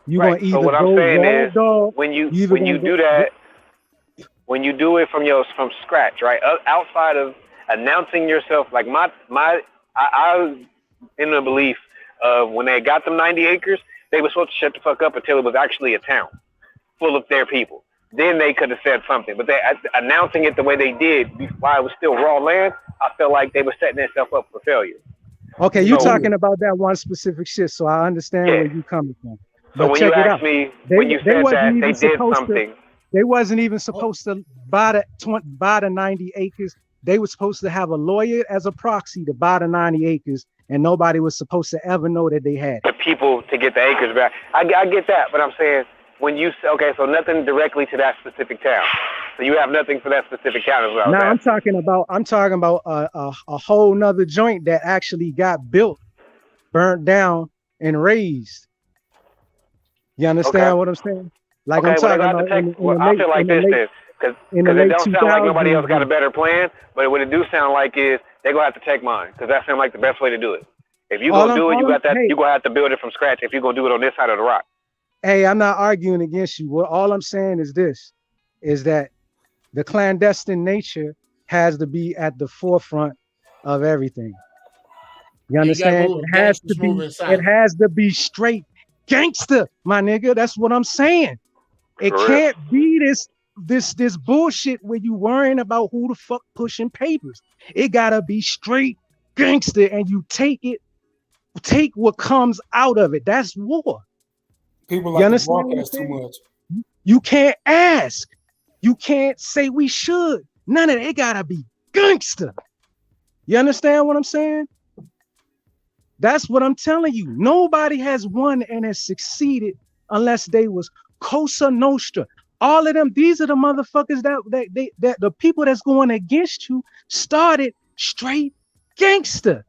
You're Right. gonna So either what I'm go saying raw is, dog. when you You either when gonna you go. do that, when you do it from scratch, right? Outside of announcing yourself, like I was in the belief of when they got them 90 acres, they were supposed to shut the fuck up until it was actually a town full of their people. Then they could have said something. But they announcing it the way they did while it was still raw land, I felt like they were setting themselves up for failure. Okay, you're So, talking about that one specific shit, so I understand where you coming from. So But when check you it out. asked me, They when you said wasn't that even they did supposed something, to. They wasn't even supposed to buy the 90 acres. They were supposed to have a lawyer as a proxy to buy the 90 acres, and nobody was supposed to ever know that they had it. the people to get the acres back. I get that, but I'm saying when you say, okay, so nothing directly to that specific town. So you have nothing for that specific town as well. Now I'm talking about a whole nother joint that actually got built, burnt down, and raised. You understand what I'm saying? Like Okay, I'm well, they talking got about to take. Well, I feel like this then, because in the it late don't sound like nobody else got a 2000s. better plan. But what it do sound like is they're gonna have to take mine, because that sounds like the best way to do it. If you're gonna do it, you got that. You're gonna have to build it from scratch. If you're gonna do it on this side of the rock. Hey, I'm not arguing against you. What all I'm saying is this: is that the clandestine nature has to be at the forefront of everything. You understand? It has to be. It has to be straight gangster, my nigga. That's what I'm saying. It can't be this bullshit where you worrying about who the fuck pushing papers. It gotta be straight gangster, and you take what comes out of it. That's war. People You like to understand what I'm broadcast too saying? much. You can't ask. You can't say we should. None of it. It gotta be gangster. You understand what I'm saying? That's what I'm telling you. Nobody has won and has succeeded unless they was Cosa Nostra. All of them, these are the motherfuckers that the people that's going against you started straight gangster.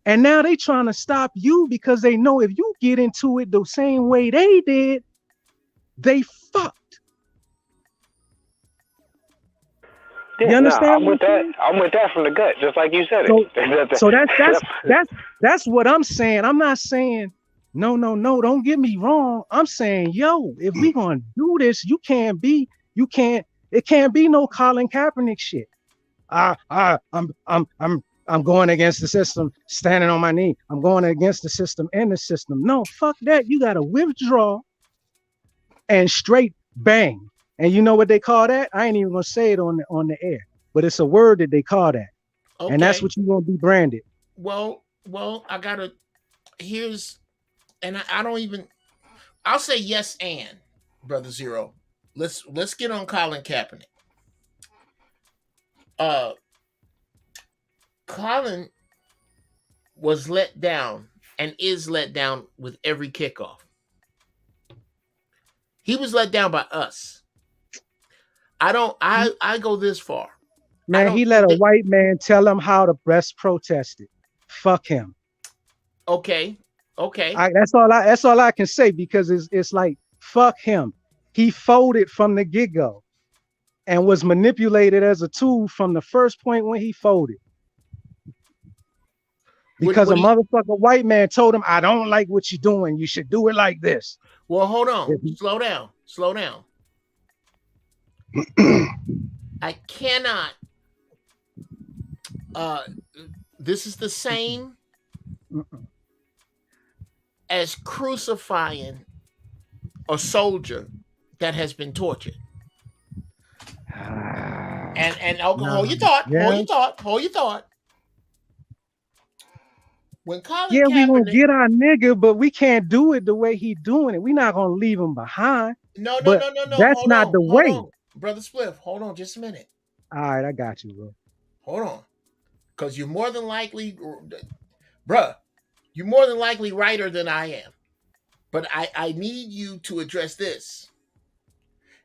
And now they trying to stop you because they know if you get into it the same way they did, they fucked. Yeah, You understand? I'm with that. I'm with that from the gut, just like you said it. So that's what I'm saying. I'm not saying no, don't get me wrong. I'm saying, yo, if we gonna do this, it can't be no Colin Kaepernick shit. I'm going against the system, standing on my knee. I'm going against the system and the system. No, fuck that. You gotta withdraw and straight bang. And you know what they call that? I ain't even gonna say it on the air, but it's a word that they call that. Okay. And that's what you're gonna be branded. Well, I don't even. I'll say yes and Brother Zero. Let's get on Colin Kaepernick. Colin was let down and is let down with every kickoff. He was let down by us. I go this far. Man, he let a white man tell him how to best protest it. Fuck him. Okay. That's all I can say, because it's like, fuck him. He folded from the get-go and was manipulated as a tool from the first point when he folded. Because a motherfucker white man told him, I don't like what you're doing. You should do it like this. Well, hold on. Slow down. I cannot. This is the same as crucifying a soldier that has been tortured. And hold your thought. Hold your thought. When Colin we gonna Kaepernick, get our nigga, but we can't do it the way he doing it. We're not gonna leave him behind. No. That's hold not on, the way. On. Brother Spliff, hold on just a minute. All right, I got you, bro. Hold on. Because you're more than likely, you're more than likely righter than I am. But I need you to address this.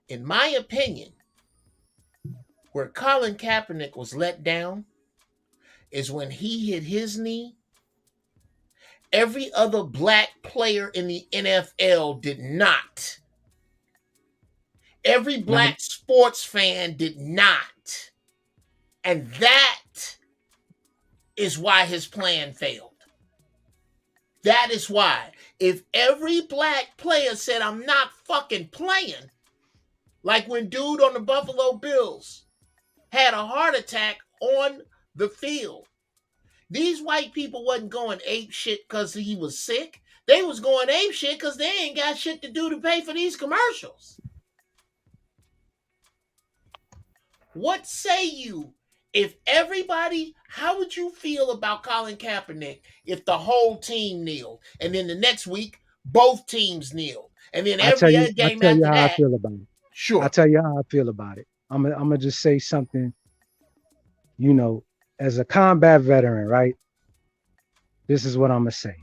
In my opinion, where Colin Kaepernick was let down is when he hit his knee. Every other black player in the NFL did not. Every black sports fan did not. And that is why his plan failed. That is why. if every black player said, I'm not fucking playing, like when dude on the Buffalo Bills had a heart attack on the field, these white people wasn't going ape shit because he was sick. They was going ape shit because they ain't got shit to do to pay for these commercials. What say you if everybody, how would you feel about Colin Kaepernick if the whole team kneeled and then the next week both teams kneeled and then every other game after that? How I feel about it. Sure. I'll tell you how I feel about it. I'm gonna just say something, you know, as a combat veteran, right? This is what I'm gonna say.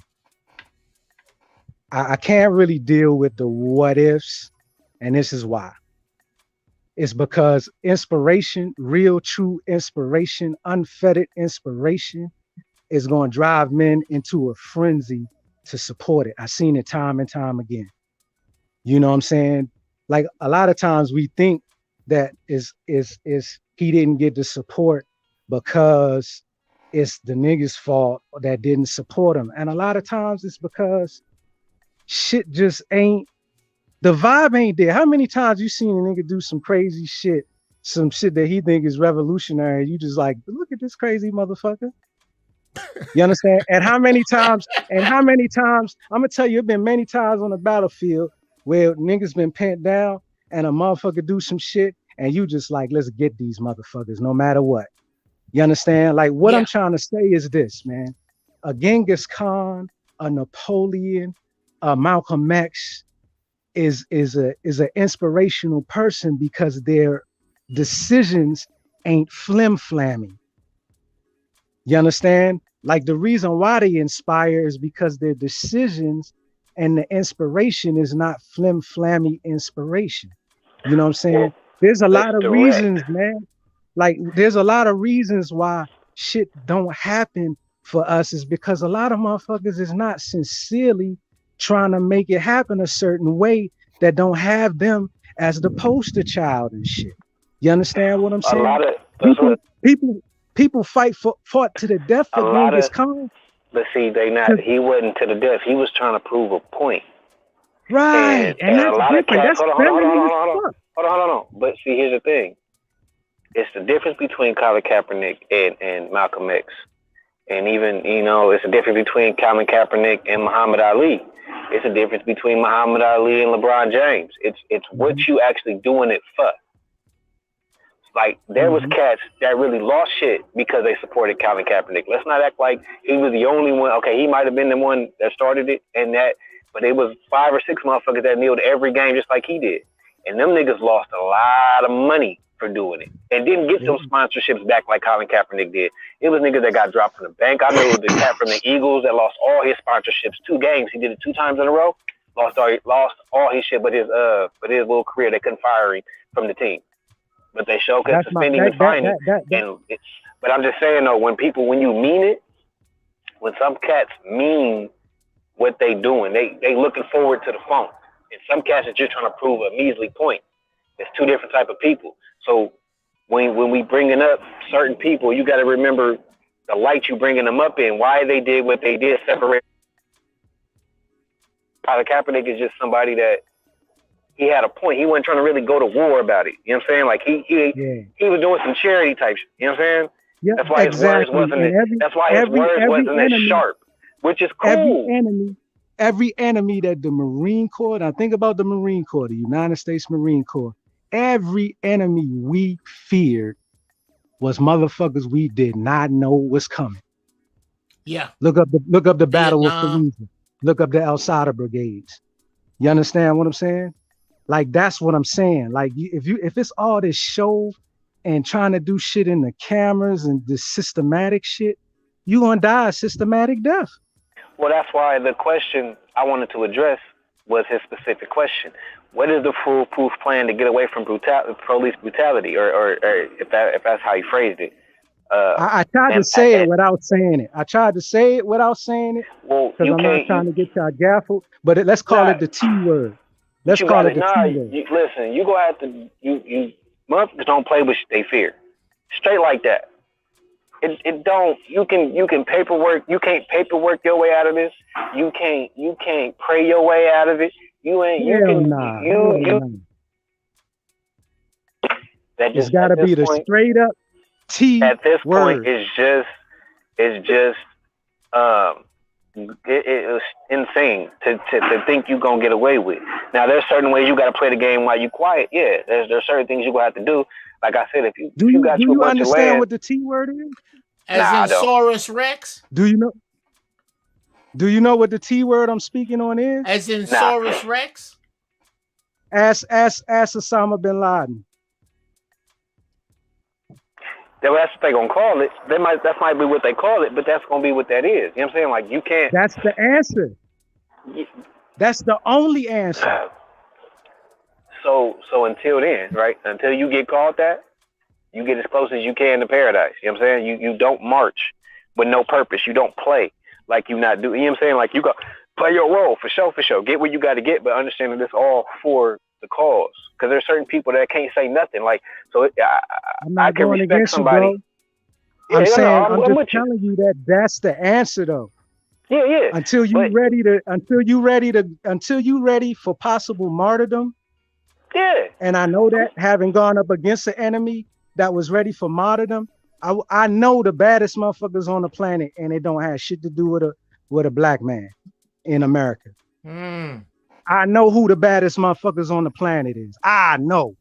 I can't really deal with the what ifs, and this is why. It's because inspiration, real, true inspiration, unfettered inspiration is going to drive men into a frenzy to support it. I've seen it time and time again. You know what I'm saying? Like a lot of times we think that is he didn't get the support because it's the niggas' fault that didn't support him. And a lot of times it's because shit just ain't, the vibe ain't there. How many times you seen a nigga do some crazy shit, some shit that he think is revolutionary? You just like, look at this crazy motherfucker. You understand? And how many times, I'm gonna tell you, it's been many times on the battlefield where niggas been pent down and a motherfucker do some shit and you just like, let's get these motherfuckers no matter what. You understand? Like what I'm trying to say is this, man. A Genghis Khan, a Napoleon, a Malcolm X, is an inspirational person because their decisions ain't flim-flammy. You understand? Like the reason why they inspire is because their decisions and the inspiration is not flim-flammy inspiration. You know what I'm saying? There's a lot of reasons, man. Like there's a lot of reasons why shit don't happen for us is because a lot of motherfuckers is not sincerely trying to make it happen a certain way that don't have them as the poster child and shit. You understand what I'm saying? A lot of people fought to the death for Genghis Khan. But see, he wasn't to the death. He was trying to prove a point. Right. And that's a lot different. Of cats, That's hold on. But see, here's the thing. It's the difference between Colin Kaepernick and Malcolm X. And even, it's a difference between Colin Kaepernick and Muhammad Ali. It's a difference between Muhammad Ali and LeBron James. It's what you actually doing it for. Like, there was cats that really lost shit because they supported Colin Kaepernick. Let's not act like he was the only one. Okay, he might have been the one that started it, but it was 5 or 6 motherfuckers that kneeled every game just like he did. And them niggas lost a lot of money for doing it and didn't get some sponsorships back like Colin Kaepernick did. It was niggas that got dropped from the bank. I know the cat from the Eagles that lost all his sponsorships 2 games. He did it 2 times in a row. Lost all his shit, but his little career they couldn't fire him from the team. But they show could suspend him and fine him. But I'm just saying though, when you mean it, when some cats mean what they doing, they looking forward to the phone. And some cats are just trying to prove a measly point. It's 2 different type of people. So when we bringing up certain people, you got to remember the light you bringing them up in, why they did what they did, separate. Colin Kaepernick is just somebody that he had a point. He wasn't trying to really go to war about it. You know what I'm saying? Like he was doing some charity type shit. You know what I'm saying? Yeah, that's why his words wasn't as sharp, which is cool. Every enemy that the Marine Corps, now think about the Marine Corps, the United States Marine Corps, every enemy we feared was motherfuckers we did not know was coming. Yeah. Look up the Battle of Fallujah. Look up the Al Sada brigades. You understand what I'm saying? Like that's what I'm saying. Like if it's all this show and trying to do shit in the cameras and this systematic shit, you gonna die a systematic death. Well, that's why the question I wanted to address was his specific question. What is the foolproof plan to get away from police brutality, or if that's how he phrased it? I tried to say it without saying it. Well, because I'm not trying to get y'all gaffled, but let's call it the T word. Let's call it the T word. Listen, you gonna have to you motherfuckers don't play with they fear. Straight like that. It don't. You can paperwork. You can't paperwork your way out of this. You can't pray your way out of it. You ain't. You Hell can. nah. You. Hell You. nah. That It's just got to at this be the point. straight up T At this point, word. it's just it was insane to think you gonna get away with. Now there's certain ways you got to play the game while you quiet. Yeah, there's certain things you gonna have to do. Like I said, if you got Do you a you bunch of understand land, what the T word is? As Nah, I in don't. Saurus Rex? Do you know? Do you know what the T word I'm speaking on is? As in Saurus Rex? Ask Osama bin Laden. that's what they gonna call it. That might be what they call it, but that's gonna be what that is. You know what I'm saying? Like you can't. That's the answer. That's the only answer. So until then, right? Until you get called that, you get as close as you can to paradise. You know what I'm saying? You don't march with no purpose. You don't play like you not do. You know what I'm saying? Like you go play your role for sure. Get what you got to get, but understand that it's all for the cause. Because there's certain people that can't say nothing. Like so, I'm not I can going respect against somebody. you, bro. I'm Yeah, saying I'm I'm with just you. telling you that that's the answer, though. Yeah. Until you ready for possible martyrdom. Yeah. And I know that having gone up against an enemy that was ready for martyrdom, I know the baddest motherfuckers on the planet, and it don't have shit to do with a black man in America. I know who the baddest motherfuckers on the planet is. I know.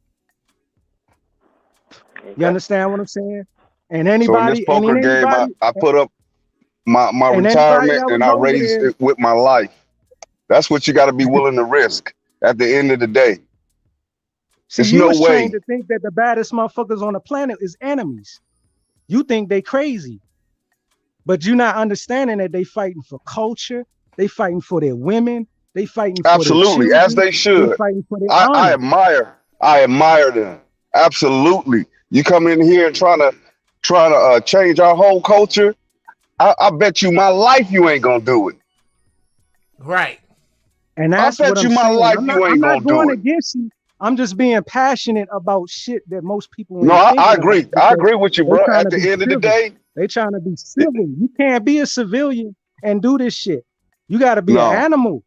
You understand what I'm saying? And So in this poker game, I put up my retirement and I raised it with my life. That's what you got to be willing to risk at the end of the day. See, There's you no was way. trained to think that the baddest motherfuckers on the planet is enemies. You think they crazy, but you're not understanding that they fighting for culture. They fighting for their women. They fighting for Absolutely, their as children. they should. They fighting for their I honor. admire them. Absolutely. You come in here and trying to change our whole culture. I bet you my life you ain't gonna do it. Right. And that's I what bet I'm you my saying. life I'm you ain't not gonna going do it. against you. I'm just being passionate about shit that most people ain't No, I thinking agree. about, I because agree with you, they bro. trying At to the be end of the civil. day, They trying to be civil. You can't be a civilian and do this shit. You got to be No. an animal.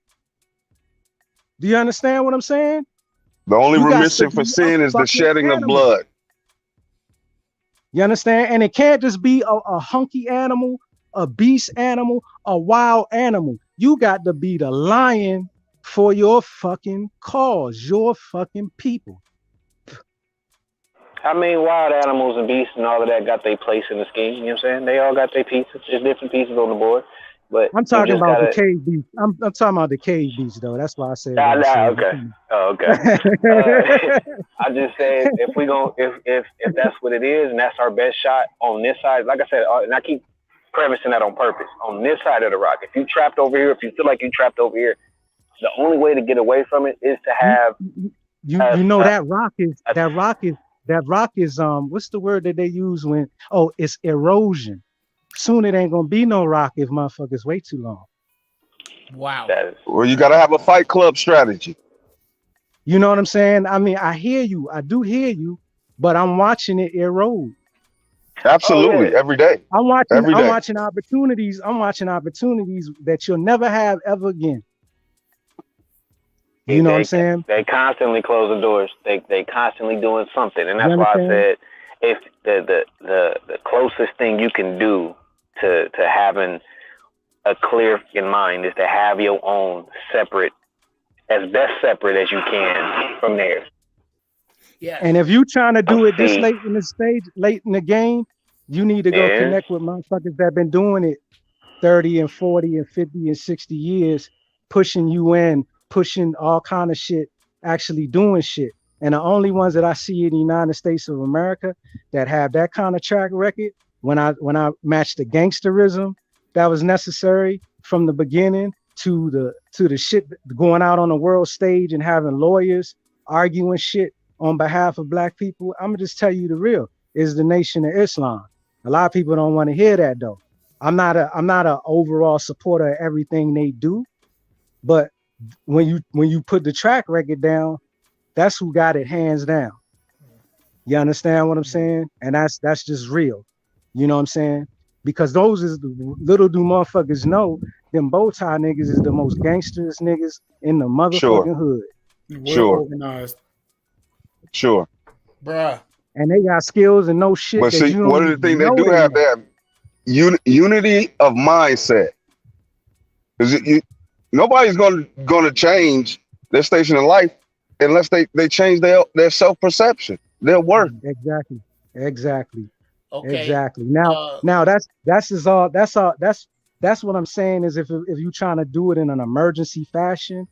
Do you understand what I'm saying? the only You got to remission for be a sin is the fucking shedding of animal. blood. You understand? And it can't just be a hunky animal, a beast animal, a wild animal. You got to be the lion for your fucking cause, your fucking people. I mean, wild animals and beasts and all of that got their place in the scheme. You know what I'm saying? They all got their pieces. There's different pieces on the board. But I'm you talking just about gotta. the cave beast. I'm talking about the cave beast, though. That's why I said what I Nah, said. okay. Oh, okay. I just said if that's what it is and that's our best shot on this side, like I said, and I keep prefacing that on purpose. On this side of the rock, if you trapped over here, if you feel like you trapped over here, the only way to get away from it is to have. You know that rock is what's the word that they use when it's erosion. Soon it ain't gonna be no rock if motherfuckers wait too long. Wow. Well, you got to have a fight club strategy. You know what I'm saying? I mean, I hear you. I do hear you, but I'm watching it erode. Absolutely, every day. I'm Every day. watching opportunities. I'm watching opportunities that you'll never have ever again. You know what I'm saying? They constantly close the doors. They constantly doing something, and that's You why I understand? said if the closest thing you can do to having a clear in mind is to have your own separate, as best separate as you can from there. Yeah. And if you trying to do it this late in the game, you need to go Yeah. connect with motherfuckers that been doing it 30 and 40 and 50 and 60 years, pushing UN, pushing all kind of shit, actually doing shit. And the only ones that I see in the United States of America that have that kind of track record, when I match the gangsterism that was necessary from the beginning to the shit going out on the world stage and having lawyers arguing shit on behalf of black people, I'm gonna just tell you the real, is the Nation of Islam. A lot of people don't want to hear that though. I'm not a overall supporter of everything they do, but when you put the track record down, that's who got it hands down. You understand what I'm saying? And that's just real. You know what I'm saying? Because those is little do motherfuckers know them bow tie niggas is the most gangsterest niggas in the Sure. motherfucking hood. Well Sure. organized. Sure. Bruh. And they got skills and no shit But that see, you one don't of the even things they know do they have, know. they have unity of mindset. Nobody's gonna change their station in life unless they change their self perception, their worth. Exactly. Okay. Exactly. Now that's what I'm saying is if you trying to do it in an emergency fashion,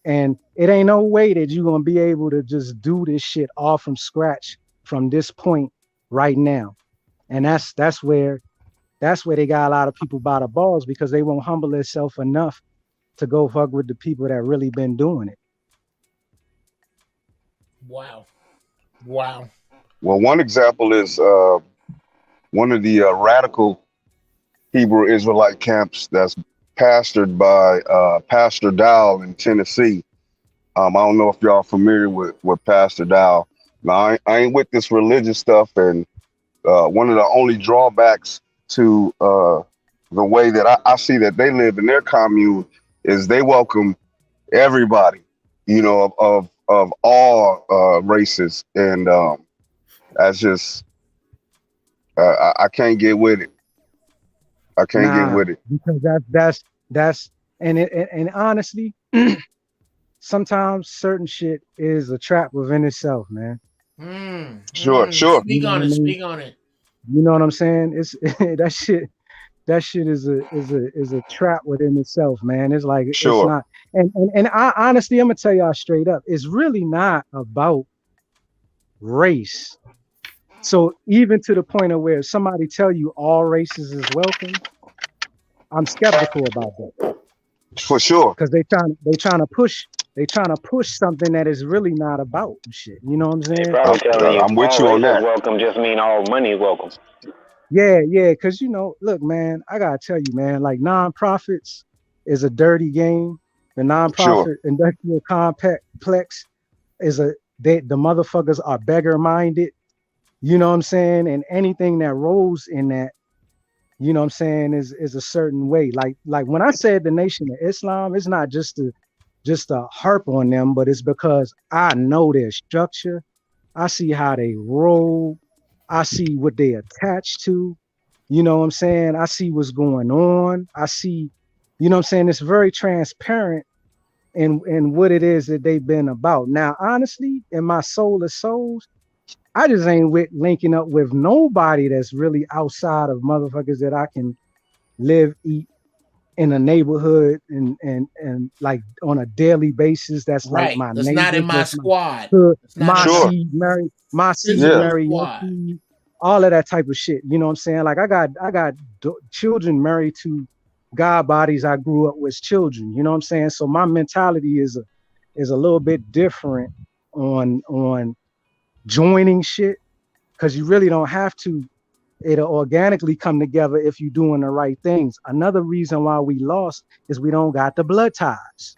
and it ain't no way that you're gonna be able to just do this shit all from scratch from this point right now. And that's where they got a lot of people by the balls, because they won't humble themselves enough to go fuck with the people that really been doing it. Wow. Well, one example is one of the radical Hebrew Israelite camps that's pastored by Pastor Dow in Tennessee. I don't know if y'all familiar with Pastor Dow. Now, I ain't with this religious stuff, and one of the only drawbacks to the way that I see that they live in their commune is they welcome everybody, of all races, and that's just I can't get with it. I can't get with it. Because that's and honestly, sometimes certain shit is a trap within itself, man. Sure. Speak on it. Speak on it. You know what I'm saying? It's that shit is a trap within itself, man. It's like it's not, and I honestly, I'm gonna tell y'all straight up, it's really not about race. So even to the point of where somebody tell you all races is welcome, I'm skeptical about that. For sure. Because they trying to push something that is really not about shit. You know what I'm saying? Probably telling you I'm with you on that. Welcome just mean all money is welcome. Yeah, because look, man, I gotta tell you, man, like nonprofits is a dirty game. The nonprofit industrial complex is the motherfuckers are beggar minded. You know what I'm saying? And anything that rolls in that, you know what I'm saying, is a certain way. Like when I said the Nation of Islam, it's not just to harp on them, but it's because I know their structure. I see how they roll. I see what they attach to. You know what I'm saying? I see what's going on. I see, you know what I'm saying? It's very transparent in what it is that they've been about. Now, honestly, in my soul of souls, I just ain't linking up with nobody that's really outside of motherfuckers that I can live, eat in a neighborhood and like on a daily basis. That's right. Like my that's neighbors, not in my squad. My seed, Mary, all of that type of shit. You know what I'm saying? Like I got children married to God bodies I grew up with children. You know what I'm saying? So my mentality is a little bit different on joining shit, because you really don't have to. It'll organically come together if you're doing the right things. Another reason why we lost is we don't got the blood ties.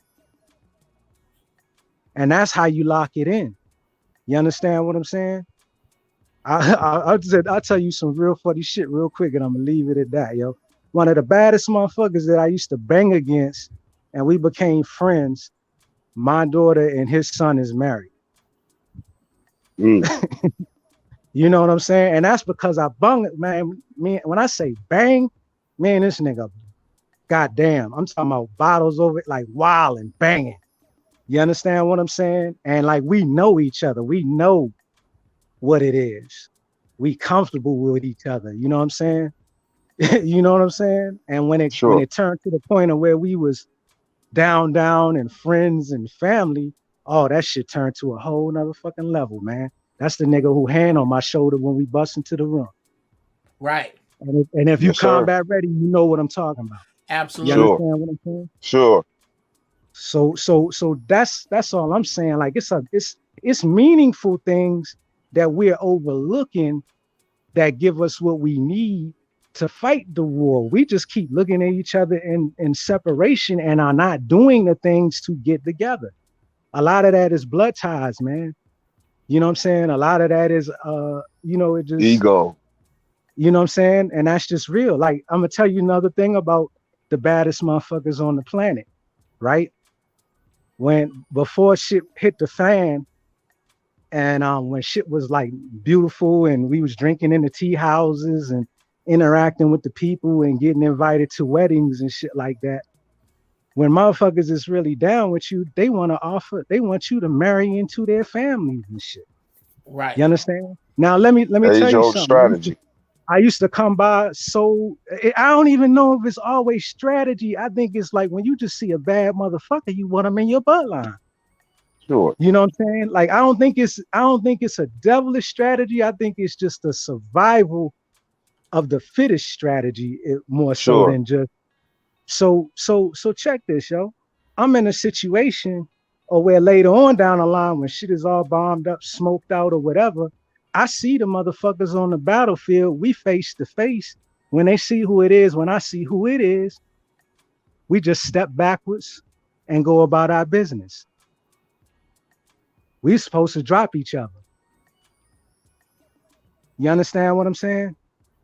And that's how you lock it in. You understand what I'm saying? I'll tell you some real funny shit real quick, and I'm gonna leave it at that, yo. One of the baddest motherfuckers that I used to bang against, and we became friends. My daughter and his son is married. You know what I'm saying? And that's because I bung it, man. When I say bang, man, this nigga, goddamn, I'm talking about bottles over it, like wild and banging. You understand what I'm saying? And like we know each other. We know what it is. We comfortable with each other. You know what I'm saying? You know what I'm saying? And when it turned to the point of where we was down and friends and family, oh, that shit turned to a whole nother fucking level, man. That's the nigga who hand on my shoulder when we bust into the room. Right. And if you combat ready, you know what I'm talking about. Absolutely. You understand what I'm saying? Sure. So that's all I'm saying. Like it's meaningful things that we're overlooking that give us what we need to fight the war. We just keep looking at each other in separation and are not doing the things to get together. A lot of that is blood ties, man. You know what I'm saying? A lot of that is it just ego. You know what I'm saying? And that's just real. Like I'm gonna tell you another thing about the baddest motherfuckers on the planet, right? Before shit hit the fan, and when shit was like beautiful, and we was drinking in the tea houses and interacting with the people and getting invited to weddings and shit like that. When motherfuckers is really down with you, they want you to marry into their families and shit. Right. You understand? Now let me tell you something. Strategy. I used to come by I don't even know if it's always strategy. I think it's like when you just see a bad motherfucker, you want them in your bloodline. Sure. You know what I'm saying? Like I don't think it's a devilish strategy. I think it's just a survival of the fittest strategy, more so than just so check this, yo. I'm in a situation where later on down the line, when shit is all bombed up, smoked out, or whatever, I see the motherfuckers on the battlefield. We face to face. When they see who it is, when I see who it is, we just step backwards and go about our business. We're supposed to drop each other. You understand what I'm saying?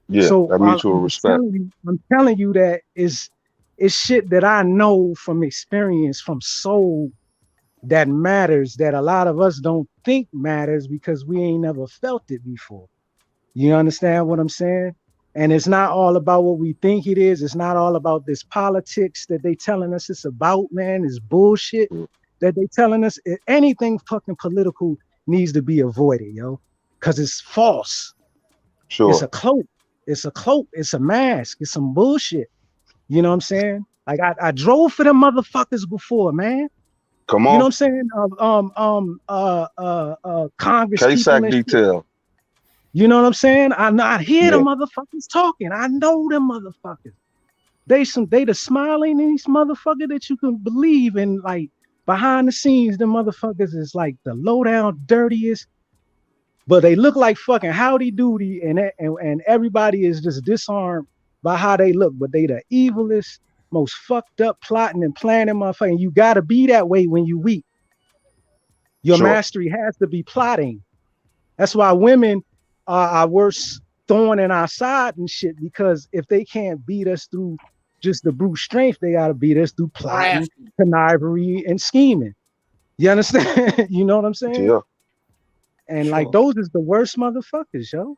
Yeah, so that mutual respect. I'm telling you that it's shit that I know from experience, from soul, that matters, that a lot of us don't think matters because we ain't never felt it before. You understand what I'm saying? And it's not all about what we think it is. It's not all about this politics that they telling us it's about, man. It's bullshit that they telling us. Anything fucking political needs to be avoided, yo, because it's false. Sure. It's a cloak. It's a cloak. It's a mask. It's some bullshit. You know what I'm saying? Like I drove for them motherfuckers before, man. Come on. You know what I'm saying? Congress K-Sac detail. You know what I'm saying? I hear the motherfuckers talking. I know them motherfuckers. They the smiling these motherfuckers that you can believe in. Like behind the scenes, the motherfuckers is like the low down dirtiest. But they look like fucking howdy doody, and everybody is just disarmed by how they look. But they the evilest, most fucked up plotting and planning motherfucker. You gotta be that way when you weak. Your mastery has to be plotting. That's why women are our worst thorn in our side and shit, because if they can't beat us through just the brute strength, they gotta beat us through plotting, connivery, and scheming. You understand? You know what I'm saying? Yeah. And like those is the worst motherfuckers, yo.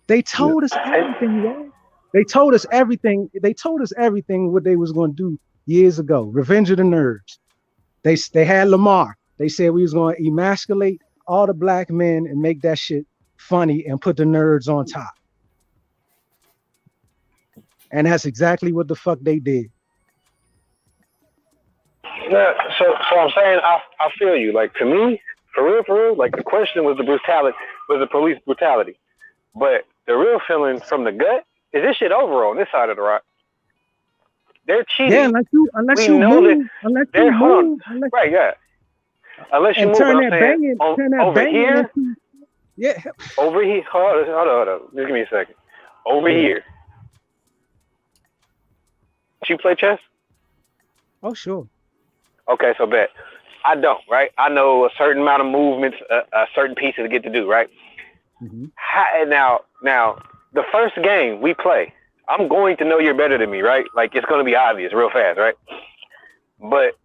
They told us everything, yo. They told us everything. They told us everything what they was gonna do years ago. Revenge of the Nerds. They had Lamar. They said we was gonna emasculate all the black men and make that shit funny and put the nerds on top. And that's exactly what the fuck they did. Yeah, so I'm saying I feel you. Like to me, for real, like the question was the brutality, was the police brutality. But the real feeling from the gut is this shit over on this side of the rock. They're cheating. Yeah, unless you move. Right, yeah. Unless you move, turn I'm that saying, over here. Yeah. Over here. Hold on. Just give me a second. Over here. You play chess? Oh, sure. Okay, so bet. I don't, right? I know a certain amount of movements, a certain pieces to get to do, right? Mm-hmm. Now, the first game we play, I'm going to know you're better than me, right? Like, it's going to be obvious real fast, right? But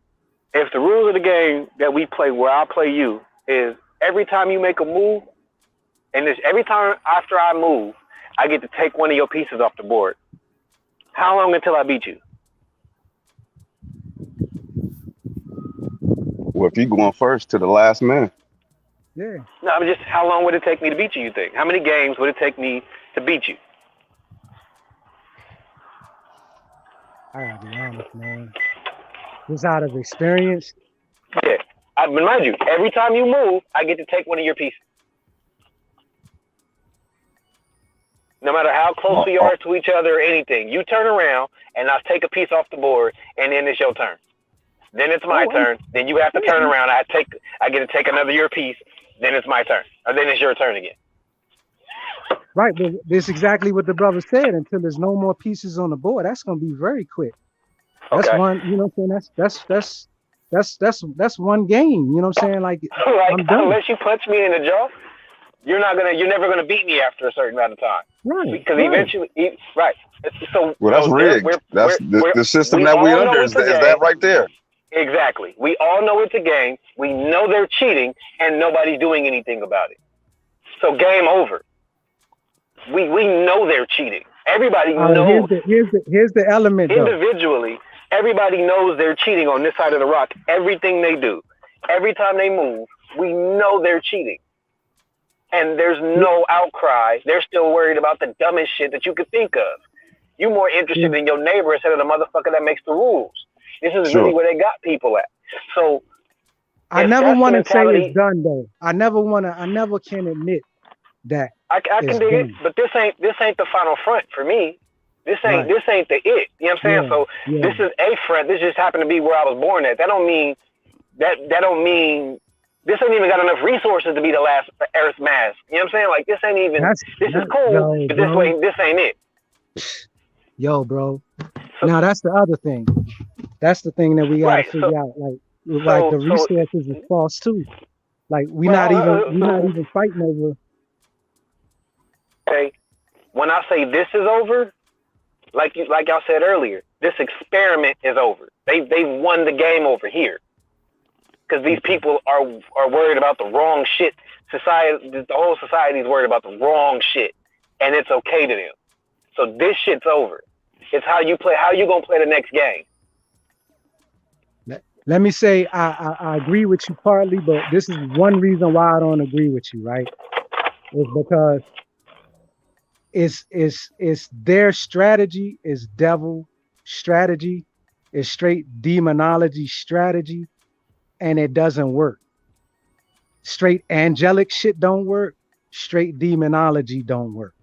if the rules of the game that we play, where I play you, is every time you make a move, and every time after I move, I get to take one of your pieces off the board. How long until I beat you? Well, if you're going first to the last man. Yeah. No, I'm just, how long would it take me to beat you, you think? How many games would it take me to beat you? I gotta be honest, man. Just out of experience. Yeah. But mind you, every time you move, I get to take one of your pieces. No matter how close we are to each other or anything, you turn around and I'll take a piece off the board, and then it's your turn. Then it's my turn. Then you have to turn around. I get to take another your piece. Then it's my turn. Or then it's your turn again. Right, but that's exactly what the brother said. Until there's no more pieces on the board, that's gonna be very quick. That's one. You know what I'm saying? That's one game. You know what I'm saying? Like I'm done. Unless you punch me in the jaw, you're never gonna beat me after a certain amount of time. Right. Because right. eventually, right. So Well, that's so rigged. That's the system that we all under know is it's a that game. right there. Exactly. We all know it's a game. We know they're cheating, and nobody's doing anything about it. So game over. We know they're cheating. Everybody knows. Here's the element though. Individually, everybody knows they're cheating on this side of the rock. Everything they do, every time they move, we know they're cheating. And there's no outcry. They're still worried about the dumbest shit that you could think of. You're more interested in your neighbor instead of the motherfucker that makes the rules. This is really where they got people at. So I never want to say it's done though. I never can admit that. I can dig it, but this ain't the final front for me. This ain't the it. You know what I'm saying? Yeah, so yeah. this is a front. This just happened to be where I was born at. That don't mean this ain't even got enough resources to be the last Earth mass. You know what I'm saying? Like this ain't even. This is cool, but this ain't it. Yo, bro. Now that's the other thing. That's the thing that we gotta figure out. Like the resources is false too. Like we're not even fighting over. Okay, when I say this is over, like y'all said earlier, this experiment is over. They've won the game over here because these people are worried about the wrong shit. Society, the whole society is worried about the wrong shit, and it's okay to them. So this shit's over. It's how you play. How you gonna play the next game? Let me say I agree with you partly, but this is one reason why I don't agree with you. Right? Is because it's their strategy is devil strategy, is straight demonology strategy, and it doesn't work. Straight angelic shit don't work. Straight demonology don't work.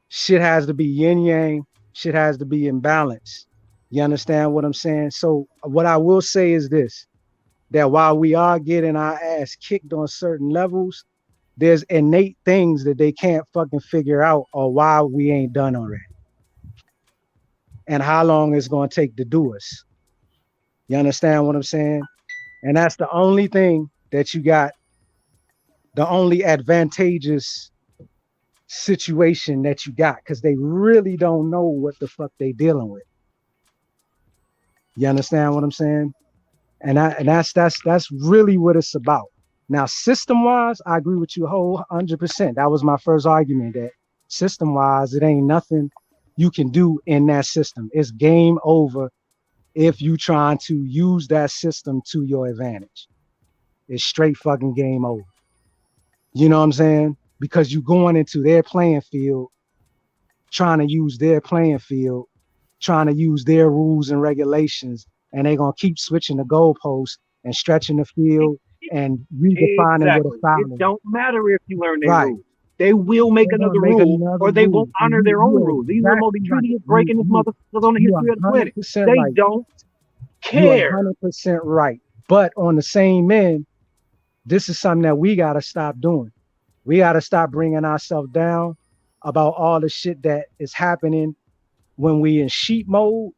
Shit has to be yin yang. Shit has to be in balance. You understand what I'm saying? So what I will say is this, that while we are getting our ass kicked on certain levels, there's innate things that they can't fucking figure out or why we ain't done already. And how long it's going to take to do us. You understand what I'm saying? And that's the only thing that you got, the only advantageous situation that you got, because they really don't know what the fuck they dealing with. You understand what I'm saying? And that's really what it's about. Now, system-wise, I agree with you 100%. That was my first argument, that system-wise, it ain't nothing you can do in that system. It's game over if you trying to use that system to your advantage. It's straight fucking game over. You know what I'm saying? Because you going into their playing field, trying to use their playing field, trying to use their rules and regulations, and they're going to keep switching the goalposts and stretching the field and redefining what a foul is. It don't matter if you learn their rules. They will make another rule, or they won't honor their own rules. These are the most treatiest breaking this motherfuckers on the history of the planet. They don't care. You're 100% right. But on the same end, this is something that we got to stop doing. We got to stop bringing ourselves down about all the shit that is happening when we in sheep mode,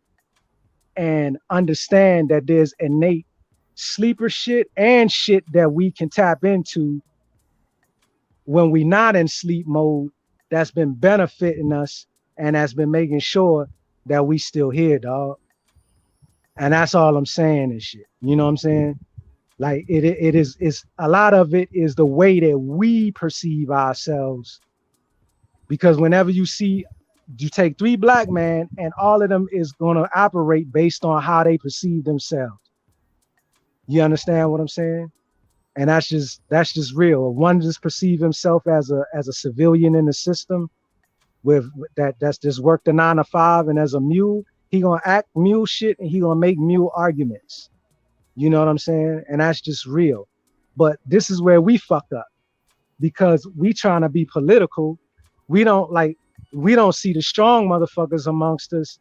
and understand that there's innate sleeper shit and shit that we can tap into when we not in sleep mode, that's been benefiting us and that's been making sure that we still here, dog. And that's all I'm saying and shit. You know what I'm saying? Like it's a lot of it is the way that we perceive ourselves. Because whenever you take 3 black men and all of them is going to operate based on how they perceive themselves. You understand what I'm saying? And that's just real. If one just perceive himself as a civilian in the system with that's just worked a 9 to 5, and as a mule, he gonna act mule shit and he gonna make mule arguments. You know what I'm saying? And that's just real. But this is where we fuck up, because we trying to be political. We don't see the strong motherfuckers amongst us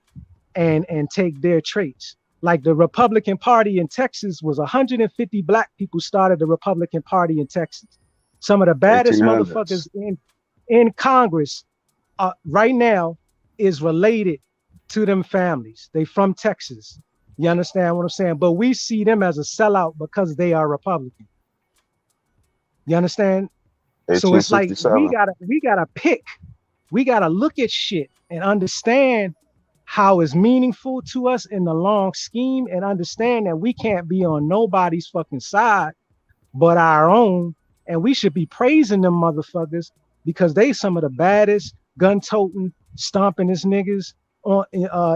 and take their traits. Like the Republican Party in Texas was 150 black people started the Republican Party in Texas. Some of the baddest 1800s. motherfuckers in Congress right now is related to them families. They from Texas. You understand what I'm saying? But we see them as a sellout because they are Republican. You understand? So it's like we gotta pick We got to look at shit and understand how it's meaningful to us in the long scheme, and understand that we can't be on nobody's fucking side but our own. And we should be praising them motherfuckers because they some of the baddest gun-toting, stompingest niggas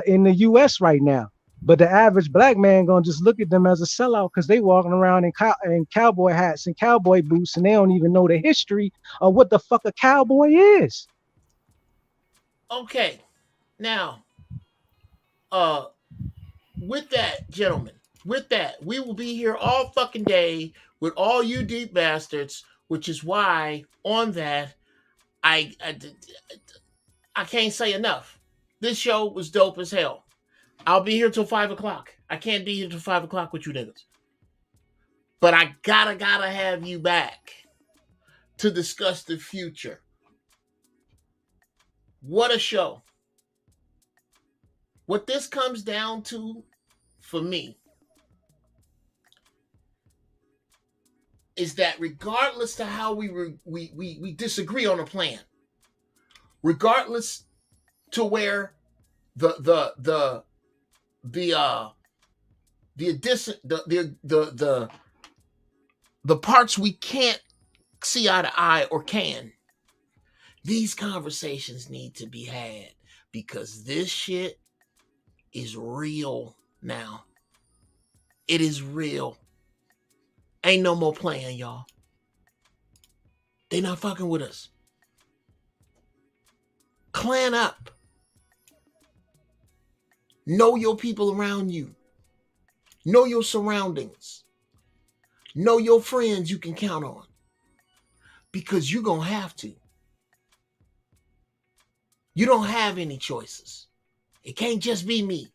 in the US right now. But the average black man gonna just look at them as a sellout because they walking around in cowboy hats and cowboy boots, and they don't even know the history of what the fuck a cowboy is. Okay, now, with that, gentlemen, with that, we will be here all fucking day with all you deep bastards, which is why on that, I can't say enough. This show was dope as hell. I'll be here till 5 o'clock. I can't be here till 5 o'clock with you niggas. But I gotta have you back to discuss the future. What a show. What this comes down to for me is that regardless to how we disagree on a plan, regardless to where the parts we can't see eye to eye or can, these conversations need to be had because this shit is real now. It is real. Ain't no more playing, y'all. They not fucking with us. Clan up. Know your people around you. Know your surroundings. Know your friends you can count on. Because you're going to have to. You don't have any choices. It can't just be me.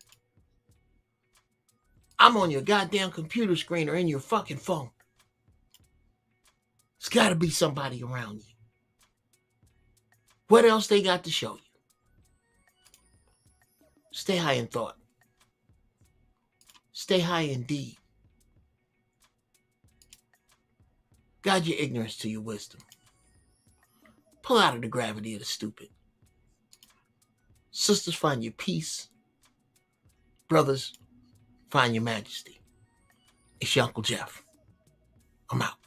I'm on your goddamn computer screen or in your fucking phone. It's got to be somebody around you. What else they got to show you? Stay high in thought. Stay high in deed. Guide your ignorance to your wisdom. Pull out of the gravity of the stupid. Sisters, find your peace. Brothers, find your majesty. It's your Uncle Jeff. I'm out.